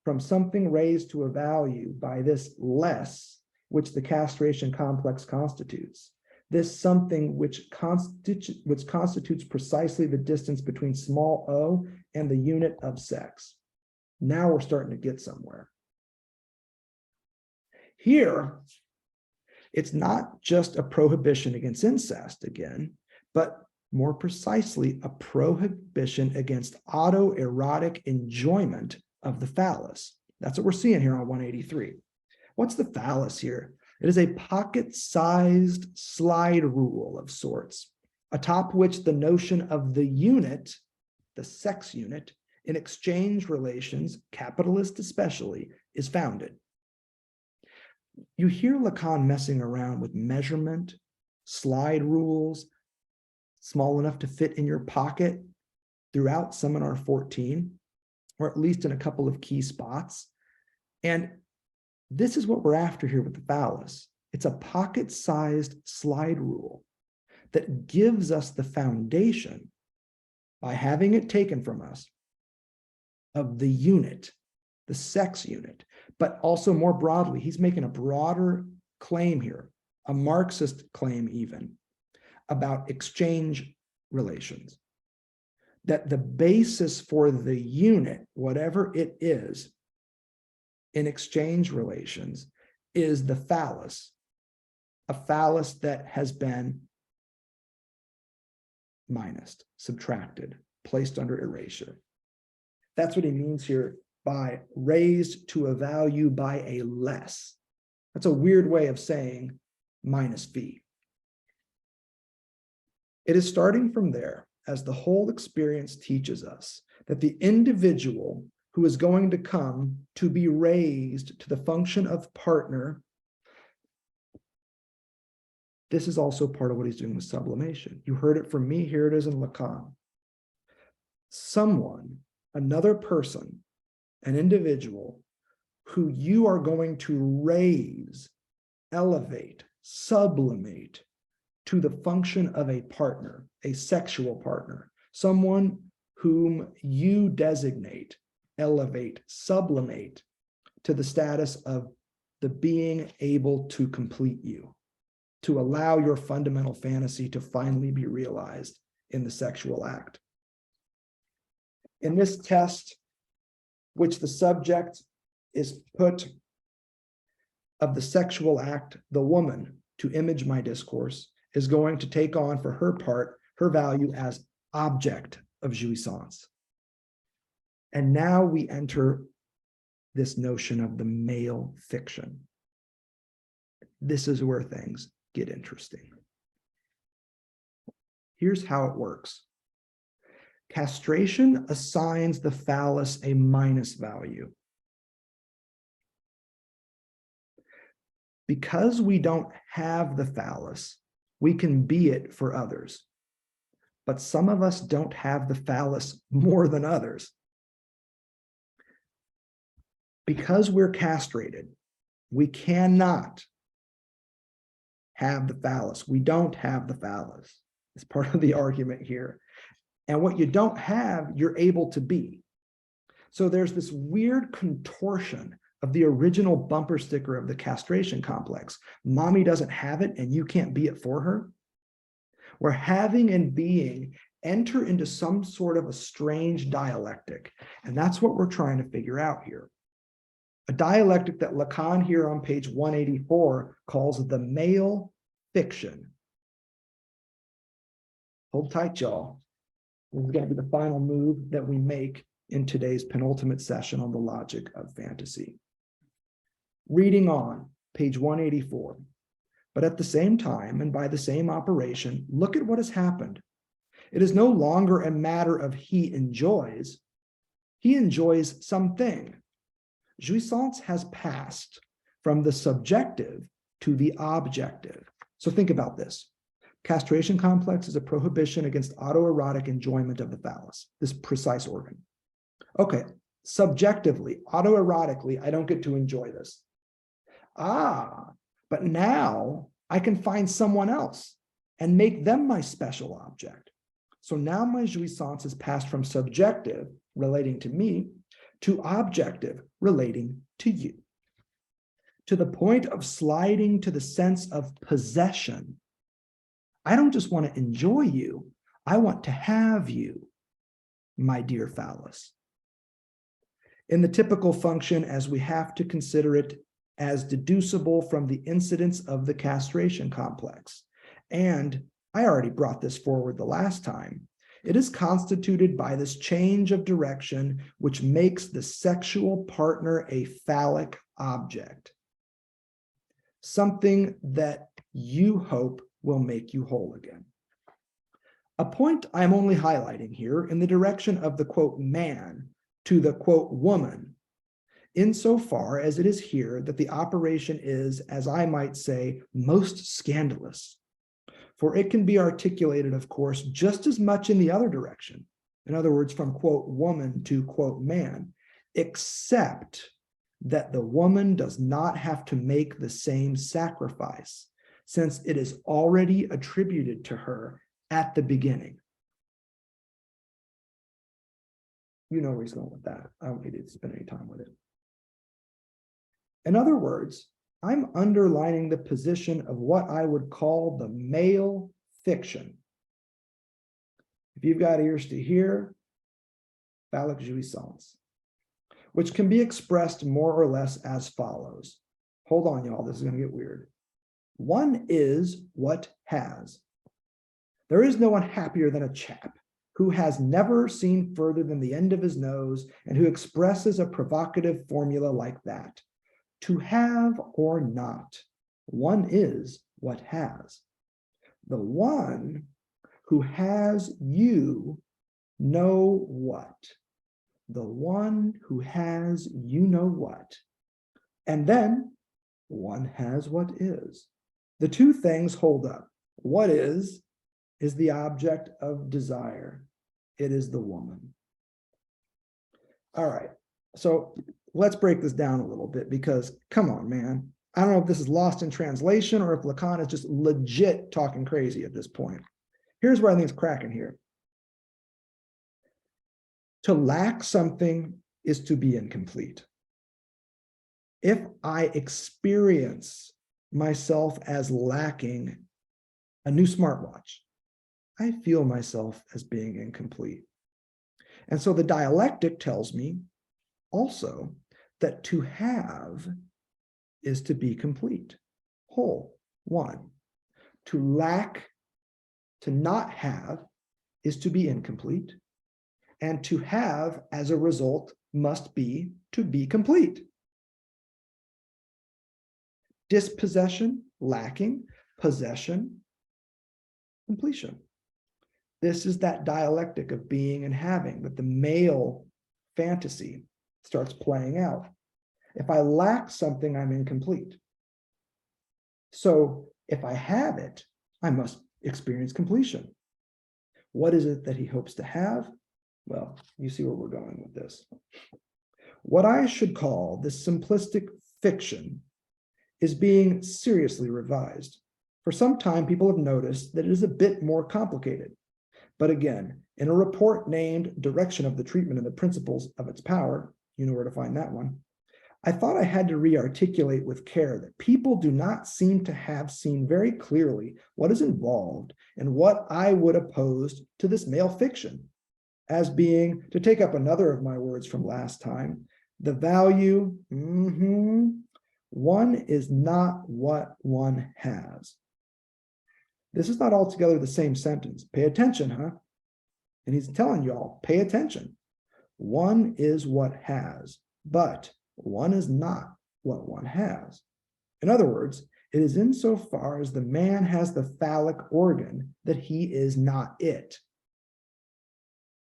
from something raised to a value by this less, which the castration complex constitutes, this something which constitutes precisely the distance between small o and the unit of sex. Now we're starting to get somewhere. Here, it's not just a prohibition against incest again, but more precisely, a prohibition against autoerotic enjoyment of the phallus. That's what we're seeing here on 183. What's the phallus here? It is a pocket-sized slide rule of sorts, atop which the notion of the unit, the sex unit, in exchange relations, capitalist especially, is founded. You hear Lacan messing around with measurement, slide rules, small enough to fit in your pocket throughout seminar 14, or at least in a couple of key spots. And this is what we're after here with the phallus. It's a pocket-sized slide rule that gives us the foundation by having it taken from us of the unit, the sex unit, but also more broadly, he's making a broader claim here, a Marxist claim even, about exchange relations, that the basis for the unit, whatever it is, in exchange relations, is the phallus, a phallus that has been minused, subtracted, placed under erasure. That's what he means here by raised to a value by a less. That's a weird way of saying minus v. It is starting from there, as the whole experience teaches us, that the individual who is going to come to be raised to the function of partner, this is also part of what he's doing with sublimation. You heard it from me, here it is in Lacan. Someone, another person, an individual who you are going to raise, elevate, sublimate to the function of a partner, a sexual partner, someone whom you designate, elevate, sublimate to the status of the being able to complete you, to allow your fundamental fantasy to finally be realized in the sexual act. In this test, which the subject is put of the sexual act, the woman, to image my discourse, is going to take on for her part, her value as object of jouissance. And now we enter this notion of the male fiction. This is where things get interesting. Here's how it works. Castration assigns the phallus a minus value. Because we don't have the phallus, we can be it for others. But some of us don't have the phallus more than others. Because we're castrated, we cannot have the phallus. We don't have the phallus. It's part of the argument here. And what you don't have, you're able to be. So there's this weird contortion of the original bumper sticker of the castration complex. Mommy doesn't have it and you can't be it for her. Where having and being enter into some sort of a strange dialectic. And that's what we're trying to figure out here. A dialectic that Lacan here on page 184 calls the male fiction. Hold tight, y'all. This is going to be the final move that we make in today's penultimate session on the logic of fantasy. Reading on, page 184. But at the same time, and by the same operation, look at what has happened. It is no longer a matter of he enjoys something. Jouissance has passed from the subjective to the objective. So think about this. Castration complex is a prohibition against autoerotic enjoyment of the phallus, this precise organ. Okay, subjectively, autoerotically, I don't get to enjoy this. But now I can find someone else and make them my special object. So now my jouissance has passed from subjective, relating to me, to objective, relating to you. To the point of sliding to the sense of possession. I don't just want to enjoy you, I want to have you, my dear phallus. In the typical function, as we have to consider it as deducible from the incidence of the castration complex. And I already brought this forward the last time. It is constituted by this change of direction, which makes the sexual partner a phallic object. Something that you hope will make you whole again. A point I'm only highlighting here in the direction of the quote man to the quote woman, insofar as it is here that the operation is, as I might say, most scandalous. For it can be articulated, of course, just as much in the other direction. In other words, from quote woman to quote man, except that the woman does not have to make the same sacrifice, since it is already attributed to her at the beginning. You know where he's going with that. I don't need to spend any time with it. In other words, I'm underlining the position of what I would call the male fiction. If you've got ears to hear, phallic jouissance, which can be expressed more or less as follows. Hold on, y'all, this is going to get weird. One is what has. There is no one happier than a chap who has never seen further than the end of his nose and who expresses a provocative formula like that. To have or not, one is what has. The one who has you know what. The one who has you know what. And then one has what is. The two things hold up. What is the object of desire. It is the woman. All right, so let's break this down a little bit because, come on, man. I don't know if this is lost in translation or if Lacan is just legit talking crazy at this point. Here's where I think it's cracking here. To lack something is to be incomplete. If I experience myself as lacking a new smartwatch, I feel myself as being incomplete. And so the dialectic tells me also that to have is to be complete, whole, one. To lack, to not have, is to be incomplete. And to have, as a result, must be to be complete. Dispossession, lacking, possession, completion. This is that dialectic of being and having that the male fantasy starts playing out. If I lack something, I'm incomplete. So if I have it, I must experience completion. What is it that he hopes to have? Well, you see where we're going with this. What I should call this simplistic fiction is being seriously revised. For some time, people have noticed that it is a bit more complicated. But again, in a report named Direction of the Treatment and the Principles of Its Power, you know where to find that one, I thought I had to re-articulate with care that people do not seem to have seen very clearly what is involved and what I would oppose to this male fiction as being, to take up another of my words from last time, the value, one is not what one has. This is not altogether the same sentence. Pay attention, huh? And he's telling y'all, pay attention. One is what has, but one is not what one has. In other words, it is insofar as the man has the phallic organ that he is not it.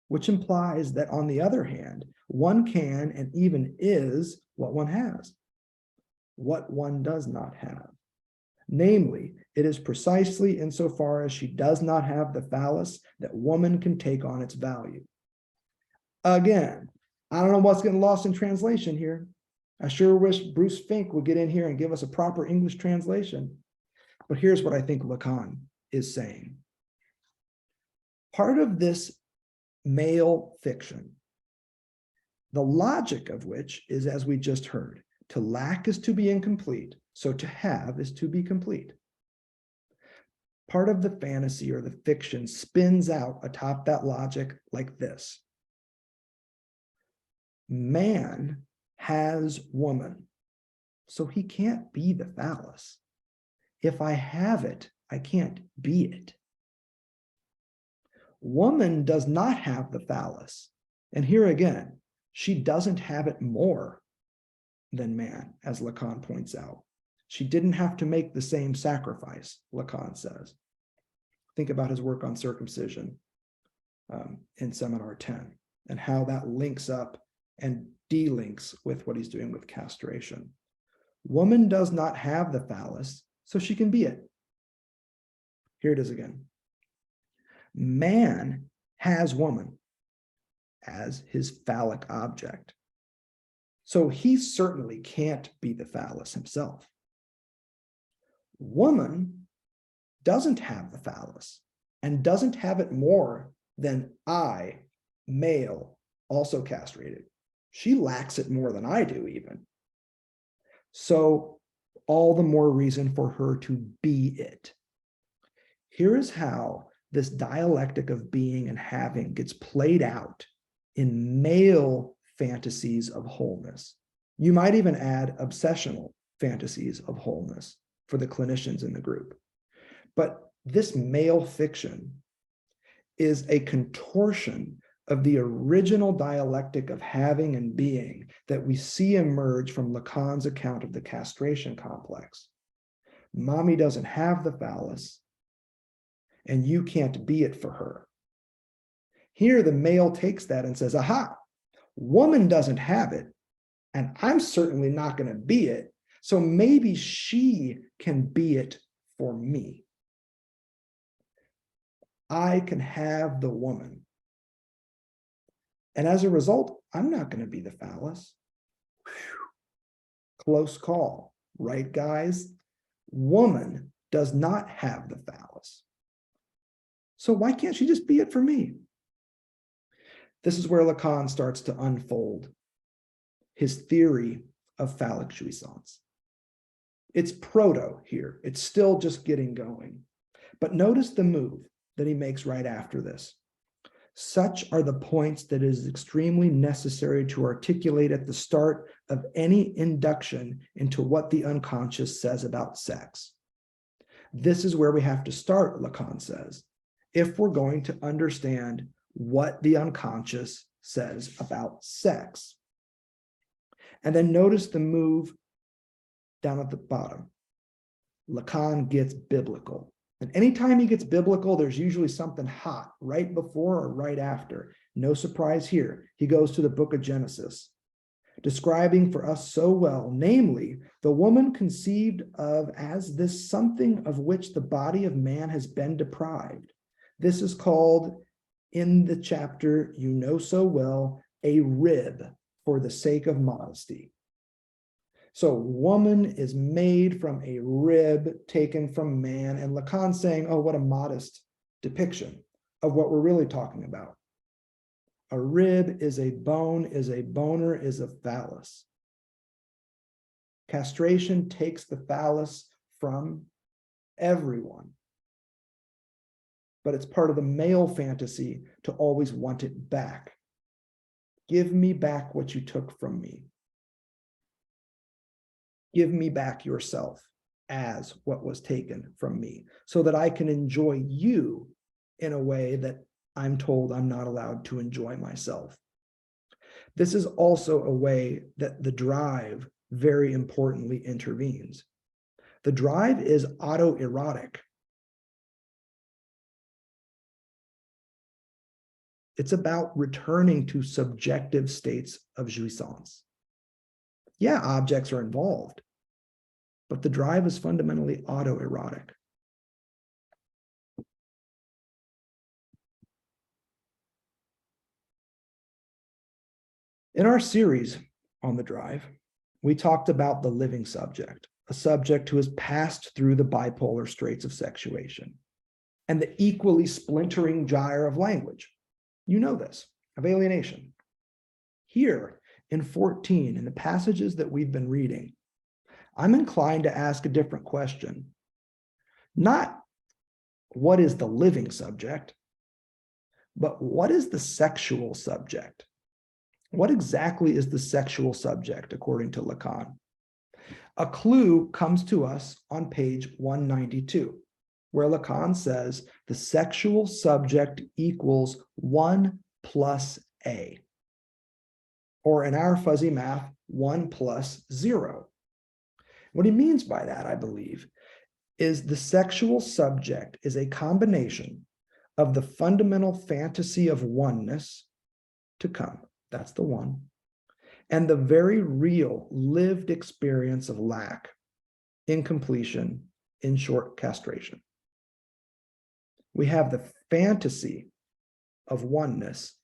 Which implies that, on the other hand, one can and even is what one has, what one does not have. Namely, it is precisely insofar as she does not have the phallus that woman can take on its value. Again, I don't know what's getting lost in translation here. I sure wish Bruce Fink would get in here and give us a proper English translation. But here's what I think Lacan is saying. Part of this male fiction, the logic of which is, as we just heard, to lack is to be incomplete, so to have is to be complete. Part of the fantasy or the fiction spins out atop that logic like this. Man has woman, so he can't be the phallus. If I have it, I can't be it. Woman does not have the phallus, and here again, she doesn't have it more than man, as Lacan points out. She didn't have to make the same sacrifice, Lacan says. Think about his work on circumcision in Seminar 10 and how that links up and delinks with what he's doing with castration. Woman does not have the phallus, so she can be it. Here it is again. Man has woman as his phallic object. So he certainly can't be the phallus himself. Woman doesn't have the phallus and doesn't have it more than I, male, also castrated. She lacks it more than I do even. So all the more reason for her to be it. Here is how this dialectic of being and having gets played out in male fantasies of wholeness. You might even add obsessional fantasies of wholeness for the clinicians in the group. But this male fiction is a contortion of the original dialectic of having and being that we see emerge from Lacan's account of the castration complex. Mommy doesn't have the phallus, and you can't be it for her. Here, the male takes that and says, aha, woman doesn't have it, and I'm certainly not going to be it, so maybe she can be it for me. I can have the woman. And as a result, I'm not going to be the phallus. Whew. Close call, right, guys? Woman does not have the phallus. So why can't she just be it for me? This is where Lacan starts to unfold his theory of phallic jouissance. It's proto here. It's still just getting going. But notice the move that he makes right after this. Such are the points that it is extremely necessary to articulate at the start of any induction into what the unconscious says about sex. This is where we have to start, Lacan says, if we're going to understand what the unconscious says about sex. And then notice the move down at the bottom. Lacan gets biblical. And anytime he gets biblical, there's usually something hot right before or right after. No surprise here. He goes to the book of Genesis, describing for us so well, namely, the woman conceived of as this something of which the body of man has been deprived. This is called, in the chapter you know so well, a rib for the sake of modesty. So woman is made from a rib taken from man, and Lacan saying, oh, what a modest depiction of what we're really talking about. A rib is a bone, is a boner, is a phallus. Castration takes the phallus from everyone. But it's part of the male fantasy to always want it back. Give me back what you took from me. Give me back yourself as what was taken from me, so that I can enjoy you in a way that I'm told I'm not allowed to enjoy myself. This is also a way that the drive very importantly intervenes. The drive is autoerotic. It's about returning to subjective states of jouissance. Yeah, objects are involved, but the drive is fundamentally autoerotic. In our series on the drive, we talked about the living subject, a subject who has passed through the bipolar straits of sexuation and the equally splintering gyre of language. You know this, of alienation. Here in 14, in the passages that we've been reading, I'm inclined to ask a different question. Not what is the living subject, but what is the sexual subject? What exactly is the sexual subject, according to Lacan? A clue comes to us on page 192, where Lacan says the sexual subject equals 1 plus A, or in our fuzzy math, 1 plus 0. What he means by that, I believe, is the sexual subject is a combination of the fundamental fantasy of oneness to come, that's the one, and the very real lived experience of lack, incompletion, in short, castration. We have the fantasy of oneness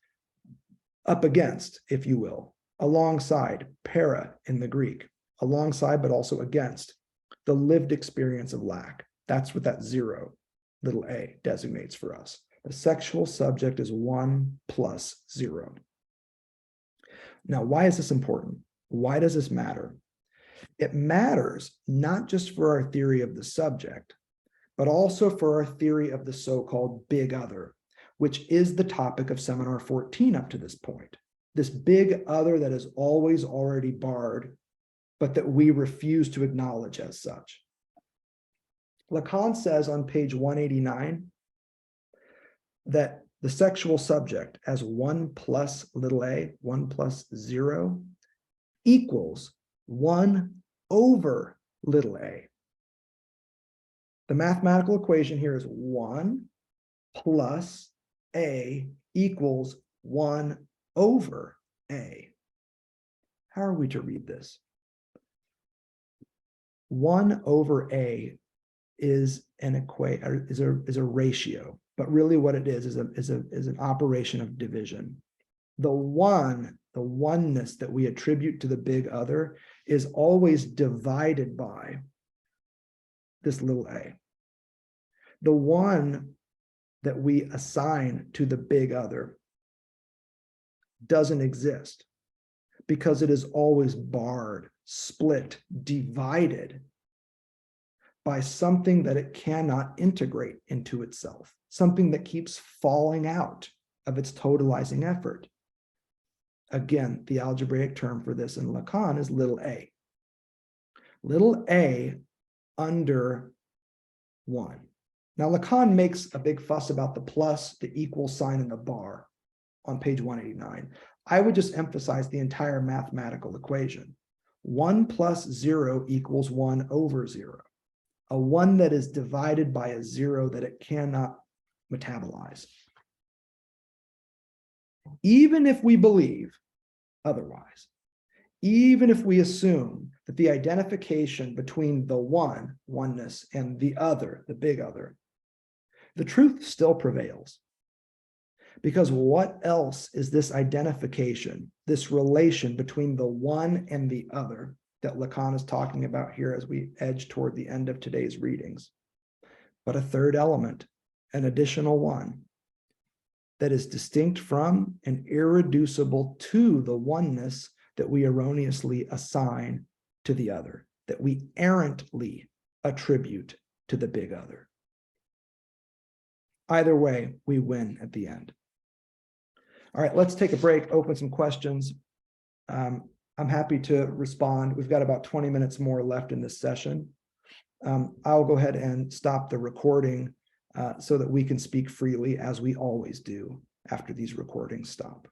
up against, if you will, alongside, para in the Greek, alongside but also against the lived experience of lack. That's what that 0, little a, designates for us. The sexual subject is 1 plus 0. Now, why is this important? Why does this matter? It matters not just for our theory of the subject, but also for our theory of the so-called big other, which is the topic of seminar 14 up to this point. This big other that is always already barred, but that we refuse to acknowledge as such. Lacan says on page 189 that the sexual subject as 1 plus little a, 1 plus 0, equals 1 over little a. The mathematical equation here is 1 plus a equals 1 over a. How are we to read this? 1 over a is an is a ratio, but really what it is an operation of division. The oneness that we attribute to the big other is always divided by this little a. The one that we assign to the big other doesn't exist because it is always barred, split, divided by something that it cannot integrate into itself, something that keeps falling out of its totalizing effort. Again, the algebraic term for this in Lacan is little a. Little a under 1. Now, Lacan makes a big fuss about the plus, the equal sign, and the bar on page 189. I would just emphasize the entire mathematical equation. 1 plus 0 equals 1 over 0. A 1 that is divided by a 0 that it cannot metabolize. Even if we believe otherwise, even if we assume that the identification between the oneness, and the other, the big other, the truth still prevails. Because what else is this identification, this relation between the one and the other that Lacan is talking about here as we edge toward the end of today's readings, but a third element, an additional one that is distinct from and irreducible to the oneness that we erroneously assign to the other, that we errantly attribute to the big other. Either way, we win at the end. All right, let's take a break, open some questions. I'm happy to respond. We've got about 20 minutes more left in this session. I'll go ahead and stop the recording so that we can speak freely, as we always do after these recordings stop.